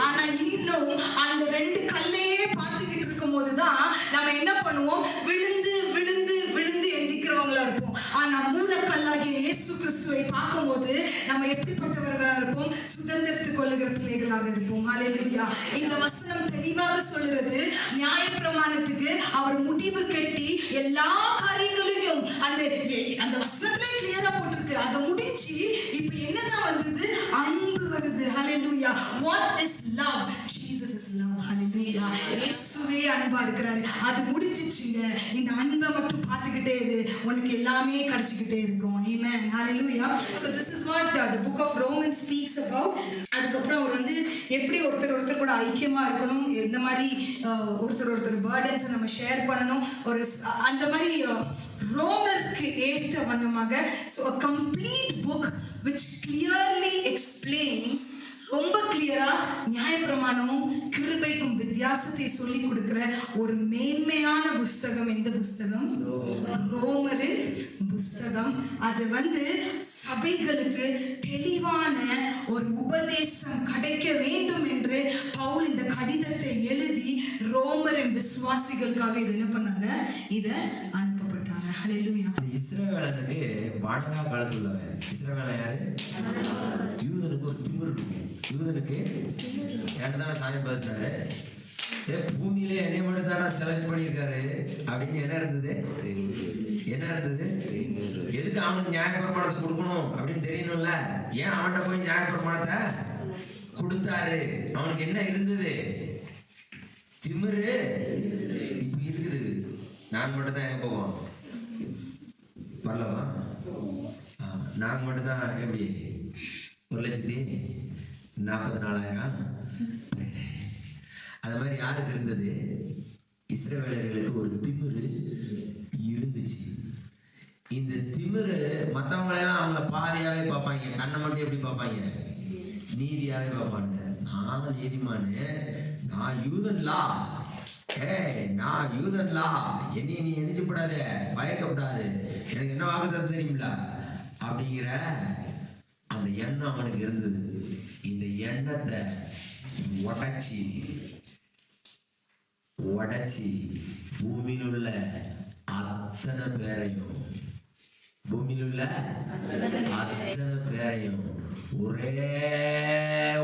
ஆனா இன்னும் அந்த 2 கல்லையே பார்த்துக்கிட்டு இருக்கும் போதுதான் நம்ம என்ன பண்ணுவோம்? விழுந்து விழுந்து விழுந்து எந்திக்கிறவங்களா இருப்போம். ஆனா மூலக்கல்லாகிய இயேசு கிறிஸ்துவை பார்க்கும்போது நம்ம எப்படிப்பட்டவர்களா இருப்போம்? சுதந்திரத்துக் கொள்ளுகிற பிள்ளைகளாக இருப்போம். ஹalleluya. இந்த வசனம் தெளிவாக சொல்லுறது, நியாயப்பிரமாணத்துக்கு அவர் முடிவு கட்டி எல்லா காரியங்களையும் அந்த வசனத்திலே கிளியரா போட்டிருக்கு. அதை முடிச்சு இப்ப என்னதான் வந்தது? அன்பு வருது. ஹalleluya. What is love? Jesus is love. Hallelujah. இயேசுவே அன்பா இருக்கிறாரு. அது முடிஞ்சிச்சுங்க. இந்த அன்பை மட்டும் பார்த்துக்கிட்டே இரு, உனக்கு எல்லாமே கிடைச்சிக்கிட்டே இருக்கும். Amen. Hallelujah. So this is what the book of Romans speaks about. அதுக்கப்புறம் அவர் எப்படி ஒருத்தர் கூட ஐக்கியமா இருக்கணும், எந்த மாதிரி ஒருத்தர் பர்டன்ஸை நம்ம ஷேர் பண்ணணும், ஒரு அந்த மாதிரி ரோமருக்கு ஏற்ற வண்ணமாக. So a complete book which clearly explains, ரொம்ப கிளியரா நியாயப்பிரமாணமும் கிருபைக்கும் வித்தியாசத்தை சொல்லி கொடுக்கிற ஒரு மேன்மையான புஸ்தகம். எந்த புஸ்தகம்? ரோமரின் புஸ்தகம். அது சபைகளுக்கு தெளிவான ஒரு உபதேசம் கிடைக்க வேண்டும் என்று பவுல் இந்த கடிதத்தை எழுதி ரோமரின் விசுவாசிகளுக்காக இது என்ன பண்ணாங்க? இதை அனுப்பப்பட்டாங்க. ஹல்லேலூயா. இஸ்ரவேலனுக்கு பாடகா காலத்துள்ளவன். இஸ்ரவேலன் யாரு? யூதனுக்கு ஒரு திமிர் இருக்கும். யூதனுக்கு என்கிட்ட தானே சாமி பேசினாரு, பூமியிலே என்னை மட்டும் தானே செலக்ட் பண்ணியிருக்காரு அப்படின்னு என்ன இருந்தது? எதுக்கு அவனுக்கு நியாயப்பிரமாணத்தை கொடுக்கணும் அப்படின்னு தெரியணும்ல. ஏன் அவன்கிட்ட போய் நியாயப்பிரமாணத்தை கொடுத்தாரு? அவனுக்கு என்ன இருந்தது? திமிரு இப்ப இருக்குது. நான் மட்டும் தான் எங்க போவோம்? வரலவா? நாங்க மட்டும் தான் எப்படி 1,44,000. அது மாதிரி யாருக்கு இருந்தது? இஸ்ரவேலர்களுக்கு ஒரு திமிரு இருந்துச்சு. இந்த திமிரு மற்றவங்களெல்லாம் அவங்கள பாதியாவே பார்ப்பாங்க, கண்ணை மட்டும் எப்படி பார்ப்பாங்க? நீதியாவே பார்ப்பானுங்க. நான் நீதிமானு, நான் யூதன்லா, நான் யூதன்லா, என்னைய நீ நினைச்சுப்படாத, பயக்கப்படாது, எனக்கு என்ன வாக்குறது தெரியுமில்ல அப்படிங்கிற அந்த எண்ணம் அவனுக்கு இருந்தது. இந்த எண்ணத்தை உடைச்சி பூமியில் உள்ள அத்தனை பேரையும் ஒரே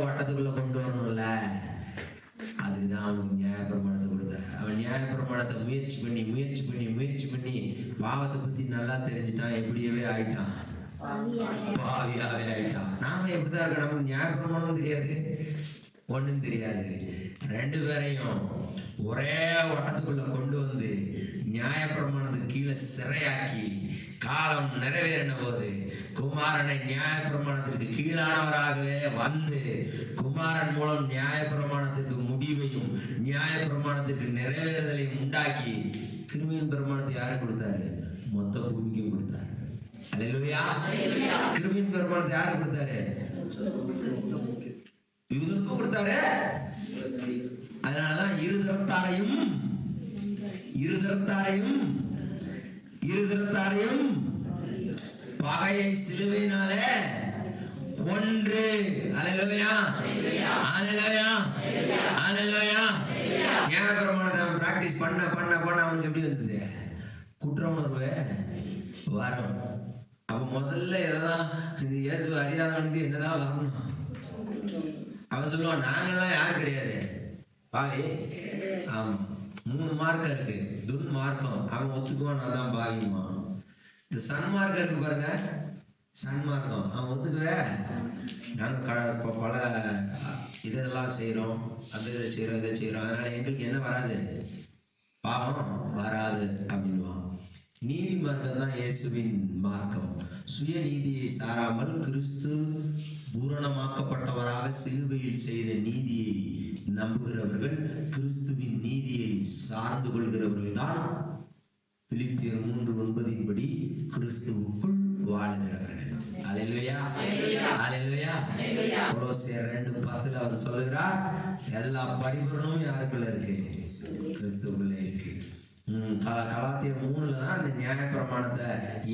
வட்டத்துக்குள்ள கொண்டு வரணும்ல. அதுதான் அவனுக்கு நியாயப்பிரமாணத்தை கொடுத்தார். அவன் நியாயப்பிரமாணத்தை முயற்சி பண்ணி பாவத்தை பத்தி நல்லா தெரிஞ்சுட்டான். எப்படியவே ஆயிட்டான். பாவியாவே ஆயிட்டான். நாம எப்படிதான் இருக்க, நமக்கு நியாயப்பிரமாணம் தெரியாது, ஒண்ணும் தெரியாது. ரெண்டு பேரையும் ஒரே வட்டத்துக்குள்ள கொண்டு வந்து நியாயப்பிரமாணத்துக்கு கீழே சிறையாக்கி காலம் நிறைவேறின போது குமாரனை நியாயப்பிரமாணத்திற்கு கீழானவராகவே வந்து குமாரன் மூலம் நியாயப்பிரமாணத்துக்கு முடிவையும் நியாயப்பிரமாணத்துக்கு நிறைவேறுதலையும் உண்டாக்கி கிருபையின் பிரமாணத்தை யாரு கொடுத்தாரு? மொத்த பூமிக்கு கொடுத்தாரு. அல்லேலூயா. கிருபையின் பிரமாணத்தை யாரு கொடுத்தாரு? யூதனுக்கும் கொடுத்தாரு. அதனாலதான் இருதரத்தாரையும் பகையை சிலுவையினாலே கொன்று. அல்லேலூயா, அல்லேலூயா, அல்லேலூயா. நியாயப்பிரமாணத்தை பிராக்டிஸ் பண்ண அவனுக்கு எப்படி வந்தது? குற்ற உணர்வு வரும். அப்ப முதல்ல எதான் இயேசு அறியாதவனுக்கு என்னதான் வரணும்? அவன் சொல்லுவான், நாங்கெல்லாம் யாரும் கிடையாது பாவி. ஆமா, 3 மார்க்கம் இருக்கு. துன் மார்க்கம் அவன் ஒத்துக்குவான், நான் தான் பாவிமா. இந்த சன்மார்க்கம் இருக்கு பாருங்க, சன்மார்க்கம் அவன் ஒத்துக்குவே. நாங்கள் பல இதெல்லாம் செய்கிறோம், இதை செய்கிறோம், அதனால எங்களுக்கு என்ன வராது? பாவம் வராது அப்படின்வான். நீதி மார்க்கம் தான் இயேசுவின் மார்க்கம். சுய நீதியை சாராமல் கிறிஸ்து பூரணமாக்கப்பட்டவராக சிலுவையில் செய்த நீதியை நம்புகிறவர்கள், கிறிஸ்துவின் நீதியை சார்ந்து கொள்கிறவர்கள் தான் பிலிப்பியர் 3:9 படி கிறிஸ்துவுக்குள் வாழுகிறவர்கள். அல்லேலூயா, அல்லேலூயா. கொலோசியர் 2:10 அவர் சொல்லுகிறார், எல்லா பரிபூரணமும் யாருக்குள்ள இருக்கு? கிறிஸ்துவுக்குள்ள இருக்கு. கலாத்தியர் 3 தான் அந்த நியாயப்பிரமாணத்தை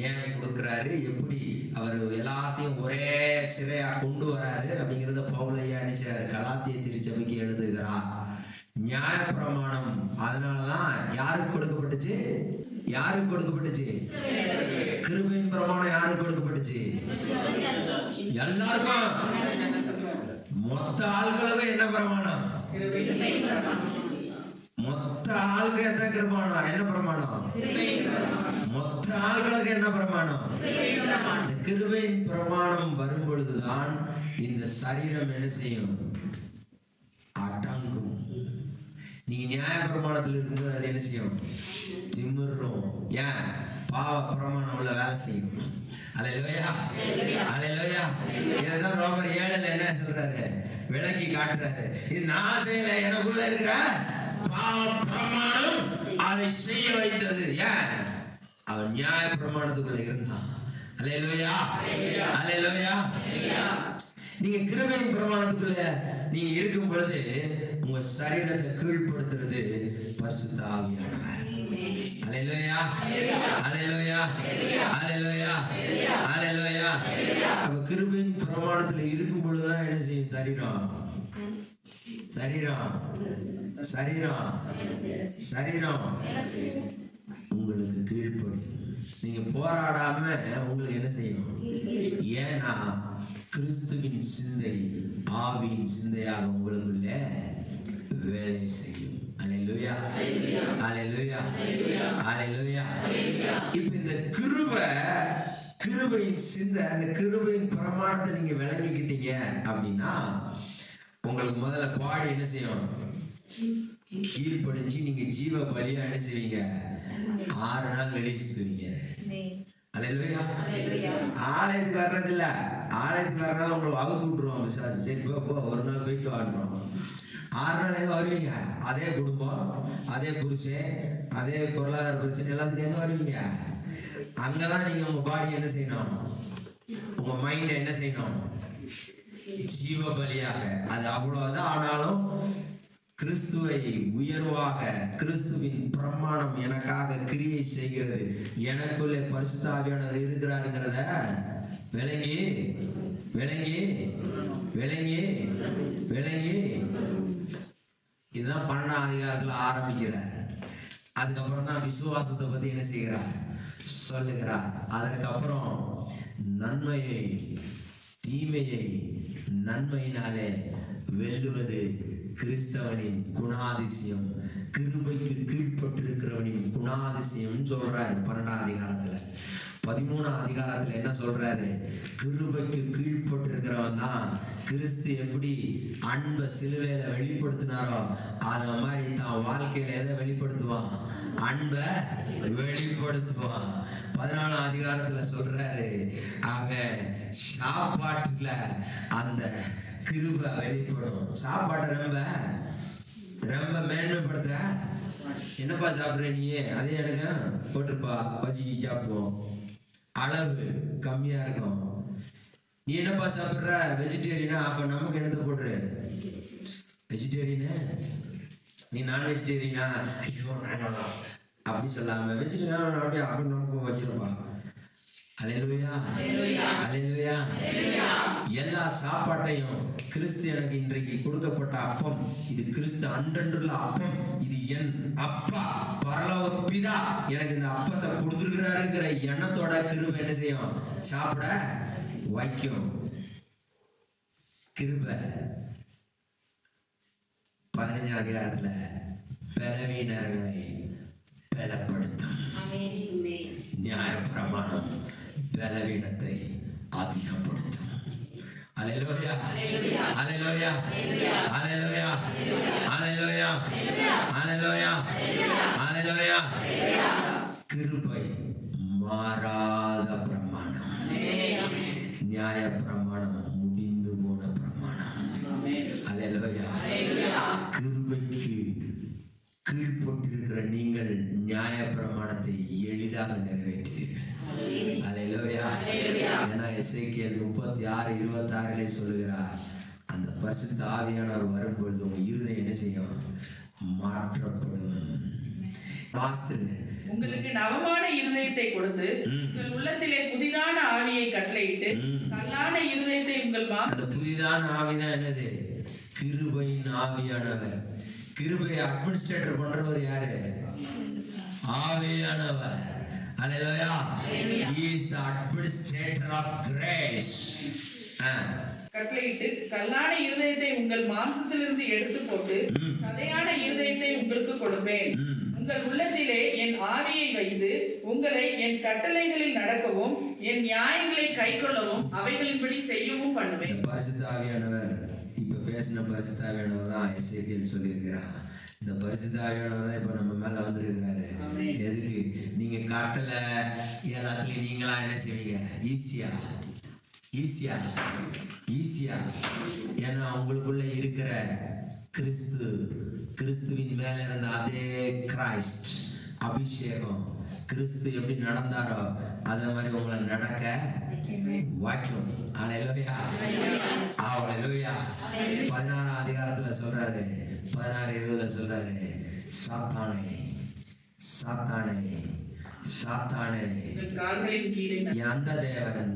ஏன் கொடுக்குறாரு, எப்படி அவர் எல்லாத்தையும் ஒரே சிறையா கொண்டு வராரு அப்படிங்கிறத பவுலையா நினைச்சாரு கலாத்திய திருச்சபைக்கு எழுதுகிறார். நியாயப்பிரமாணம் அதனாலதான் யாருக்கு கொடுக்கப்பட்டுச்சு? கிருபையின் பிரமாணம் யாருக்கு கொடுக்கப்பட்டுச்சு? எல்லாருக்கும். மொத்த ஆள்களுக்கு என்ன பிரமாணம்? மொத்த ஆளுக்கு என்ன பிரமாணம்? என்ன பிரமாணம்? மொத்த ஆள்களுக்கு என்ன பிரமாணம்? கிருபையின் பிரமாணம் வரும் பொழுதுதான் இந்த சரீரம் என்ன செய்யும்? அடங்கும். நீங்க நியாய பிரமாணத்தில் இருக்கும்போது அது என்ன செய்யும்? திமிரும். ஏன்? பாவ பிரமாணம் உள்ள வேலை செய்யும். அல்லேலூயா, அல்லேலூயா. இதுதான் ரோமர் 7 என்ன சொல்றாரு? விளக்கி காட்டுறாரு. இது நான் செய்யல, எனக்குள்ள இருக்கிற பாவ பிரமாணம் அதை செய்ய வைத்தது. ஏன்? அவன் நியாய பிரமாணத்துக்குள்ள இருந்தான். அல்லேலூயா, அல்லேலூயா. நீங்க கிருபையின் பிரமாணத்துக்குள்ள நீங்க இருக்கும் பொழுது உங்க சரீரத்தை கீழ்ப்படுத்துறது பரிசுத்த ஆவியானவர். அல்லேலூயா, அல்லேலூயா, அல்லேலூயா, அல்லேலூயா. அப்ப கிருபையின் பிரமாணத்துல இருக்கும் பொழுதுதான் என்ன செய்யும்? சரீரம் உங்களுக்கு கீழ்ப்படும். நீங்க போராடாம உங்களுக்கு என்ன செய்யும்? ஏன்னா கிறிஸ்துவின் சிந்தை ஆவியின் சிந்தையாக உங்களுக்குள்ள வேலை செய்யும். அல்லேலூயா, அல்லேலூயா, அல்லேலூயா. இப்ப இந்த கிருபையின் சிந்தை, அந்த கிருபையின் பிரமாணத்தை நீங்க விளங்கிக்கிட்டீங்க அப்படின்னா உங்களுக்கு முதல்ல பாடி என்ன செய்யும்? கீழ்ப்படிஞ்சு நீங்க ஜீவ பலியா என்ன செய்வீங்க? 6 நாள் வெளியே சுத்துவீங்க. அல்லேலூயா. ஆலயத்துக்கு வர்றது இல்ல, ஆலயத்துக்கு வர்றதுனால உங்களை அவுத்து விட்டுருவோம் பிசாசு. சரி போ, ஒரு நாள் போயிட்டு வாடுறோம். 6 நாள் எங்க வருவீங்க? அதே குடும்பம், அதே புருஷன், அதே பொருளாதார பிரச்சனை எல்லாத்துக்கும் எங்க வருவீங்க? அங்கதான் நீங்க உங்க பாடி என்ன செய்யணும்? உங்க மைண்ட் என்ன செய்யணும்? ஜீவ பலியாக. அது அவ்வளவுதான். ஆனாலும் கிறிஸ்துவை உயர்வாக, கிறிஸ்துவின் பிரமாணம் எனக்காக கிரியை செய்கிறது, எனக்குள்ளே பரிசுத்த ஆவியானவர் இருக்கிறாருங்கிறத விளங்கி விளங்கி விளங்கி விளங்கி இதுதான் 12ஆம் அதிகாரத்துல ஆரம்பிக்கிறார். அதுக்கப்புறம் தான் விசுவாசத்தை பத்தி என்ன செய்கிறார்? சொல்லுகிறார். அதற்கப்புறம் நன்மையை தீமையை நன்மையினாலே வெல்லுவது கிறிஸ்தவனின் குணாதிசயம், கிருபைக்கு கீழ்பட்டிருக்கிறவனின் குணாதிசயம் சொல்றாரு 12ஆம் அதிகாரத்துல. 13ஆம் அதிகாரத்துல என்ன சொல்றாரு? கிருபைக்கு கீழ்ப்பட்டிருக்கிறவன் தான் கிறிஸ்து எப்படி அன்பை சிலுவையில வெளிப்படுத்தினாரோ அத மாதிரி தான் வாழ்க்கையில எதை வெளிப்படுத்துவான்? அன்பை வெளிப்படுத்துவான். 14ஆம் அதிகாரத்துல சொல்றாரு, அவன் சாப்பாட்டுல அந்த கிருபை வெளிப்படும். சாப்பாட்டை ரொம்ப மேன்மைப்படுத்த, என்னப்பா சாப்பிட்ற நீ, அதே எனக்கு போட்டுருப்பா, பசி சாப்பிடுவோம், அளவு கம்மியா இருக்கும். நீ என்னப்பா சாப்பிட்ற, வெஜிடேரியனா, அப்ப நமக்கு என்னத்தை போட்டுரு? வெஜிடேரியனு. நீ நான் வெஜிடேரியனா, ஐயோ நான் அப்படி சொல்லாம வெஜிடேரியன் அப்படியே அப்படி நமக்கு வச்சிருப்பா. அல்லேலூயா, அல்லேலூயா. எல்லா சாப்பாட்டையும் கிறிஸ்து எனக்கு இன்றைக்கு கொடுக்கப்பட்ட அப்பம், இது கிறிஸ்து அன்றன்றுள்ள அப்பம், இது என் அப்பா பரலோக பிதா எனக்கு இந்த அப்பத்தை கொடுத்துருக்கிறாருங்கிற எண்ணத்தோட கிருபை என்ன செய்யும்? சாப்பிட வைக்கும். கிருபை 15ஆம் அதிகாரத்துல பலவீனர்களை பலப்படுத்தும். நியாயப்பிரமாணம் பலவீனத்தை அதிகப்படுத்தும். அல்லேலூயா, அல்லேலூயா, அல்லேலூயா, அல்லேலூயா, அல்லேலூயா, அல்லேலூயா. கிருபை மாறாத பிரமாணம். நியாயப்பிரமாணம் முடிந்து போன பிரமாணம். அல்லேலூயா. கிருபைக்கு கீழ்ப்பட்டிருக்கிற நீங்கள் நியாயப்பிரமாணத்தை எளிதாக நிறைவேற்றுவீர்கள். அல்லேலூயா. ஏன்னா எசேக்கியேல் 36:26 சொல்லுகிறார், அந்த பரிசுத்த ஆவியானவர் வரும்பொழுது உங்க இருதயம் என்ன செய்யும்? மாற்றப்படும். உங்களுக்கு நவமான இருதயத்தை கொடுத்து உங்கள் உள்ளத்திலே புதிதான ஆவியை கட்டளையிட்டு கல்லான இருதயத்தை உங்கள் அந்த புதிதான ஆவிதான் என்னது? கிருபையின் ஆவியானவர். கிருபையை அட்மினிஸ்ட்ரேட்டர் பண்றவர் யாரு? ஆவியானவர். அல்லேலூயா. He is the administrator of grace. கட்டளையிட்டு கல்லான இருதயத்தை உங்கள் மாம்சத்திலிருந்து எடுத்து போட்டு சதையான இருதயத்தை உங்களுக்கு கொடுப்பேன். உங்கள் உள்ளத்திலே என் ஆவியை வைத்து உங்களை என் கட்டளைகளில் நடக்கவும் என் நியாயங்களை கைக்கொள்ளவும் அவைகளின்படி செய்யவும் பண்ணுவேன். பரிசுத்த ஆவியானவர், இப்ப பேசின பரிசுத்த ஆவியானவர் தான் எசேக்கியேல் சொல்லியிருக்கிறார். இந்த பரிசுத்த ஆவியானவர் தான் இப்ப நம்ம மேல வந்திருக்கிறாரு. எதுக்கு? நீங்க கட்டளை எல்லாத்துலயும் நீங்களா என்ன செய்வீங்க? ஈஸியா ஈஸியா ஈஸியா. ஏன்னா உங்களுக்குள்ள இருக்கிற கிறிஸ்துவின் மேல இருந்த அதே கிரைஸ்ட் அபிஷேகம், கிறிஸ்து எப்படி நடந்தாரோ அதே மாதிரி உங்களை நடக்க வைக்கும். அல்லேலூயா, அல்லேலூயா. 16ஆம் அதிகாரத்துல சொல்றாரு, 16:20 சொல்றாரு, சாத்தானே சாத்தானே சாத்தானே, எந்த தேவன்?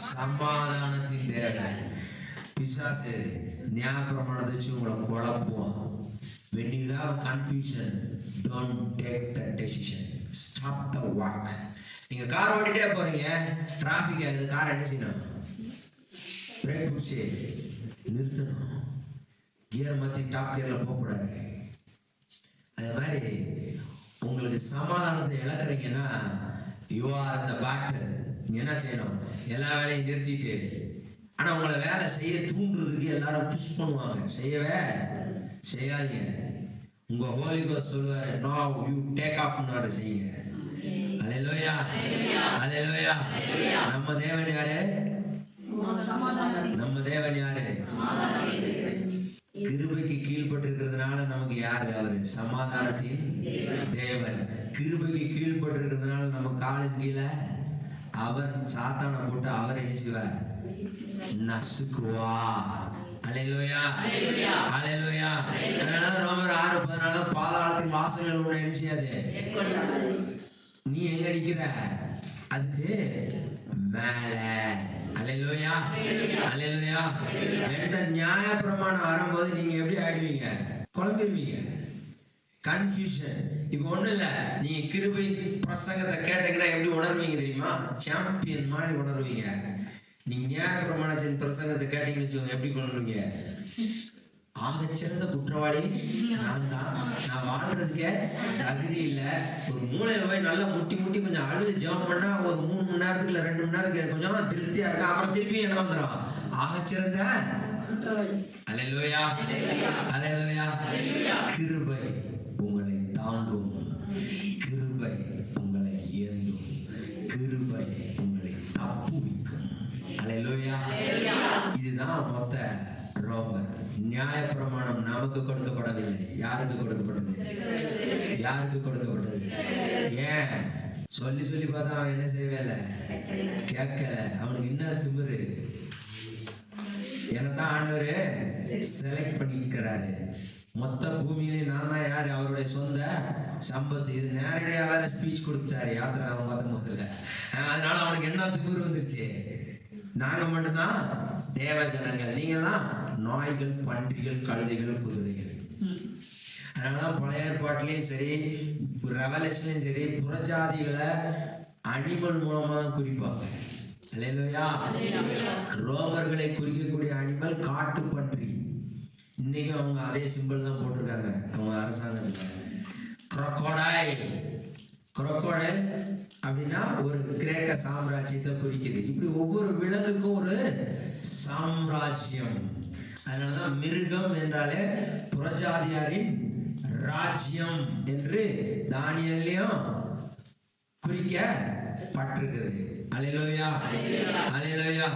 சமாதானத்தின் தேவன். பிசாசு நியாயப்பிரமாணத்தை வச்சு உங்களை குழப்புவான். When you have confusion, don't take the decision. Stop the walk. நீங்க கார் ஓட்டிட்டே போறீங்க, டிராபிக் ஆகுது, கார் என்ன செய்யணும்? பிரேக் பிடிச்சி நிறுத்தணும். கியர் மாத்தி டாப் கியர்ல போகக்கூடாது. அதே மாதிரி உங்களுக்கு சமாதானத்தை இழக்கிறீங்கன்னா you are in the battle. நீங்க என்ன செய்யணும்? எல்லா வேலையும் நிறுத்திட்டு, ஆனா உங்களை வேலை செய்ய தூண்டுறதுக்கு எல்லாரும் புஷ் பண்ணுவாங்க. செய்யவே செய்யாதீங்க. உங்க ஹோலி கோஸ்ட் சொல்லுவாரு, நோ யூ டேக் ஆஃப்னு செய்யுங்க. அல்லேலூயா, அல்லேலூயா. நம்ம தேவன் யாரு? நம்ம தேவன் யாரு? கிருபைக்கு கீழ்பட்டிருக்கிறதுனால நமக்கு யாரு? அவரு சமாதானத்தின் தேவன். கிருபைக்கு கீழ்பட்டிருக்கிறதுனால நம்ம காலின் கீழே அவர் சாத்தானை போட்டு அவரை நேசிவார், நசுக்குவா. அல்லேலூயா, அல்லேலூயா. ரோமர் 6:14 பாதாளத்தின் வாசல்கள் உன்னை என்ன செய்யாது? நீ எங்க நிக்கிற? அதுக்கு மேல. அல்லேலூயா, அல்லேலூயா. எந்த நியாயப்பிரமாணம் வரும்போது நீங்க எப்படி ஆயிடுவீங்க? குழம்பிடுவீங்க. கன்ஃபியூஷன். இப்போ ஒண்ணும் இல்ல, நீங்க கிருபை பிரசங்கத்தை கேட்டீங்கன்னா எப்படி உணர்வீங்க தெரியுமா? சாம்பியன் மாதிரி உணர்வீங்க. நீங்க நியாயப்பிரமாணத்தின் பிரசங்கத்தை கேட்டீங்கன்னு வச்சுக்கோங்க, எப்படி பண்ணுவீங்க? ஆகச்சிறந்த குற்றவாளி நான் தான். நான் வாழ்றதுக்கே தகுதி இல்லை. ஒரு மூளையில போய் நல்லா முட்டி முட்டி கொஞ்சம் அழுது ஜெபம் பண்ணா ஒரு 3 மணி நேரத்துக்கு இல்லை 2 மணி நேரத்துக்கு கொஞ்சம் திருப்தியா இருக்கு. அப்புறம் திருப்பி என்ன வந்துடும்? ஆகச்சிறந்த அல்லேலூயா, அல்லேலூயா. கிருபை உங்களை தாங்கும், கிருபை உங்களை ஏந்தும், கிருபை உங்களை தப்புவிக்கும். அல்லேலூயா. இதுதான் மொத்த ரோமர். நியாயப்பிரமாணம் நமக்கு கொடுக்கப்படவில்லை. யாருக்கு கொடுக்கப்பட்டது? யாருக்கு கொடுக்கப்பட்டது? ஏன் சொல்லி சொல்லி பார்த்தா அவன் என்ன செய்யல, கேட்கல. அவனுக்கு என்ன திமிரு? என்னத்தான் ஆண்டவரு செலக்ட் பண்ணிக்கிறாரு. மொத்த பூமியிலே நான் தான் யாரு? அவருடைய சொந்த சம்பத்து. இது நேரடியா வேற ஸ்பீச் கொடுத்துட்டாரு யாத்திரை அவன் 19. அதனால அவனுக்கு என்ன திமிரு வந்துருச்சு? நாங்க மட்டும்தான் தேவ ஜனங்கள், நீங்கெல்லாம் நாய்கள், பன்றிகள், கழுதைகள், குதிரைகள். அதனாலதான் பழைய ஏற்பாட்டிலையும் சரி, ரெவலேஷன்லயும் சரி, புறஜாதிகளை அனிமல் மூலமா தான் குறிப்பாங்க. அல்லேலூயா. ரோமர்களை குறிக்கக்கூடிய அனிமல் காட்டு பன்றி. இன்னைக்கு அவங்க அதே சிம்பிள் தான் போட்டிருக்காங்க அவங்க அரசாங்கத்துல. crocodile. crocodile அப்படின்னா ஒரு கிரேக்க சாம்ராஜ்யத்தை குறிக்குது. இப்படி ஒவ்வொரு விலங்குக்கும் ஒரு சாம்ராஜ்யம். அதனாலதான் மிருகம் என்றாலே புறஜாதியாரின் ராஜ்யம் என்று தானியேலையும் குறிக்கப்பட்டிருக்கிறது. அல்லேலூயா, அல்லேலூயா.